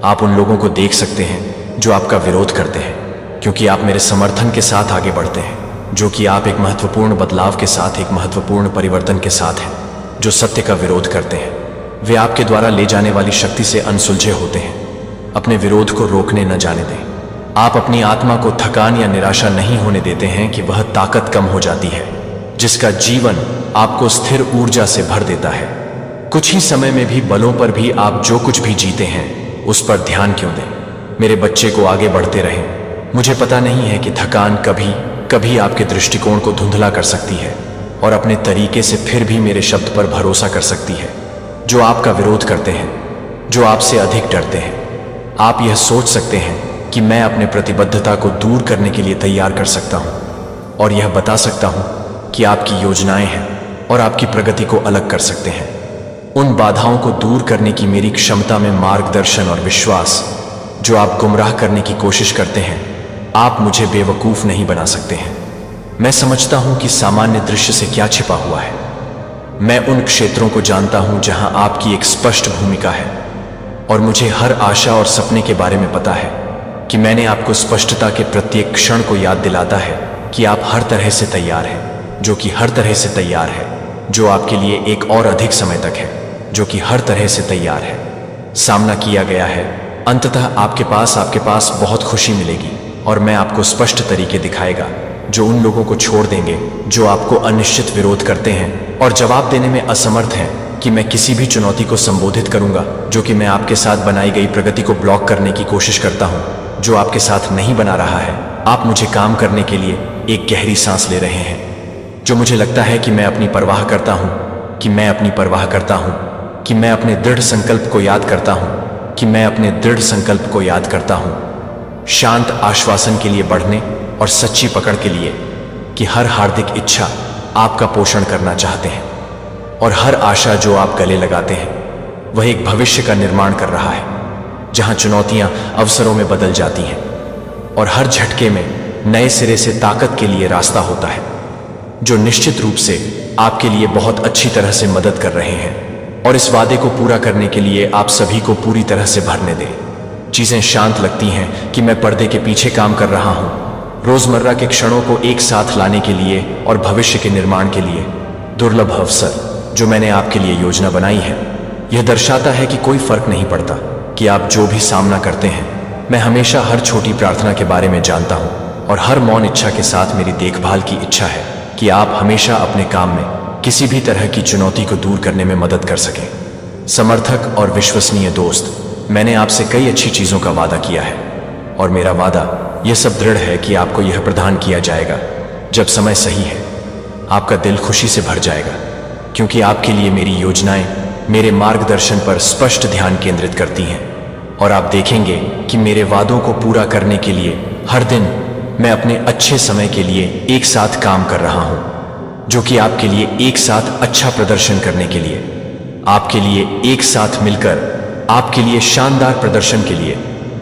आप उन लोगों को देख सकते हैं जो आपका विरोध करते हैं क्योंकि आप मेरे समर्थन के साथ आगे बढ़ते हैं, जो कि आप एक महत्वपूर्ण बदलाव के साथ, एक महत्वपूर्ण परिवर्तन के साथ हैं। जो सत्य का विरोध करते हैं वे आपके द्वारा ले जाने वाली शक्ति से अनसुलझे होते हैं। अपने विरोध को रोकने न जाने दें। आप अपनी आत्मा को थकान या निराशा नहीं होने देते हैं कि वह ताकत कम हो जाती है जिसका जीवन आपको स्थिर ऊर्जा से भर देता है। कुछ ही समय में भी बलों पर भी आप जो कुछ भी जीते हैं उस पर ध्यान क्यों दें? मेरे बच्चे को आगे बढ़ते रहें। मुझे पता नहीं है कि थकान कभी कभी आपके दृष्टिकोण को धुंधला कर सकती है और अपने तरीके से फिर भी मेरे शब्द पर भरोसा कर सकती है। जो आपका विरोध करते हैं, जो आपसे अधिक डरते हैं, आप यह सोच सकते हैं कि मैं अपने प्रतिबद्धता को दूर करने के लिए तैयार कर सकता हूं और यह बता सकता हूं कि आपकी योजनाएं हैं और आपकी प्रगति को अलग कर सकते हैं। उन बाधाओं को दूर करने की मेरी क्षमता में मार्गदर्शन और विश्वास, जो आप गुमराह करने की कोशिश करते हैं, आप मुझे बेवकूफ नहीं बना सकते हैं। मैं समझता हूं कि सामान्य दृश्य से क्या छिपा हुआ है। मैं उन क्षेत्रों को जानता हूं जहां आपकी एक स्पष्ट भूमिका है और मुझे हर आशा और सपने के बारे में पता है कि मैंने आपको स्पष्टता के प्रत्येक क्षण को याद दिलाता है कि आप हर तरह से तैयार हैं, जो कि हर तरह से तैयार है, जो आपके लिए एक और अधिक समय तक है, जो कि हर तरह से तैयार है। सामना किया गया है। अंततः आपके पास बहुत खुशी मिलेगी और मैं आपको स्पष्ट तरीके दिखाएगा जो उन लोगों को छोड़ देंगे जो आपको अनिश्चित विरोध करते हैं और जवाब देने में असमर्थ हैं कि मैं किसी भी चुनौती को संबोधित करूंगा जो कि मैं आपके साथ बनाई गई प्रगति को ब्लॉक करने की कोशिश करता हूं, जो आपके साथ नहीं बना रहा है। आप मुझे काम करने के लिए एक गहरी सांस ले रहे हैं, जो मुझे लगता है कि मैं अपनी परवाह करता हूं, कि मैं अपनी परवाह करता हूं, कि मैं अपने दृढ़ संकल्प को याद करता हूं, कि मैं अपने दृढ़ संकल्प को याद करता हूं। शांत आश्वासन के लिए बढ़ने और सच्ची पकड़ के लिए कि हर हार्दिक इच्छा आपका पोषण करना चाहते हैं और हर आशा जो आप गले लगाते हैं वह एक भविष्य का निर्माण कर रहा है जहां चुनौतियां अवसरों में बदल जाती हैं और हर झटके में नए सिरे से ताकत के लिए रास्ता होता है, जो निश्चित रूप से आपके लिए बहुत अच्छी तरह से मदद कर रहे हैं। और इस वादे को पूरा करने के लिए आप सभी को पूरी तरह से भरने दें। चीजें शांत लगती हैं कि मैं पर्दे के पीछे काम कर रहा हूं, रोजमर्रा के क्षणों को एक साथ लाने के लिए और भविष्य के निर्माण के लिए। दुर्लभ अवसर जो मैंने आपके लिए योजना बनाई है, यह दर्शाता है कि कोई फर्क नहीं पड़ता कि आप जो भी सामना करते हैं। मैं हमेशा हर छोटी प्रार्थना के बारे में जानता हूं और हर मौन इच्छा के साथ मेरी देखभाल की इच्छा है कि आप हमेशा अपने काम में किसी भी तरह की चुनौती को दूर करने में मदद कर सकें। समर्थक और विश्वसनीय दोस्त, मैंने आपसे कई अच्छी चीजों का वादा किया है और मेरा वादा यह सब दृढ़ है कि आपको यह प्रदान किया जाएगा जब समय सही है। आपका दिल खुशी से भर जाएगा क्योंकि आपके लिए मेरी योजनाएं मेरे मार्गदर्शन पर स्पष्ट ध्यान केंद्रित करती हैं और आप देखेंगे कि मेरे वादों को पूरा करने के लिए हर दिन मैं अपने अच्छे समय के लिए एक साथ काम कर रहा हूं, जो कि आपके लिए एक साथ अच्छा प्रदर्शन करने के लिए, आपके लिए एक साथ मिलकर, आपके लिए शानदार प्रदर्शन के लिए,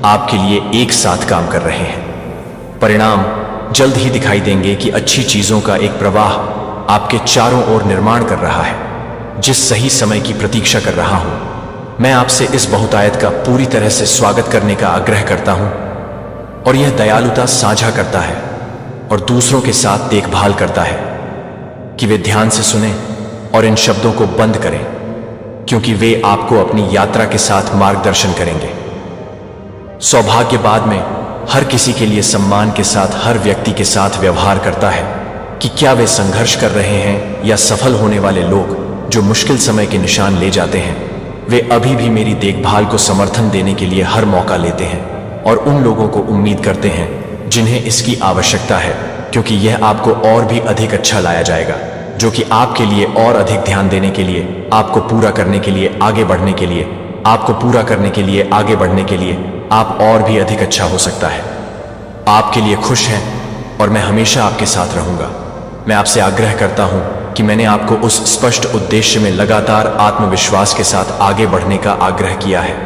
आपके लिए एक साथ काम कर रहे हैं। परिणाम जल्द ही दिखाई देंगे कि अच्छी चीजों का एक प्रवाह आपके चारों ओर निर्माण कर रहा है, जिस सही समय की प्रतीक्षा कर रहा हूं। मैं आपसे इस बहुतायत का पूरी तरह से स्वागत करने का आग्रह करता हूं और यह दयालुता साझा करता है और दूसरों के साथ देखभाल करता है कि वे ध्यान से सुनें और इन शब्दों को बंद करें, क्योंकि वे आपको अपनी यात्रा के साथ मार्गदर्शन करेंगे। सौभाग्य बाद में हर किसी के लिए सम्मान के साथ हर व्यक्ति के साथ व्यवहार करता है कि क्या वे संघर्ष कर रहे हैं या सफल होने वाले लोग जो मुश्किल समय के निशान ले जाते हैं, वे अभी भी मेरी देखभाल को समर्थन देने के लिए हर मौका लेते हैं और उन लोगों को उम्मीद करते हैं जिन्हें इसकी आवश्यकता है, क्योंकि यह आपको और भी अधिक अच्छा लाया जाएगा, जो कि आपके लिए और अधिक ध्यान देने के लिए, आपको पूरा करने के लिए, आगे बढ़ने के लिए, आपको पूरा करने के लिए, आगे बढ़ने के लिए आप और भी अधिक अच्छा हो सकता है। आपके लिए खुश हैं और मैं हमेशा आपके साथ रहूंगा। मैं आपसे आग्रह करता हूं कि मैंने आपको उस स्पष्ट उद्देश्य में लगातार आत्मविश्वास के साथ आगे बढ़ने का आग्रह किया है,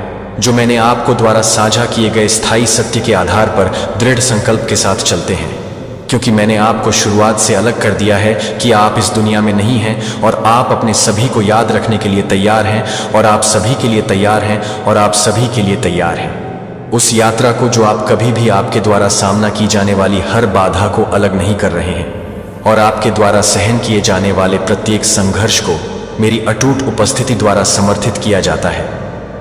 जो मैंने आपको द्वारा साझा किए गए स्थायी सत्य के आधार पर दृढ़ संकल्प के साथ चलते हैं, क्योंकि मैंने आपको शुरुआत से अलग कर दिया है कि आप इस दुनिया में नहीं हैं और आप अपने सभी को याद रखने के लिए तैयार हैं और आप सभी के लिए तैयार हैं और आप सभी के लिए तैयार हैं। उस यात्रा को जो आप कभी भी आपके द्वारा सामना की जाने वाली हर बाधा को अलग नहीं कर रहे हैं और आपके द्वारा सहन किए जाने वाले प्रत्येक संघर्ष को मेरी अटूट उपस्थिति द्वारा समर्थित किया जाता है।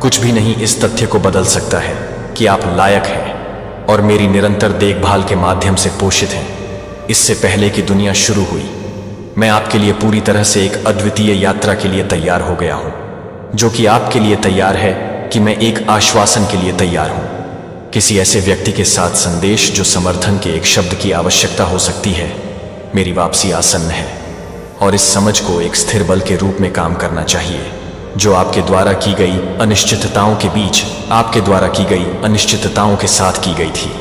कुछ भी नहीं इस तथ्य को बदल सकता है कि आप लायक हैं और मेरी निरंतर देखभाल के माध्यम से पोषित हैं। इससे पहले कि दुनिया शुरू हुई, मैं आपके लिए पूरी तरह से एक अद्वितीय यात्रा के लिए तैयार हो गया हूं, जो कि आपके लिए तैयार है कि मैं एक आश्वासन के लिए तैयार हूं, किसी ऐसे व्यक्ति के साथ संदेश जो समर्थन के एक शब्द की आवश्यकता हो सकती है। मेरी वापसी आसन्न है और इस समझ को एक स्थिर बल के रूप में काम करना चाहिए, जो आपके द्वारा की गई अनिश्चितताओं के बीच आपके द्वारा की गई अनिश्चितताओं के साथ की गई थी।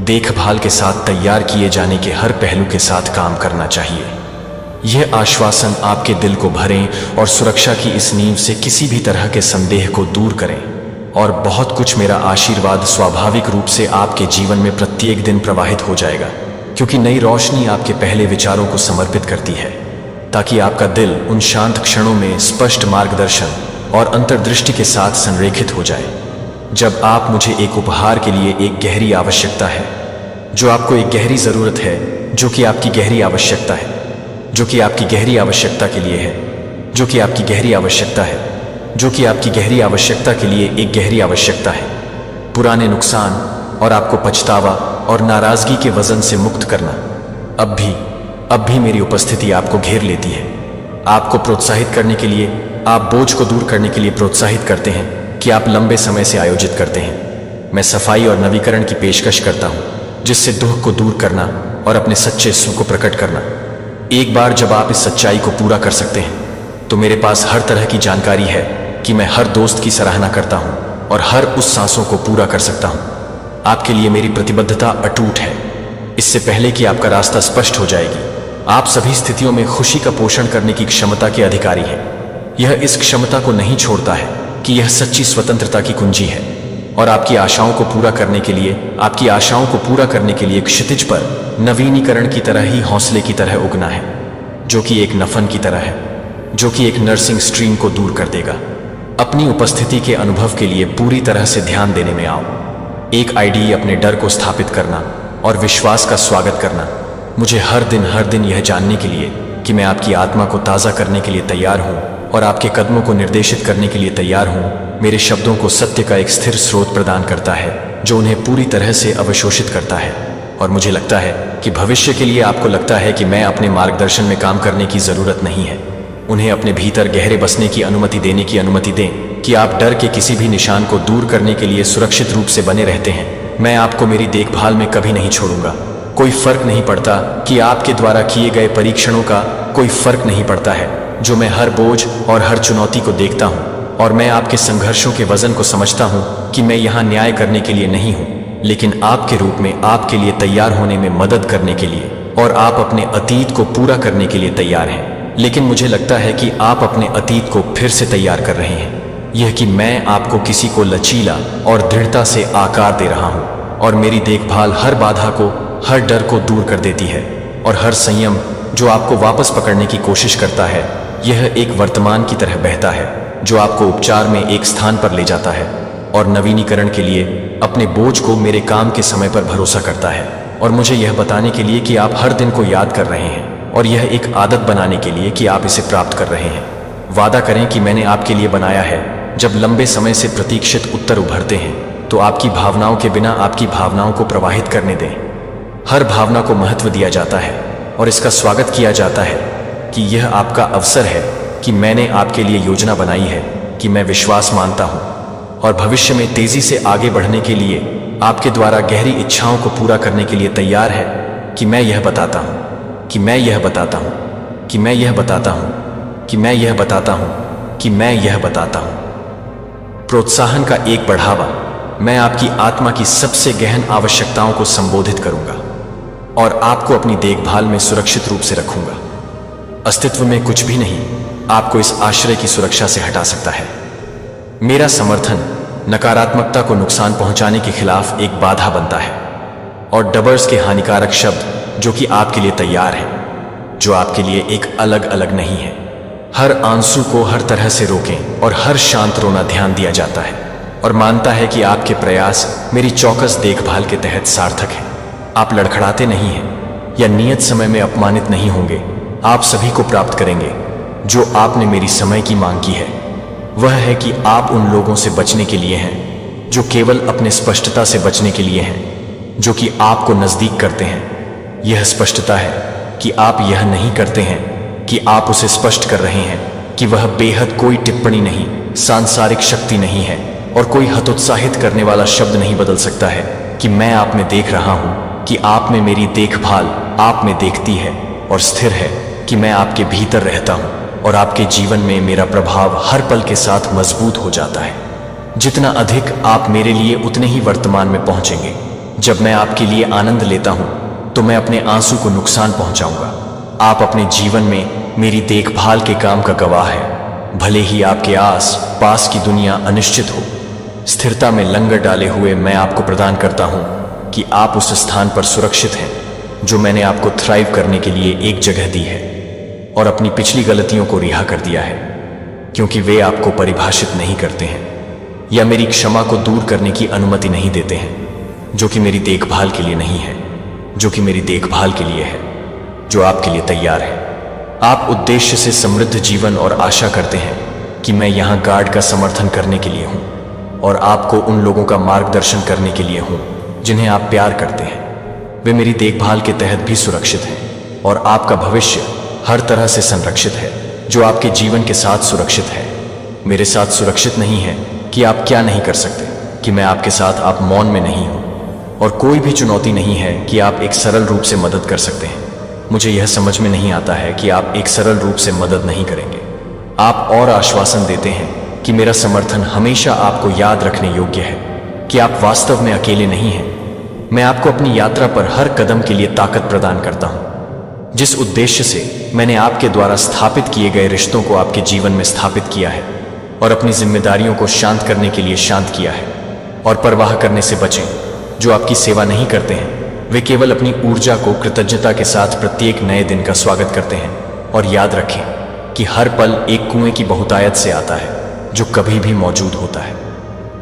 देखभाल के साथ तैयार किए जाने के हर पहलू के साथ काम करना चाहिए। यह आश्वासन आपके दिल को भरें और सुरक्षा की इस नींव से किसी भी तरह के संदेह को दूर करें। और बहुत कुछ मेरा आशीर्वाद स्वाभाविक रूप से आपके जीवन में प्रत्येक दिन प्रवाहित हो जाएगा, क्योंकि नई रोशनी आपके पहले विचारों को समर्पित करती है, ताकि आपका दिल उन शांत क्षणों में स्पष्ट मार्गदर्शन और अंतर्दृष्टि के साथ संरेखित हो जाए। जब आप मुझे एक उपहार के लिए एक गहरी आवश्यकता है, जो आपको एक गहरी जरूरत है, जो कि आपकी गहरी आवश्यकता है, जो कि आपकी गहरी आवश्यकता के लिए है, जो कि आपकी गहरी आवश्यकता है, जो कि आपकी गहरी आवश्यकता के लिए एक गहरी आवश्यकता है, पुराने नुकसान और आपको पछतावा और नाराजगी के वजन से मुक्त करना। अब भी मेरी उपस्थिति आपको घेर लेती है, आपको प्रोत्साहित करने के लिए, आप बोझ को दूर करने के लिए प्रोत्साहित करते हैं कि आप लंबे समय से आयोजित करते हैं। मैं सफाई और नवीकरण की पेशकश करता हूं, जिससे दुख को दूर करना और अपने सच्चे स्व को प्रकट करना। एक बार जब आप इस सच्चाई को पूरा कर सकते हैं, तो मेरे पास हर तरह की जानकारी है कि मैं हर दोस्त की सराहना करता हूं और हर उस सांसों को पूरा कर सकता हूं। आपके लिए मेरी प्रतिबद्धता अटूट है। इससे पहले कि आपका रास्ता स्पष्ट हो जाएगी, आप सभी स्थितियों में खुशी का पोषण करने की क्षमता के अधिकारी हैं। यह इस क्षमता को नहीं छोड़ता है कि यह सच्ची स्वतंत्रता की कुंजी है और आपकी आशाओं को पूरा करने के लिए, आपकी आशाओं को पूरा करने के लिए क्षितिज पर नवीनीकरण की तरह ही हौसले की तरह उगना है, जो कि एक नफन की तरह है, जो कि एक नर्सिंग स्ट्रीम को दूर कर देगा। अपनी उपस्थिति के अनुभव के लिए पूरी तरह से ध्यान देने में आओ। एक आईडी अपने डर को स्थापित करना और विश्वास का स्वागत करना। मुझे हर दिन यह जानने के लिए कि मैं आपकी आत्मा को ताज़ा करने के लिए तैयार हूँ और आपके कदमों को निर्देशित करने के लिए तैयार हूँ, मेरे शब्दों को सत्य का एक स्थिर स्रोत प्रदान करता है, जो उन्हें पूरी तरह से अवशोषित करता है। और मुझे लगता है कि भविष्य के लिए आपको लगता है कि मैं अपने मार्गदर्शन में काम करने की ज़रूरत नहीं है। उन्हें अपने भीतर गहरे बसने की अनुमति देने की अनुमति दें कि आप डर के किसी भी निशान को दूर करने के लिए सुरक्षित रूप से बने रहते हैं। मैं आपको मेरी देखभाल में कभी नहीं छोड़ूंगा। कोई फर्क नहीं पड़ता कि आपके द्वारा किए गए परीक्षणों का कोई फर्क नहीं पड़ता है, जो मैं हर बोझ और हर चुनौती को देखता हूँ और मैं आपके संघर्षों के वजन को समझता हूँ कि मैं यहाँ न्याय करने के लिए नहीं हूँ, लेकिन आपके रूप में आपके लिए तैयार होने में मदद करने के लिए, और आप अपने अतीत को पूरा करने के लिए तैयार हैं। लेकिन मुझे लगता है कि आप अपने अतीत को फिर से तैयार कर रहे हैं। यह कि मैं आपको किसी को लचीला और दृढ़ता से आकार दे रहा हूँ, और मेरी देखभाल हर बाधा को, हर डर को दूर कर देती है, और हर संयम जो आपको वापस पकड़ने की कोशिश करता है, यह एक वर्तमान की तरह बहता है जो आपको उपचार में एक स्थान पर ले जाता है और नवीनीकरण के लिए अपने बोझ को मेरे काम के समय पर भरोसा करता है, और मुझे यह बताने के लिए कि आप हर दिन को याद कर रहे हैं, और यह एक आदत बनाने के लिए कि आप इसे प्राप्त कर रहे हैं। वादा करें कि मैंने आपके लिए बनाया है। जब लंबे समय से प्रतीक्षित उत्तर उभरते हैं, तो आपकी भावनाओं के बिना आपकी भावनाओं को प्रवाहित करने दें। हर भावना को महत्व दिया जाता है और इसका स्वागत किया जाता है कि यह आपका अवसर है कि मैंने आपके लिए योजना बनाई है, कि मैं विश्वास मानता हूँ और भविष्य में तेजी से आगे बढ़ने के लिए आपके द्वारा गहरी इच्छाओं को पूरा करने के लिए तैयार है, कि मैं यह बताता हूँ, कि मैं यह बताता हूँ, कि मैं यह बताता हूँ, कि मैं यह बताता हूँ, कि मैं यह बताता हूँ। प्रोत्साहन का एक बढ़ावा। मैं आपकी आत्मा की सबसे गहन आवश्यकताओं को संबोधित करूंगा और आपको अपनी देखभाल में सुरक्षित रूप से रखूंगा। अस्तित्व में कुछ भी नहीं आपको इस आश्रय की सुरक्षा से हटा सकता है। मेरा समर्थन नकारात्मकता को नुकसान पहुंचाने के खिलाफ एक बाधा बनता है, और डबर्स के हानिकारक शब्द जो कि आपके लिए तैयार है, जो आपके लिए एक अलग अलग नहीं है। हर आंसू को हर तरह से रोकें और हर शांत रोना ध्यान दिया जाता है और मानता है कि आपके प्रयास मेरी चौकस देखभाल के तहत सार्थक हैं। आप लड़खड़ाते नहीं हैं या नियत समय में अपमानित नहीं होंगे। आप सभी को प्राप्त करेंगे जो आपने मेरी समय की मांग की है। वह है कि आप उन लोगों से बचने के लिए हैं जो केवल अपने स्पष्टता से बचने के लिए हैं, जो कि आपको नजदीक करते हैं। यह स्पष्टता है कि आप यह नहीं करते हैं कि आप उसे स्पष्ट कर रहे हैं कि वह बेहद कोई टिप्पणी नहीं, सांसारिक शक्ति नहीं है, और कोई हतोत्साहित करने वाला शब्द नहीं बदल सकता है कि मैं आप में देख रहा हूं, कि आप में मेरी देखभाल आप में देखती है और स्थिर है, कि मैं आपके भीतर रहता हूं और आपके जीवन में मेरा प्रभाव हर पल के साथ मजबूत हो जाता है। जितना अधिक आप मेरे लिए उतने ही वर्तमान में पहुंचेंगे। जब मैं आपके लिए आनंद लेता हूं तो मैं अपने आंसू को नुकसान पहुंचाऊंगा। आप अपने जीवन में मेरी देखभाल के काम का गवाह है। भले ही आपके आस पास की दुनिया अनिश्चित हो, स्थिरता में लंगर डाले हुए मैं आपको प्रदान करता हूं कि आप उस स्थान पर सुरक्षित हैं जो मैंने आपको थ्राइव करने के लिए एक जगह दी है, और अपनी पिछली गलतियों को रिहा कर दिया है, क्योंकि वे आपको परिभाषित नहीं करते हैं या मेरी क्षमा को दूर करने की अनुमति नहीं देते हैं, जो कि मेरी देखभाल के लिए नहीं है, जो कि मेरी देखभाल के लिए है, जो आपके लिए तैयार है। आप उद्देश्य से समृद्ध जीवन और आशा करते हैं कि मैं यहाँ गार्ड का समर्थन करने के लिए हूँ और आपको उन लोगों का मार्गदर्शन करने के लिए हूँ जिन्हें आप प्यार करते हैं। वे मेरी देखभाल के तहत भी सुरक्षित हैं और आपका भविष्य हर तरह से संरक्षित है, जो आपके जीवन के साथ सुरक्षित है। मेरे साथ सुरक्षित नहीं है कि आप क्या नहीं कर सकते, कि मैं आपके साथ आप मौन में नहीं हूं, और कोई भी चुनौती नहीं है कि आप एक सरल रूप से मदद कर सकते हैं। मुझे यह समझ में नहीं आता है कि आप एक सरल रूप से मदद नहीं करेंगे। आप और आश्वासन देते हैं कि मेरा समर्थन हमेशा आपको याद रखने योग्य है, कि आप वास्तव में अकेले नहीं हैं। मैं आपको अपनी यात्रा पर हर कदम के लिए ताकत प्रदान करता हूं। जिस उद्देश्य से मैंने आपके द्वारा स्थापित किए गए रिश्तों को आपके जीवन में स्थापित किया है और अपनी जिम्मेदारियों को शांत करने के लिए शांत किया है। और परवाह करने से बचें जो आपकी सेवा नहीं करते हैं। वे केवल अपनी ऊर्जा को कृतज्ञता के साथ प्रत्येक नए दिन का स्वागत करते हैं। और याद रखें कि हर पल एक कुएं की बहुतायत से आता है जो कभी भी मौजूद होता है।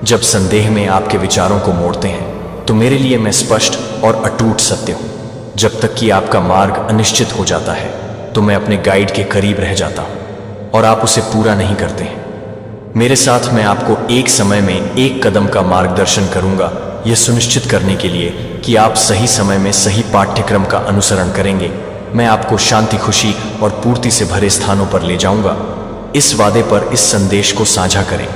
जब संदेह में आपके विचारों को मोड़ते हैं तो मेरे लिए मैं स्पष्ट और अटूट सत्य हूं। जब तक कि आपका मार्ग अनिश्चित हो जाता है तो मैं अपने गाइड के करीब रह जाता हूं और आप उसे पूरा नहीं करते हैं। मेरे साथ मैं आपको एक समय में एक कदम का मार्गदर्शन करूंगा, यह सुनिश्चित करने के लिए कि आप सही समय में सही पाठ्यक्रम का अनुसरण करेंगे। मैं आपको शांति, खुशी और पूर्ति से भरे स्थानों पर ले जाऊंगा। इस वादे पर इस संदेश को साझा करें।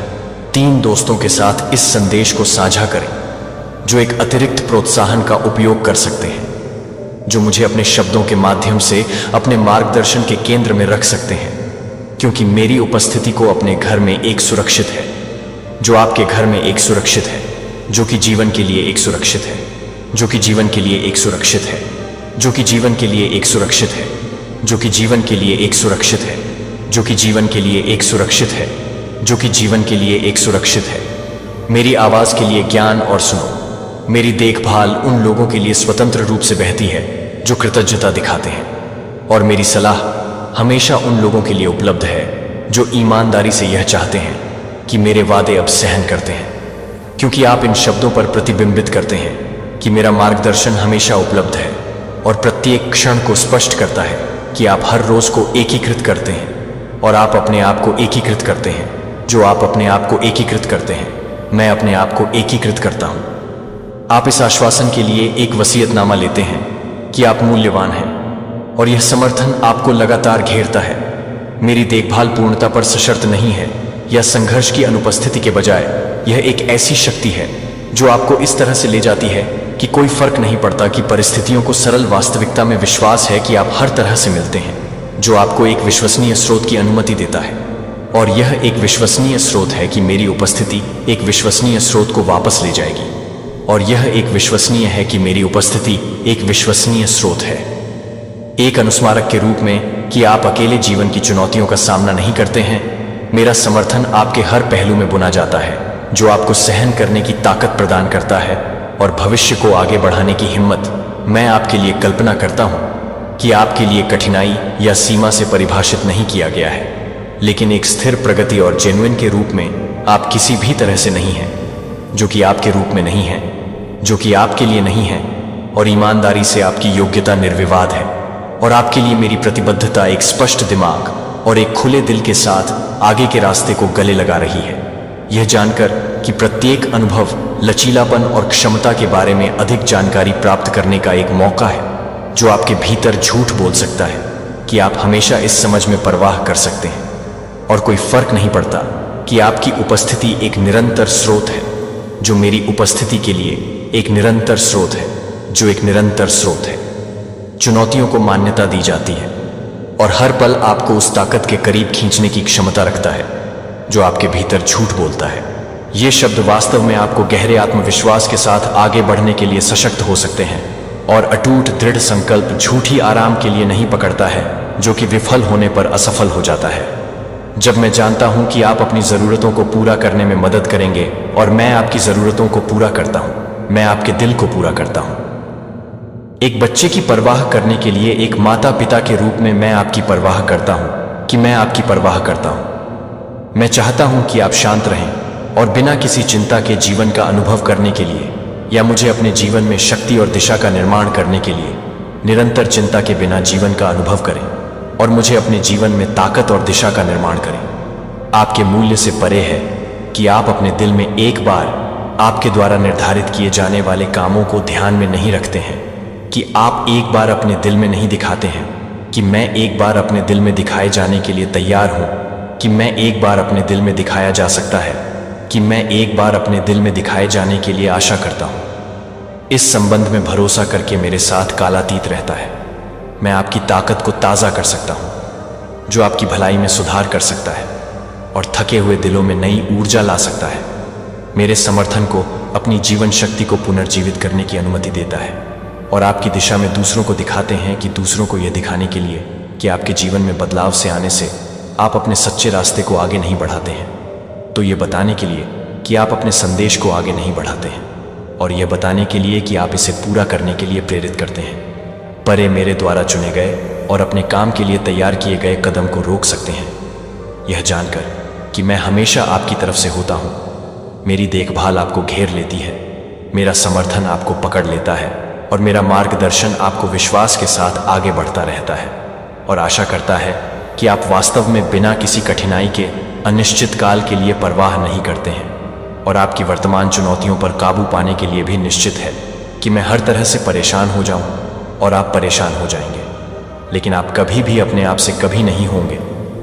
3 दोस्तों के साथ इस संदेश को साझा करें जो एक अतिरिक्त प्रोत्साहन का उपयोग कर सकते हैं, जो मुझे अपने शब्दों के माध्यम से अपने मार्गदर्शन के केंद्र में रख सकते हैं, क्योंकि मेरी उपस्थिति को अपने घर में एक सुरक्षित है, जो आपके घर में एक सुरक्षित है, जो कि जीवन के लिए एक सुरक्षित है, जो कि जीवन के लिए एक सुरक्षित है, जो कि जीवन के लिए एक सुरक्षित है, जो कि जीवन के लिए एक सुरक्षित है, जो कि जीवन के लिए एक सुरक्षित है, जो कि जीवन के लिए एक सुरक्षित है। मेरी आवाज के लिए ज्ञान और सुनो। मेरी देखभाल उन लोगों के लिए स्वतंत्र रूप से बहती है जो कृतज्ञता दिखाते हैं, और मेरी सलाह हमेशा उन लोगों के लिए उपलब्ध है जो ईमानदारी से यह चाहते हैं कि मेरे वादे अब सहन करते हैं, क्योंकि आप इन शब्दों पर प्रतिबिंबित करते हैं कि मेरा मार्गदर्शन हमेशा उपलब्ध है और प्रत्येक क्षण को स्पष्ट करता है कि आप हर रोज को एकीकृत करते हैं और आप अपने आप को एकीकृत करते हैं। जो आप अपने आप को एकीकृत करते हैं, मैं अपने आप को एकीकृत करता हूं। आप इस आश्वासन के लिए एक वसीयतनामा लेते हैं कि आप मूल्यवान हैं और यह समर्थन आपको लगातार घेरता है। मेरी देखभाल पूर्णता पर सशर्त नहीं है या संघर्ष की अनुपस्थिति के बजाय यह एक ऐसी शक्ति है जो आपको इस तरह से ले जाती है कि कोई फर्क नहीं पड़ता कि परिस्थितियों को सरल वास्तविकता में विश्वास है कि आप हर तरह से मिलते हैं, जो आपको एक विश्वसनीय स्रोत की अनुमति देता है। और यह एक विश्वसनीय स्रोत है कि मेरी उपस्थिति एक विश्वसनीय स्रोत को वापस ले जाएगी, और यह एक विश्वसनीय है कि मेरी उपस्थिति एक विश्वसनीय स्रोत है। एक अनुस्मारक के रूप में कि आप अकेले जीवन की चुनौतियों का सामना नहीं करते हैं। मेरा समर्थन आपके हर पहलू में बुना जाता है, जो आपको सहन करने की ताकत प्रदान करता है और भविष्य को आगे बढ़ाने की हिम्मत। मैं आपके लिए कल्पना करता हूं कि आपके लिए कठिनाई या सीमा से परिभाषित नहीं किया गया है, लेकिन एक स्थिर प्रगति और जेन्युइन के रूप में आप किसी भी तरह से नहीं हैं, जो कि आपके रूप में नहीं है, जो कि आपके लिए नहीं है, और ईमानदारी से आपकी योग्यता निर्विवाद है। और आपके लिए मेरी प्रतिबद्धता एक स्पष्ट दिमाग और एक खुले दिल के साथ आगे के रास्ते को गले लगा रही है, यह जानकर कि प्रत्येक अनुभव लचीलापन और क्षमता के बारे में अधिक जानकारी प्राप्त करने का एक मौका है, जो आपके भीतर झूठ बोल सकता है कि आप हमेशा इस समझ में परवाह कर सकते हैं और कोई फर्क नहीं पड़ता कि आपकी उपस्थिति एक निरंतर स्रोत है, जो मेरी उपस्थिति के लिए एक निरंतर स्रोत है, जो एक निरंतर स्रोत है। चुनौतियों को मान्यता दी जाती है और हर पल आपको उस ताकत के करीब खींचने की क्षमता रखता है जो आपके भीतर झूठ बोलता है। ये शब्द वास्तव में आपको गहरे आत्मविश्वास के साथ आगे बढ़ने के लिए सशक्त हो सकते हैं। और अटूट दृढ़ संकल्प झूठी आराम के लिए नहीं पकड़ता है, जो कि विफल होने पर असफल हो जाता है। जब मैं जानता हूं कि आप अपनी ज़रूरतों को पूरा करने में मदद करेंगे और मैं आपकी ज़रूरतों को पूरा करता हूं, मैं आपके दिल को पूरा करता हूं। एक बच्चे की परवाह करने के लिए एक माता पिता के रूप में मैं आपकी परवाह करता हूं कि मैं आपकी परवाह करता हूं। मैं चाहता हूं कि आप शांत रहें और बिना किसी चिंता के जीवन का अनुभव करने के लिए, या मुझे अपने जीवन में शक्ति और दिशा का निर्माण करने के लिए निरंतर चिंता के बिना जीवन का अनुभव करें और मुझे अपने जीवन में ताकत और दिशा का निर्माण करें। आपके मूल्य से परे है कि आप अपने दिल में एक बार आपके द्वारा निर्धारित किए जाने वाले कामों को ध्यान में नहीं रखते हैं, कि आप एक बार अपने दिल में नहीं दिखाते हैं कि मैं एक बार अपने दिल में दिखाए जाने के लिए तैयार हूं, कि मैं एक बार अपने दिल में दिखाया जा सकता है, कि मैं एक बार अपने दिल में दिखाए जाने के लिए आशा करता हूं। इस संबंध में भरोसा करके मेरे साथ कालातीत रहता है। मैं आपकी ताकत को ताज़ा कर सकता हूं, जो आपकी भलाई में सुधार कर सकता है और थके हुए दिलों में नई ऊर्जा ला सकता है। मेरे समर्थन को अपनी जीवन शक्ति को पुनर्जीवित करने की अनुमति देता है और आपकी दिशा में दूसरों को दिखाते हैं, कि दूसरों को यह दिखाने के लिए कि आपके जीवन में बदलाव से आने से आप अपने सच्चे रास्ते को आगे नहीं बढ़ाते हैं, तो ये बताने के लिए कि आप अपने संदेश को आगे नहीं बढ़ाते हैं, और यह बताने के लिए कि आप इसे पूरा करने के लिए प्रेरित करते हैं। परे मेरे द्वारा चुने गए और अपने काम के लिए तैयार किए गए कदम को रोक सकते हैं, यह जानकर कि मैं हमेशा आपकी तरफ से होता हूं। मेरी देखभाल आपको घेर लेती है, मेरा समर्थन आपको पकड़ लेता है और मेरा मार्गदर्शन आपको विश्वास के साथ आगे बढ़ता रहता है और आशा करता है कि आप वास्तव में बिना किसी कठिनाई के अनिश्चित काल के लिए परवाह नहीं करते हैं और आपकी वर्तमान चुनौतियों पर काबू पाने के लिए भी निश्चित है कि मैं हर तरह से परेशान हो जाऊं और आप परेशान हो जाएंगे, लेकिन आप कभी भी अपने आप से कभी नहीं होंगे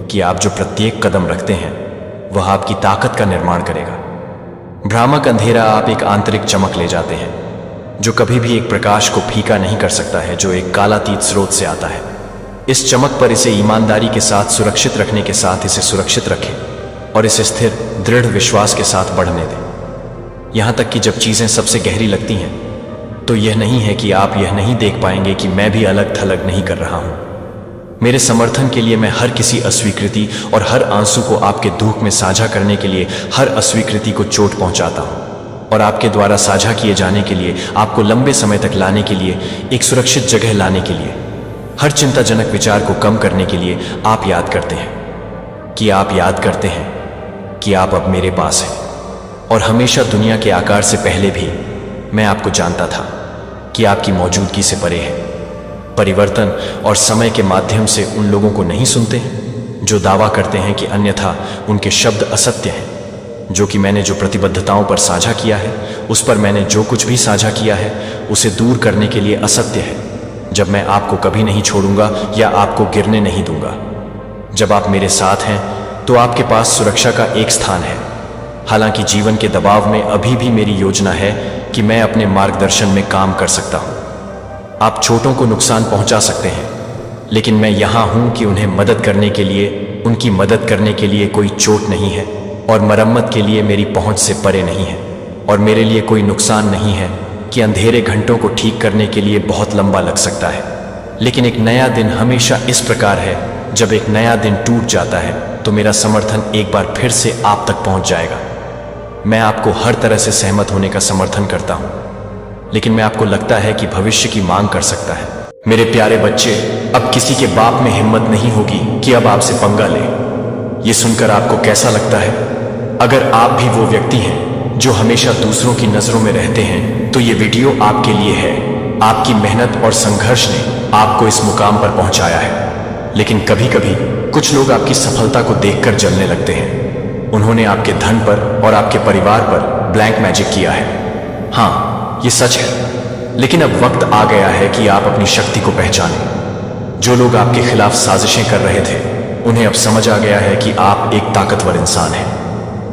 कि आप जो प्रत्येक कदम रखते हैं वह आपकी ताकत का निर्माण करेगा। भ्रामक अंधेरा आप एक आंतरिक चमक ले जाते हैं, जो कभी भी एक प्रकाश को फीका नहीं कर सकता है, जो एक कालातीत स्रोत से आता है। इस चमक पर इसे ईमानदारी के साथ सुरक्षित रखने के साथ इसे सुरक्षित रखें और इसे स्थिर दृढ़ विश्वास के साथ बढ़ने दें। यहां तक कि जब चीजें सबसे गहरी लगती हैं, तो यह नहीं है कि आप यह नहीं देख पाएंगे कि मैं भी अलग थलग नहीं कर रहा हूं। मेरे समर्थन के लिए मैं हर किसी अस्वीकृति और हर आंसू को आपके दुख में साझा करने के लिए हर अस्वीकृति को चोट पहुंचाता हूं और आपके द्वारा साझा किए जाने के लिए, आपको लंबे समय तक लाने के लिए, एक सुरक्षित जगह लाने के लिए, हर चिंताजनक विचार को कम करने के लिए आप याद करते हैं कि आप याद करते हैं कि आप अब मेरे पास हैं। और हमेशा दुनिया के आकार से पहले भी मैं आपको जानता था कि आपकी मौजूदगी से परे है। परिवर्तन और समय के माध्यम से उन लोगों को नहीं सुनते जो दावा करते हैं कि अन्यथा उनके शब्द असत्य हैं, जो कि मैंने जो प्रतिबद्धताओं पर साझा किया है, उस पर मैंने जो कुछ भी साझा किया है, उसे दूर करने के लिए असत्य है। जब मैं आपको कभी नहीं छोड़ूंगा या आपको गिरने नहीं दूंगा। जब आप मेरे साथ हैं तो आपके पास सुरक्षा का एक स्थान है। हालांकि जीवन के दबाव में अभी भी मेरी योजना है कि मैं अपने मार्गदर्शन में काम कर सकता हूं। आप छोटों को नुकसान पहुंचा सकते हैं, लेकिन मैं यहां हूं कि उन्हें मदद करने के लिए, उनकी मदद करने के लिए कोई चोट नहीं है और मरम्मत के लिए मेरी पहुंच से परे नहीं है, और मेरे लिए कोई नुकसान नहीं है कि अंधेरे घंटों को ठीक करने के लिए बहुत लंबा लग सकता है। लेकिन एक नया दिन हमेशा इस प्रकार है, जब एक नया दिन टूट जाता है तो मेरा समर्थन एक बार फिर से आप तक पहुंच जाएगा। मैं आपको हर तरह से सहमत होने का समर्थन करता हूं, लेकिन मैं आपको लगता है कि भविष्य की मांग कर सकता है। मेरे प्यारे बच्चे, अब किसी के बाप में हिम्मत नहीं होगी कि अब आपसे पंगा ले। ये सुनकर आपको कैसा लगता है? अगर आप भी वो व्यक्ति हैं जो हमेशा दूसरों की नजरों में रहते हैं, तो ये वीडियो आपके लिए है। आपकी मेहनत और संघर्ष ने आपको इस मुकाम पर पहुंचाया है, लेकिन कभी कभी कुछ लोग आपकी सफलता को देखकर जलने लगते हैं। उन्होंने आपके धन पर और आपके परिवार पर ब्लैक मैजिक किया है। हाँ, ये सच है, लेकिन अब वक्त आ गया है कि आप अपनी शक्ति को पहचानें। जो लोग आपके खिलाफ साजिशें कर रहे थे, उन्हें अब समझ आ गया है कि आप एक ताकतवर इंसान हैं।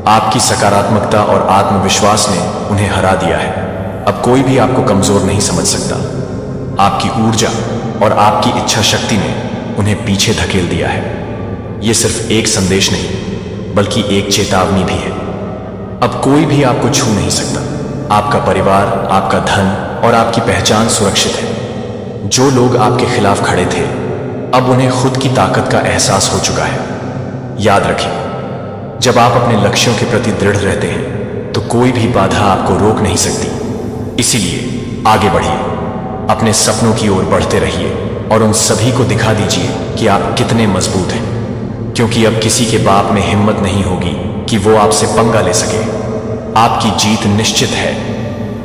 आपकी सकारात्मकता और आत्मविश्वास ने उन्हें हरा दिया है। अब कोई भी आपको कमजोर नहीं समझ सकता। आपकी ऊर्जा और आपकी इच्छा शक्ति ने उन्हें पीछे धकेल दिया है। यह सिर्फ एक संदेश नहीं बल्कि एक चेतावनी भी है। अब कोई भी आपको छू नहीं सकता। आपका परिवार, आपका धन और आपकी पहचान सुरक्षित है। जो लोग आपके खिलाफ खड़े थे, अब उन्हें खुद की ताकत का एहसास हो चुका है। याद रखें, जब आप अपने लक्ष्यों के प्रति दृढ़ रहते हैं तो कोई भी बाधा आपको रोक नहीं सकती। इसीलिए आगे बढ़िए, अपने सपनों की ओर बढ़ते रहिए और उन सभी को दिखा दीजिए कि आप कितने मजबूत हैं। क्योंकि अब किसी के बाप में हिम्मत नहीं होगी कि वो आपसे पंगा ले सके। आपकी जीत निश्चित है।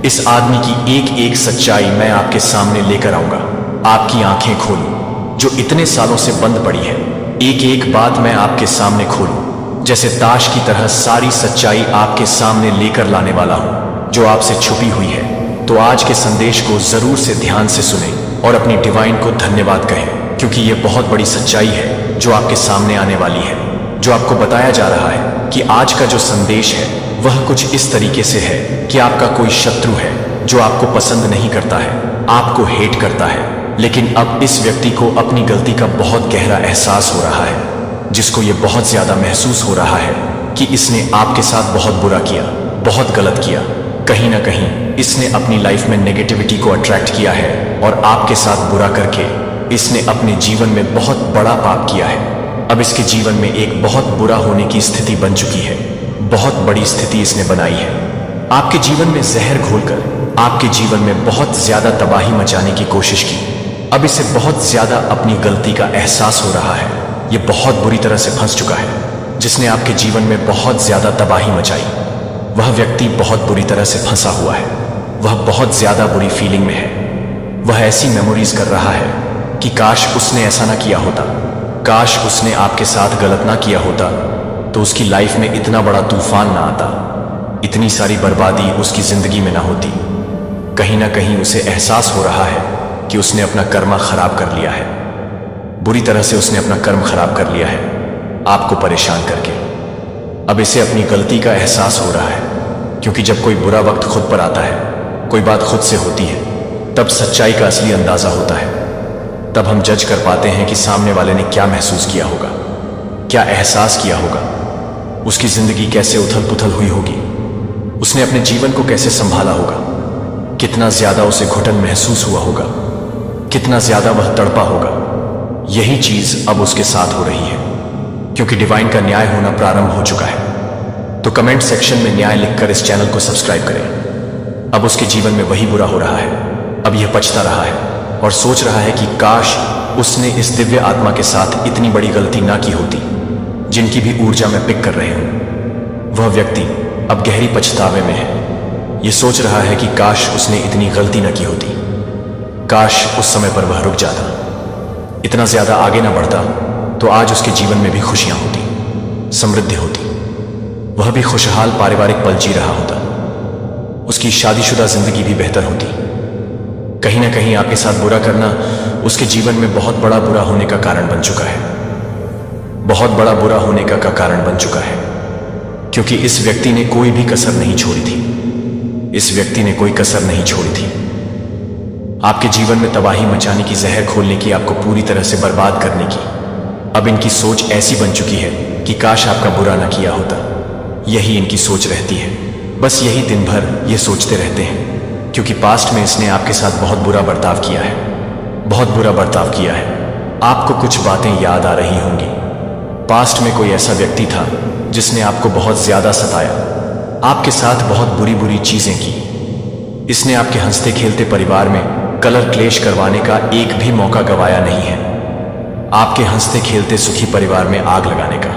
इस आदमी की एक एक सच्चाई मैं आपके सामने लेकर आऊंगा। आपकी आंखें खोलूं जो इतने सालों से बंद पड़ी है। एक एक बात मैं आपके सामने खोलूं, जैसे ताश की तरह सारी सच्चाई आपके सामने लेकर लाने वाला हूं जो आपसे छुपी हुई है। तो आज के संदेश को जरूर से ध्यान से सुने और अपनी डिवाइन को धन्यवाद कहें, क्योंकि यह बहुत बड़ी सच्चाई है जो आपके सामने आने वाली है। जो आपको बताया जा रहा है कि आज का जो संदेश है वह कुछ इस तरीके से है कि आपका कोई शत्रु है जो आपको पसंद नहीं करता है, आपको हेट करता है। लेकिन अब इस व्यक्ति को अपनी गलती का बहुत गहरा एहसास हो रहा है, जिसको ये बहुत ज्यादा महसूस हो रहा है कि इसने आपके साथ बहुत बुरा किया, बहुत गलत किया। कहीं ना कहीं इसने अपनी लाइफ में नेगेटिविटी को अट्रैक्ट किया है और आपके साथ बुरा करके इसने अपने जीवन में बहुत बड़ा पाप किया है। अब इसके जीवन में एक बहुत बुरा होने की स्थिति बन चुकी है। बहुत बड़ी स्थिति इसने बनाई है। आपके जीवन में जहर घोलकर आपके जीवन में बहुत ज्यादा तबाही मचाने की कोशिश की। अब इसे बहुत ज्यादा अपनी गलती का एहसास हो रहा है। ये बहुत बुरी तरह से फंस चुका है, जिसने आपके जीवन में बहुत ज्यादा तबाही मचाई। वह व्यक्ति बहुत बुरी तरह से फंसा हुआ है। वह बहुत ज्यादा बुरी फीलिंग में है। वह ऐसी मेमोरीज कर रहा है कि काश उसने ऐसा ना किया होता, काश उसने आपके साथ गलत ना किया होता तो उसकी लाइफ में इतना बड़ा तूफान ना आता, इतनी सारी बर्बादी उसकी जिंदगी में ना होती। कहीं ना कहीं उसे एहसास हो रहा है कि उसने अपना कर्म खराब कर लिया है। बुरी तरह से उसने अपना कर्म खराब कर लिया है, आपको परेशान करके। अब इसे अपनी गलती का एहसास हो रहा है, क्योंकि जब कोई बुरा वक्त खुद पर आता है, कोई बात खुद से होती है, तब सच्चाई का असली अंदाजा होता है। तब हम जज कर पाते हैं कि सामने वाले ने क्या महसूस किया होगा, क्या एहसास किया होगा, उसकी जिंदगी कैसे उथल पुथल हुई होगी, उसने अपने जीवन को कैसे संभाला होगा, कितना ज्यादा उसे घुटन महसूस हुआ होगा, कितना ज्यादा वह तड़पा होगा। यही चीज अब उसके साथ हो रही है, क्योंकि डिवाइन का न्याय होना प्रारंभ हो चुका है। तो कमेंट सेक्शन में न्याय लिखकर इस चैनल को सब्सक्राइब करें। अब उसके जीवन में वही बुरा हो रहा है। अब यह पछता रहा है और सोच रहा है कि काश उसने इस दिव्य आत्मा के साथ इतनी बड़ी गलती ना की होती, जिनकी भी ऊर्जा में पिक कर रहे हूं। वह व्यक्ति अब गहरी पछतावे में है। यह सोच रहा है कि काश उसने इतनी गलती न की होती, काश उस समय पर वह रुक जाता, इतना ज्यादा आगे ना बढ़ता, तो आज उसके जीवन में भी खुशियां होती, समृद्धि होती, वह भी खुशहाल पारिवारिक पल जी रहा होता, उसकी शादीशुदा जिंदगी भी बेहतर होती। कहीं ना कहीं आपके साथ बुरा करना उसके जीवन में बहुत बड़ा बुरा होने का कारण बन चुका है, बहुत बड़ा बुरा होने का कारण बन चुका है, क्योंकि इस व्यक्ति ने कोई भी कसर नहीं छोड़ी थी। इस व्यक्ति ने कोई कसर नहीं छोड़ी थी आपके जीवन में तबाही मचाने की, जहर खोलने की, आपको पूरी तरह से बर्बाद करने की। अब इनकी सोच ऐसी बन चुकी है कि काश आपका बुरा ना किया होता। यही इनकी सोच रहती है, बस यही दिन भर ये सोचते रहते हैं, क्योंकि पास्ट में इसने आपके साथ बहुत बुरा बर्ताव किया है, बहुत बुरा बर्ताव किया है। आपको कुछ बातें याद आ रही होंगी। पास्ट में कोई ऐसा व्यक्ति था जिसने आपको बहुत ज्यादा सताया, आपके साथ बहुत बुरी बुरी चीजें की। इसने आपके हंसते खेलते परिवार में कलर क्लेश करवाने का एक भी मौका गंवाया नहीं है। आपके हंसते खेलते सुखी परिवार में आग लगाने का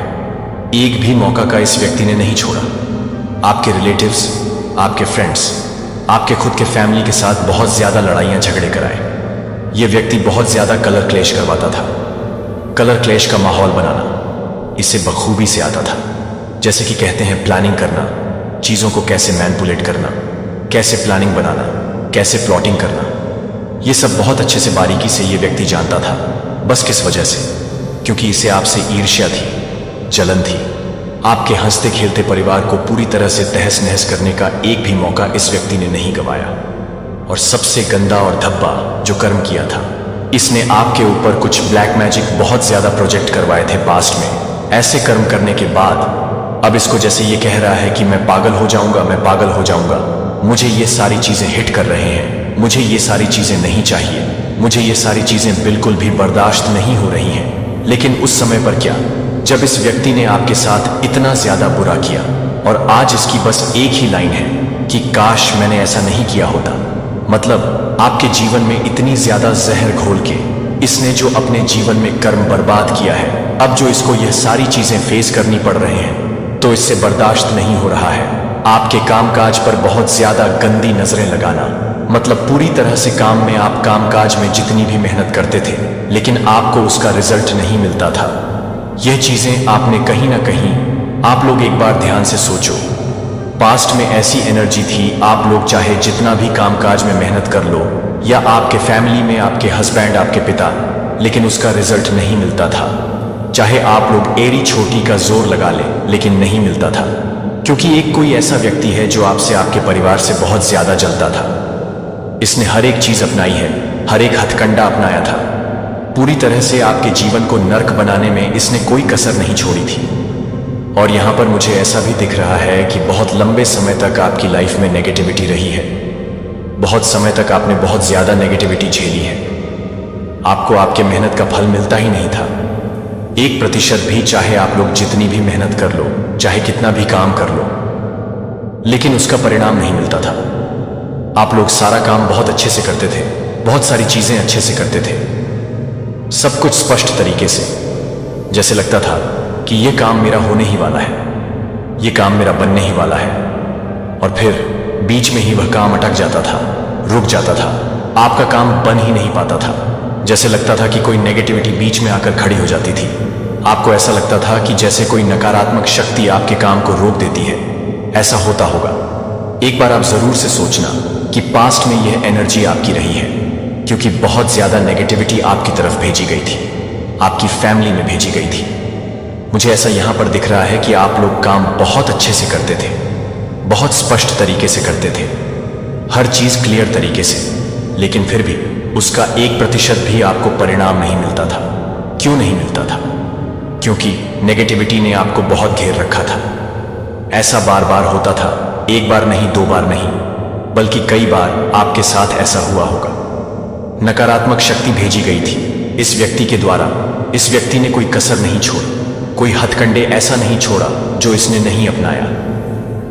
एक भी मौका का इस व्यक्ति ने नहीं छोड़ा। आपके रिलेटिव्स, आपके फ्रेंड्स, आपके खुद के फैमिली के साथ बहुत ज्यादा लड़ाइयां झगड़े कराए। यह व्यक्ति बहुत ज्यादा कलर क्लेश करवाता था। कलर क्लेश का माहौल बनाना इसे बखूबी से आता था। जैसे कि कहते हैं प्लानिंग करना, चीजों को कैसे मैनिपुलेट करना, कैसे प्लानिंग बनाना, कैसे प्लॉटिंग करना, यह सब बहुत अच्छे से बारीकी से यह व्यक्ति जानता था। बस किस वजह से? क्योंकि इसे आपसे ईर्ष्या थी, जलन थी, आपके हंसते खेलते परिवार को पूरी तरह से तहस नहस करने का एक भी मौका इस व्यक्ति ने नहीं गंवाया। और सबसे गंदा और धब्बा जो कर्म किया था, इसने आपके ऊपर कुछ ब्लैक मैजिक बहुत ज्यादा प्रोजेक्ट करवाए थे पास्ट में। ऐसे कर्म करने के बाद अब इसको जैसे ये कह रहा है कि मैं पागल हो जाऊंगा, मैं पागल हो जाऊंगा, मुझे ये सारी चीजें हिट कर रहे हैं, मुझे ये सारी चीजें नहीं चाहिए, मुझे ये सारी चीजें बिल्कुल भी बर्दाश्त नहीं हो रही हैं। लेकिन उस समय पर क्या, जब इस व्यक्ति ने आपके साथ इतना ज्यादा बुरा किया और आज इसकी बस एक ही लाइन है कि काश मैंने ऐसा नहीं किया होता। मतलब आपके जीवन में इतनी ज्यादा जहर घोल के इसने जो अपने जीवन में कर्म बर्बाद किया है, अब जो इसको यह सारी चीजें फेस करनी पड़ रहे हैं तो इससे बर्दाश्त नहीं हो रहा है। आपके कामकाज पर बहुत ज्यादा गंदी नजरें लगाना, मतलब पूरी तरह से काम में आप कामकाज में जितनी भी मेहनत करते थे लेकिन आपको उसका रिजल्ट नहीं मिलता था। यह चीजें आपने कहीं ना कहीं, आप लोग एक बार ध्यान से सोचो, पास्ट में ऐसी एनर्जी थी, आप लोग चाहे जितना भी कामकाज में मेहनत कर लो या आपके फैमिली में आपके हस्बैंड, आपके पिता, लेकिन उसका रिजल्ट नहीं मिलता था। चाहे आप लोग एड़ी छोटी का जोर लगा ले लेकिन नहीं मिलता था, क्योंकि एक कोई ऐसा व्यक्ति है जो आपसे, आपके परिवार से बहुत ज्यादा जलता था। इसने हर एक चीज अपनाई है, हर एक हथकंडा अपनाया था। पूरी तरह से आपके जीवन को नर्क बनाने में इसने कोई कसर नहीं छोड़ी थी। और यहां पर मुझे ऐसा भी दिख रहा है कि बहुत लंबे समय तक आपकी लाइफ में नेगेटिविटी रही है। बहुत समय तक आपने बहुत ज्यादा नेगेटिविटी झेली है। आपको आपके मेहनत का फल मिलता ही नहीं था। 1% भी, चाहे आप लोग जितनी भी मेहनत कर लो, चाहे कितना भी काम कर लो, लेकिन उसका परिणाम नहीं मिलता था। आप लोग सारा काम बहुत अच्छे से करते थे, बहुत सारी चीजें अच्छे से करते थे, सब कुछ स्पष्ट तरीके से, जैसे लगता था कि यह काम मेरा होने ही वाला है, यह काम मेरा बनने ही वाला है। और फिर बीच में ही वह काम अटक जाता था, रुक जाता था, आपका काम बन ही नहीं पाता था। जैसे लगता था कि कोई नेगेटिविटी बीच में आकर खड़ी हो जाती थी। आपको ऐसा लगता था कि जैसे कोई नकारात्मक शक्ति आपके काम को रोक देती है। ऐसा होता होगा। एक बार आप जरूर से सोचना कि पास्ट में यह एनर्जी आपकी रही है, क्योंकि बहुत ज्यादा नेगेटिविटी आपकी तरफ भेजी गई थी, आपकी फैमिली में भेजी गई थी। मुझे ऐसा यहां पर दिख रहा है कि आप लोग काम बहुत अच्छे से करते थे, बहुत स्पष्ट तरीके से करते थे, हर चीज क्लियर तरीके से, लेकिन फिर भी उसका 1% भी आपको परिणाम नहीं मिलता था। क्यों नहीं मिलता था? क्योंकि नेगेटिविटी ने आपको बहुत घेर रखा था। ऐसा बार बार होता था, एक बार नहीं, 2 बार नहीं, बल्कि कई बार आपके साथ ऐसा हुआ होगा। नकारात्मक शक्ति भेजी गई थी इस व्यक्ति के द्वारा। इस व्यक्ति ने कोई कसर नहीं छोड़ी, कोई हथकंडे ऐसा नहीं छोड़ा जो इसने नहीं अपनाया।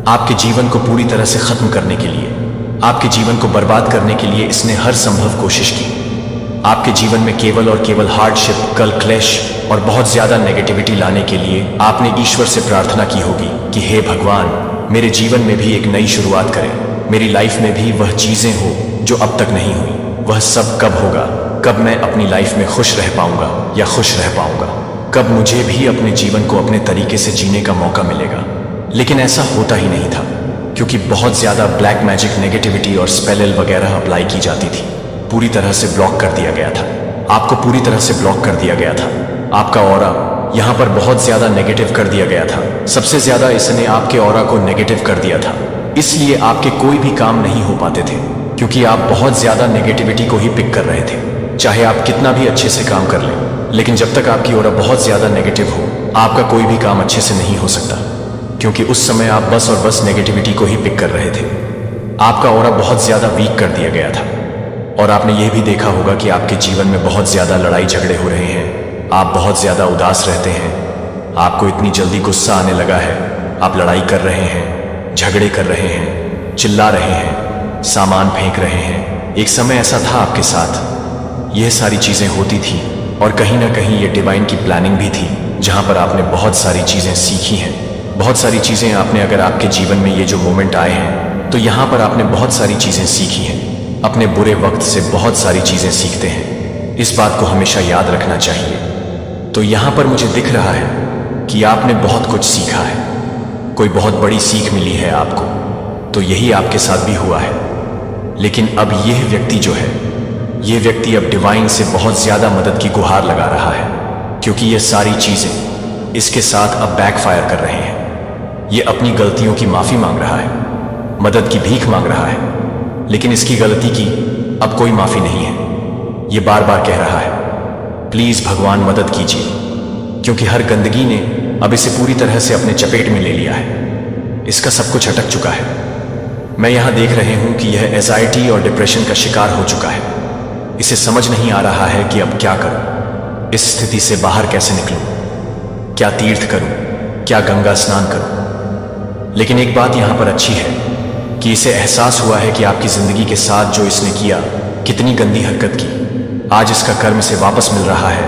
आपके जीवन को पूरी तरह से खत्म करने के लिए, आपके जीवन को बर्बाद करने के लिए इसने हर संभव कोशिश की। आपके जीवन में केवल और केवल हार्डशिप, कल क्लेश और बहुत ज्यादा नेगेटिविटी लाने के लिए आपने ईश्वर से प्रार्थना की होगी कि हे भगवान, मेरे जीवन में भी एक नई शुरुआत करें, मेरी लाइफ में भी वह चीजें हो जो अब तक नहीं हुई। वह सब कब होगा? कब मैं अपनी लाइफ में खुश रह पाऊंगा या खुश रह पाऊंगा? कब मुझे भी अपने जीवन को अपने तरीके से जीने का मौका मिलेगा? लेकिन ऐसा होता ही नहीं था, क्योंकि बहुत ज्यादा ब्लैक मैजिक, नेगेटिविटी और स्पेल वगैरह अप्लाई की जाती थी। पूरी तरह से ब्लॉक कर दिया गया था, आपको पूरी तरह से ब्लॉक कर दिया गया था। आपका ऑरा यहां पर बहुत ज्यादा नेगेटिव कर दिया गया था। सबसे ज्यादा इसने आपके ऑरा को नेगेटिव कर दिया था, इसलिए आपके कोई भी काम नहीं हो पाते थे, क्योंकि आप बहुत ज्यादा नेगेटिविटी को ही पिक कर रहे थे। चाहे आप कितना भी अच्छे से काम कर लें, लेकिन जब तक आपकी ऑरा बहुत ज्यादा नेगेटिव हो, आपका कोई भी काम अच्छे से नहीं हो सकता, क्योंकि उस समय आप बस और बस नेगेटिविटी को ही पिक कर रहे थे। आपका ऑरा बहुत ज्यादा वीक कर दिया गया था। और आपने यह भी देखा होगा कि आपके जीवन में बहुत ज्यादा लड़ाई झगड़े हो रहे हैं, आप बहुत ज्यादा उदास रहते हैं, आपको इतनी जल्दी गुस्सा आने लगा है, आप लड़ाई कर रहे हैं, झगड़े कर रहे हैं, चिल्ला रहे हैं, सामान फेंक रहे हैं। एक समय ऐसा था आपके साथ यह सारी चीजें होती थी, और कहीं ना कहीं ये डिवाइन की प्लानिंग भी थी, जहां पर आपने बहुत सारी चीजें सीखी हैं। बहुत सारी चीजें आपने, अगर आपके जीवन में ये जो मोमेंट आए हैं, तो यहां पर आपने बहुत सारी चीजें सीखी हैं। अपने बुरे वक्त से बहुत सारी चीजें सीखते हैं, इस बात को हमेशा याद रखना चाहिए। तो यहां पर मुझे दिख रहा है कि आपने बहुत कुछ सीखा है, कोई बहुत बड़ी सीख मिली है आपको, तो यही आपके साथ भी हुआ है। लेकिन अब यह व्यक्ति जो है, यह व्यक्ति अब डिवाइन से बहुत ज्यादा मदद की गुहार लगा रहा है, क्योंकि ये सारी चीजें इसके साथ अब बैकफायर कर रहे हैं। ये अपनी गलतियों की माफी मांग रहा है, मदद की भीख मांग रहा है, लेकिन इसकी गलती की अब कोई माफी नहीं है। ये बार बार कह रहा है, प्लीज भगवान मदद कीजिए, क्योंकि हर गंदगी ने अब इसे पूरी तरह से अपने चपेट में ले लिया है। इसका सब कुछ अटक चुका है। मैं यहां देख रही हूं कि यह एंजाइटी और डिप्रेशन का शिकार हो चुका है। इसे समझ नहीं आ रहा है कि अब क्या करूं, इस स्थिति से बाहर कैसे निकलूं, क्या तीर्थ करूं, क्या गंगा स्नान करूं। लेकिन एक बात यहां पर अच्छी है कि इसे एहसास हुआ है कि आपकी जिंदगी के साथ जो इसने किया, कितनी गंदी हरकत की, आज इसका कर्म इसे वापस मिल रहा है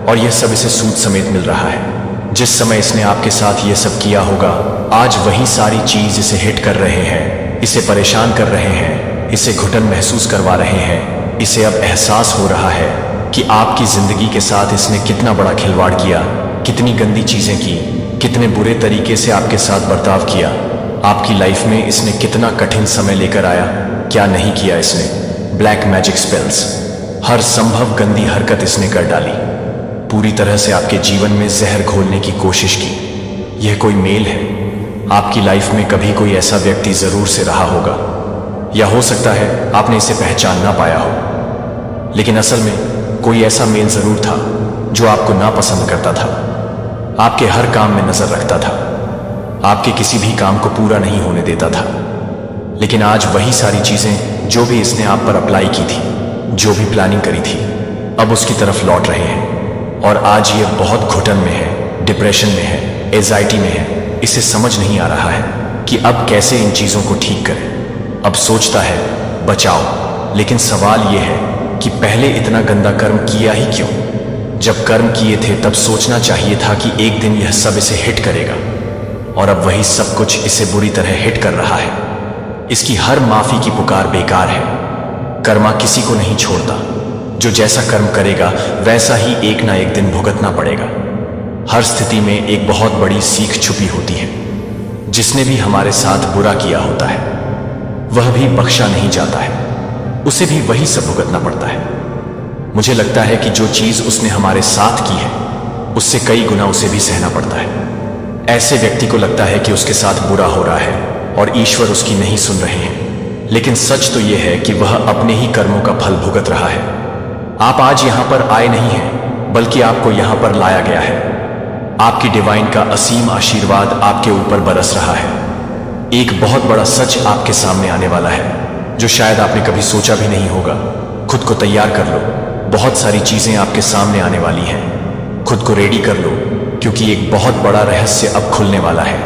और यह सब इसे सूद समेत मिल रहा है। जिस समय इसने आपके साथ ये सब किया होगा, आज वही सारी चीज इसे हिट कर रहे हैं, इसे परेशान कर रहे हैं, इसे घुटन महसूस करवा रहे हैं। इसे अब एहसास हो रहा है कि आपकी जिंदगी के साथ इसने कितना बड़ा खिलवाड़ किया, कितनी गंदी चीजें की, कितने बुरे तरीके से आपके साथ बर्ताव किया। आपकी लाइफ में इसने कितना कठिन समय लेकर आया, क्या नहीं किया इसने। ब्लैक मैजिक स्पेल्स, हर संभव गंदी हरकत इसने कर डाली। पूरी तरह से आपके जीवन में जहर घोलने की कोशिश की। यह कोई मेल है, आपकी लाइफ में कभी कोई ऐसा व्यक्ति जरूर से रहा होगा, या हो सकता है आपने इसे पहचान ना पाया हो, लेकिन असल में कोई ऐसा मेल जरूर था जो आपको नापसंद करता था, आपके हर काम में नजर रखता था, आपके किसी भी काम को पूरा नहीं होने देता था। लेकिन आज वही सारी चीजें जो भी इसने आप पर अप्लाई की थी, जो भी प्लानिंग करी थी, अब उसकी तरफ लौट रहे हैं। और आज ये बहुत घुटन में है, डिप्रेशन में है, एंजाइटी में है। इसे समझ नहीं आ रहा है कि अब कैसे इन चीजों को ठीक करे। अब सोचता है बचाओ, लेकिन सवाल यह है कि पहले इतना गंदा कर्म किया ही क्यों। जब कर्म किए थे तब सोचना चाहिए था कि एक दिन यह सब इसे हिट करेगा, और अब वही सब कुछ इसे बुरी तरह हिट कर रहा है। इसकी हर माफी की पुकार बेकार है। कर्मा किसी को नहीं छोड़ता, जो जैसा कर्म करेगा वैसा ही एक ना एक दिन भुगतना पड़ेगा। हर स्थिति में एक बहुत बड़ी सीख छुपी होती है। जिसने भी हमारे साथ बुरा किया होता है वह भी बख्शा नहीं जाता है, उसे भी वही सब भुगतना पड़ता है। मुझे लगता है कि जो चीज उसने हमारे साथ की है उससे कई गुना उसे भी सहना पड़ता है। ऐसे व्यक्ति को लगता है कि उसके साथ बुरा हो रहा है और ईश्वर उसकी नहीं सुन रहे हैं, लेकिन सच तो यह है कि वह अपने ही कर्मों का फल भुगत रहा है। आप आज यहां पर आए नहीं हैं, बल्कि आपको यहां पर लाया गया है। आपकी डिवाइन का असीम आशीर्वाद आपके ऊपर बरस रहा है। एक बहुत बड़ा सच आपके सामने आने वाला है जो शायद आपने कभी सोचा भी नहीं होगा। खुद को तैयार कर लो, बहुत सारी चीजें आपके सामने आने वाली हैं। खुद को रेडी कर लो, क्योंकि एक बहुत बड़ा रहस्य अब खुलने वाला है।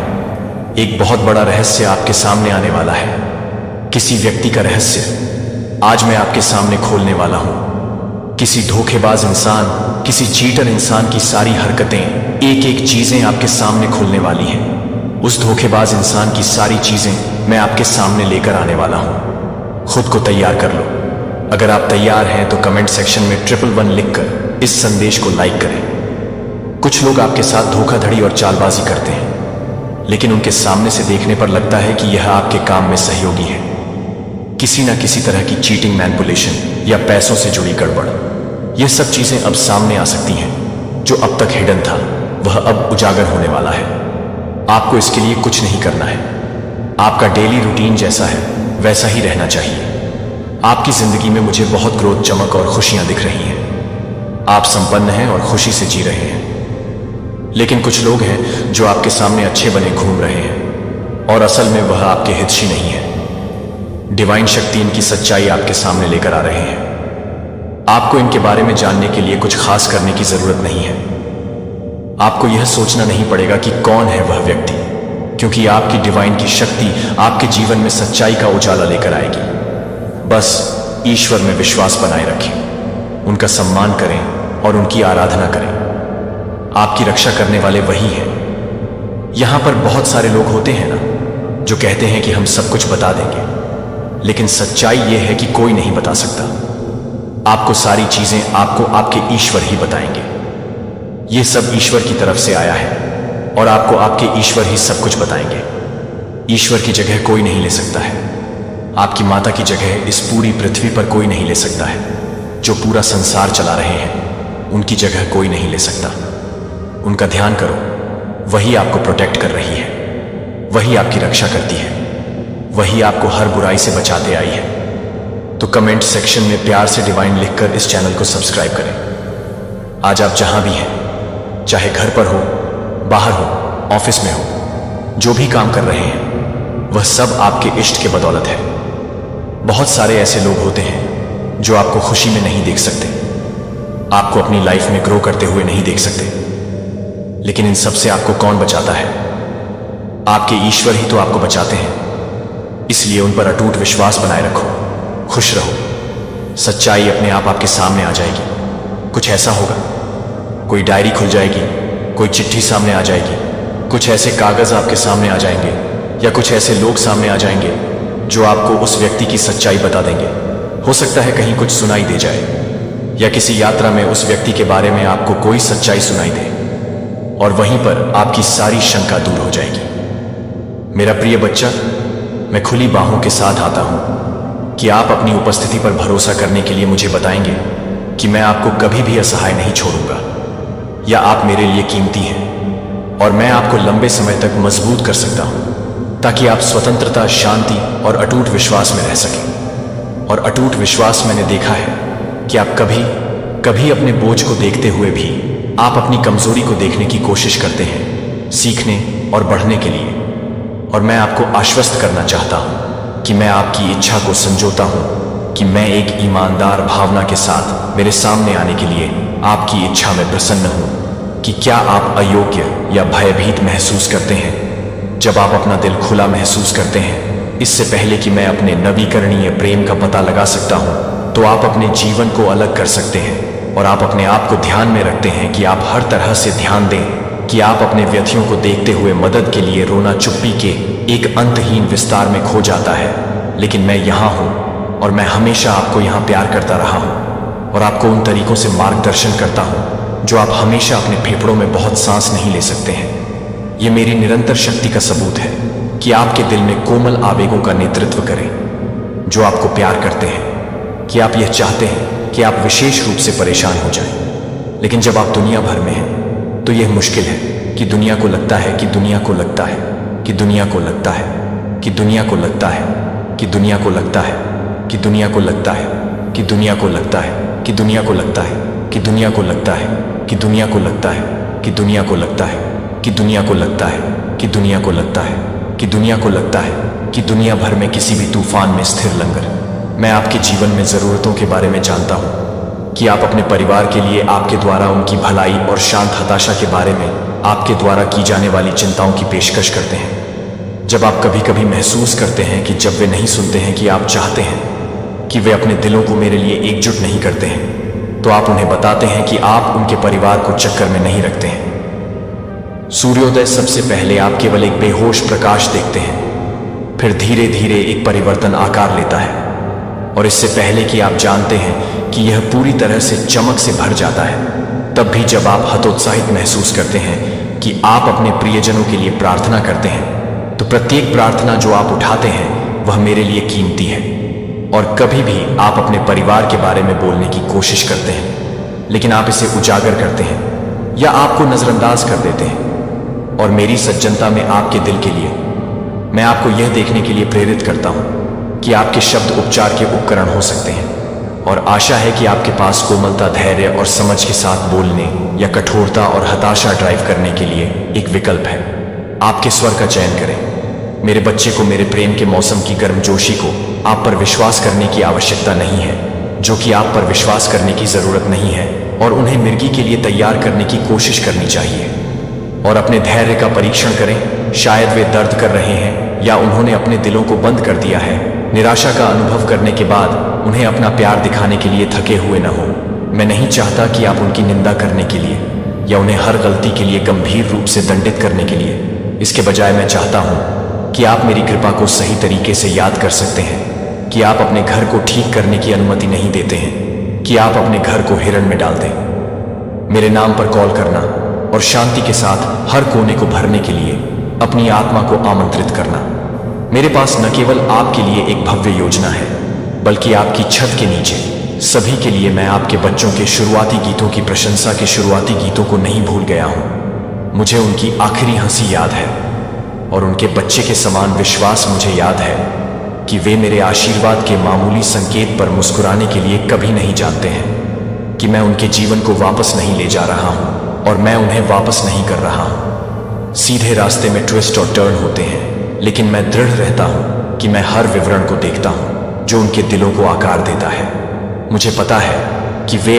एक बहुत बड़ा रहस्य आपके सामने आने वाला है, किसी व्यक्ति का रहस्य आज मैं आपके सामने खोलने वाला हूं। किसी धोखेबाज इंसान, किसी चीटर इंसान की सारी हरकतें, एक एक चीजें आपके सामने खुलने वाली हैं। उस धोखेबाज इंसान की सारी चीजें मैं आपके सामने लेकर आने वाला हूं। खुद को तैयार कर लो। अगर आप तैयार हैं तो कमेंट सेक्शन में 111 लिखकर इस संदेश को लाइक करें। कुछ लोग आपके साथ धोखाधड़ी और चालबाजी करते हैं, लेकिन उनके सामने से देखने पर लगता है कि यह आपके काम में सहयोगी है। किसी न किसी तरह की चीटिंग, मैनिपुलेशन या पैसों से जुड़ी गड़बड़, यह सब चीजें अब सामने आ सकती हैं। जो अब तक हिडन था वह अब उजागर होने वाला है। आपको इसके लिए कुछ नहीं करना है। आपका डेली रूटीन जैसा है वैसा ही रहना चाहिए। आपकी जिंदगी में मुझे बहुत ग्रोथ, चमक और खुशियां दिख रही हैं। आप संपन्न हैं और खुशी से जी रहे हैं। लेकिन कुछ लोग हैं जो आपके सामने अच्छे बने घूम रहे हैं और असल में वह आपके हितैषी नहीं है। डिवाइन शक्ति इनकी सच्चाई आपके सामने लेकर आ रहे हैं। आपको इनके बारे में जानने के लिए कुछ खास करने की जरूरत नहीं है। आपको यह सोचना नहीं पड़ेगा कि कौन है वह व्यक्ति, क्योंकि आपकी डिवाइन की शक्ति आपके जीवन में सच्चाई का उजाला लेकर आएगी। बस ईश्वर में विश्वास बनाए रखें, उनका सम्मान करें और उनकी आराधना करें। आपकी रक्षा करने वाले वही हैं। यहां पर बहुत सारे लोग होते हैं ना, जो कहते हैं कि हम सब कुछ बता देंगे, लेकिन सच्चाई यह है कि कोई नहीं बता सकता। आपको सारी चीजें आपको आपके ईश्वर ही बताएंगे। यह सब ईश्वर की तरफ से आया है और आपको आपके ईश्वर ही सब कुछ बताएंगे। ईश्वर की जगह कोई नहीं ले सकता है। आपकी माता की जगह इस पूरी पृथ्वी पर कोई नहीं ले सकता है। जो पूरा संसार चला रहे हैं उनकी जगह कोई नहीं ले सकता। उनका ध्यान करो, वही आपको प्रोटेक्ट कर रही है। वही आपकी रक्षा करती है, वही आपको हर बुराई से बचाते आई है। तो कमेंट सेक्शन में प्यार से डिवाइन लिखकर इस चैनल को सब्सक्राइब करें। आज आप जहां भी हैं, चाहे घर पर हो, बाहर हो, ऑफिस में हो, जो भी काम कर रहे हैं, वह सब आपके इष्ट के बदौलत है। बहुत सारे ऐसे लोग होते हैं जो आपको खुशी में नहीं देख सकते, आपको अपनी लाइफ में ग्रो करते हुए नहीं देख सकते, लेकिन इन सब से आपको कौन बचाता है? आपके ईश्वर ही तो आपको बचाते हैं। इसलिए उन पर अटूट विश्वास बनाए रखो, खुश रहो। सच्चाई अपने आप आपके सामने आ जाएगी। कुछ ऐसा होगा, कोई डायरी खुल जाएगी, कोई चिट्ठी सामने आ जाएगी, कुछ ऐसे कागज आपके सामने आ जाएंगे, या कुछ ऐसे लोग सामने आ जाएंगे जो आपको उस व्यक्ति की सच्चाई बता देंगे। हो सकता है कहीं कुछ सुनाई दे जाए, या किसी यात्रा में उस व्यक्ति के बारे में आपको कोई सच्चाई सुनाई दे, और वहीं पर आपकी सारी शंका दूर हो जाएगी। मेरा प्रिय बच्चा, मैं खुली बाहों के साथ आता हूं कि आप अपनी उपस्थिति पर भरोसा करने के लिए मुझे बताएंगे कि मैं आपको कभी भी असहाय नहीं छोड़ूंगा, या आप मेरे लिए कीमती हैं और मैं आपको लंबे समय तक मजबूत कर सकता हूं, ताकि आप स्वतंत्रता, शांति और अटूट विश्वास में रह सकें। और अटूट विश्वास मैंने देखा है कि आप कभी कभी अपने बोझ को देखते हुए भी आप अपनी कमजोरी को देखने की कोशिश करते हैं, सीखने और बढ़ने के लिए। और मैं आपको आश्वस्त करना चाहता हूं कि मैं आपकी इच्छा को संजोता हूं कि मैं एक ईमानदार भावना के साथ मेरे सामने आने के लिए आपकी इच्छा में प्रसन्न हूं कि क्या आप अयोग्य या भयभीत महसूस करते हैं। जब आप अपना दिल खुला महसूस करते हैं, इससे पहले कि मैं अपने नवीकरणीय प्रेम का पता लगा सकता हूं, तो आप अपने जीवन को अलग कर सकते हैं। और आप अपने आप को ध्यान में रखते हैं कि आप हर तरह से ध्यान दें कि आप अपने व्यथियों को देखते हुए मदद के लिए रोना चुप्पी के एक अंतहीन विस्तार में खो जाता है। लेकिन मैं यहाँ हूँ और मैं हमेशा आपको यहाँ प्यार करता रहा हूँ और आपको उन तरीकों से मार्गदर्शन करता हूँ जो आप हमेशा अपने फेफड़ों में बहुत सांस नहीं ले सकते हैं। ये मेरी निरंतर शक्ति का सबूत है कि आपके दिल में कोमल आवेगों का नेतृत्व करें जो आपको प्यार करते हैं, कि आप यह चाहते हैं कि आप विशेष रूप से परेशान हो जाएं। लेकिन जब आप दुनिया भर में हैं तो यह मुश्किल है कि दुनिया को लगता है कि दुनिया को लगता है कि दुनिया को लगता है कि दुनिया को लगता है कि दुनिया को लगता है कि दुनिया को लगता है कि दुनिया को लगता है कि दुनिया को लगता है कि दुनिया को लगता है कि दुनिया को लगता है कि दुनिया को लगता है कि दुनिया को लगता है कि दुनिया को लगता है कि दुनिया को लगता है कि दुनिया भर में किसी भी तूफान में स्थिर लंगर। मैं आपके जीवन में जरूरतों के बारे में जानता हूं कि आप अपने परिवार के लिए आपके द्वारा उनकी भलाई और शांत हताशा के बारे में आपके द्वारा की जाने वाली चिंताओं की पेशकश करते हैं। जब आप कभी कभी महसूस करते हैं कि जब वे नहीं सुनते हैं कि आप चाहते हैं, कि वे अपने दिलों को मेरे लिए एकजुट नहीं करते हैं, तो आप उन्हें बताते हैं कि आप उनके परिवार को चक्कर में नहीं रखते हैं। सूर्योदय सबसे पहले आप केवल एक बेहोश प्रकाश देखते हैं, फिर धीरे धीरे एक परिवर्तन आकार लेता है, और इससे पहले कि आप जानते हैं कि यह पूरी तरह से चमक से भर जाता है। तब भी जब आप हतोत्साहित महसूस करते हैं कि आप अपने प्रियजनों के लिए प्रार्थना करते हैं, तो प्रत्येक प्रार्थना जो आप उठाते हैं वह मेरे लिए कीमती है। और कभी भी आप अपने परिवार के बारे में बोलने की कोशिश करते हैं, लेकिन आप इसे उजागर करते हैं या आपको नजरअंदाज कर देते हैं। और मेरी सज्जनता में आपके दिल के लिए मैं आपको यह देखने के लिए प्रेरित करता हूं कि आपके शब्द उपचार के उपकरण हो सकते हैं, और आशा है कि आपके पास कोमलता, धैर्य और समझ के साथ बोलने या कठोरता और हताशा ड्राइव करने के लिए एक विकल्प है। आपके स्वर का चयन करें। मेरे बच्चे को मेरे प्रेम के मौसम की गर्मजोशी को आप पर विश्वास करने की आवश्यकता नहीं है, जो कि आप पर विश्वास करने की जरूरत नहीं है, और उन्हें मिर्गी के लिए तैयार करने की कोशिश करनी चाहिए। और अपने धैर्य का परीक्षण करें। शायद वे दर्द कर रहे हैं या उन्होंने अपने दिलों को बंद कर दिया है। निराशा का अनुभव करने के बाद उन्हें अपना प्यार दिखाने के लिए थके हुए न हो। मैं नहीं चाहता कि आप उनकी निंदा करने के लिए या उन्हें हर गलती के लिए गंभीर रूप से दंडित करने के लिए। इसके बजाय मैं चाहता हूं कि आप मेरी कृपा को सही तरीके से याद कर सकते हैं, कि आप अपने घर को ठीक करने की अनुमति नहीं देते हैं, कि आप अपने घर को हिरण में डाल दें। मेरे नाम पर कॉल करना और शांति के साथ हर कोने को भरने के लिए अपनी आत्मा को आमंत्रित करना। मेरे पास न केवल आपके लिए एक भव्य योजना है, बल्कि आपकी छत के नीचे सभी के लिए मैं आपके बच्चों के शुरुआती गीतों की प्रशंसा के शुरुआती गीतों को नहीं भूल गया हूं। मुझे उनकी आखिरी हंसी याद है। और उनके बच्चे के समान विश्वास मुझे याद है कि वे मेरे आशीर्वाद के मामूली संकेत पर मुस्कुराने के लिए कभी नहीं जानते हैं कि मैं उनके जीवन को वापस नहीं ले जा रहा हूं और मैं उन्हें वापस नहीं कर रहा हूं। सीधे रास्ते में ट्विस्ट और टर्न होते हैं, लेकिन मैं दृढ़ रहता हूं कि मैं हर विवरण को देखता हूं जो उनके दिलों को आकार देता है। मुझे पता है कि वे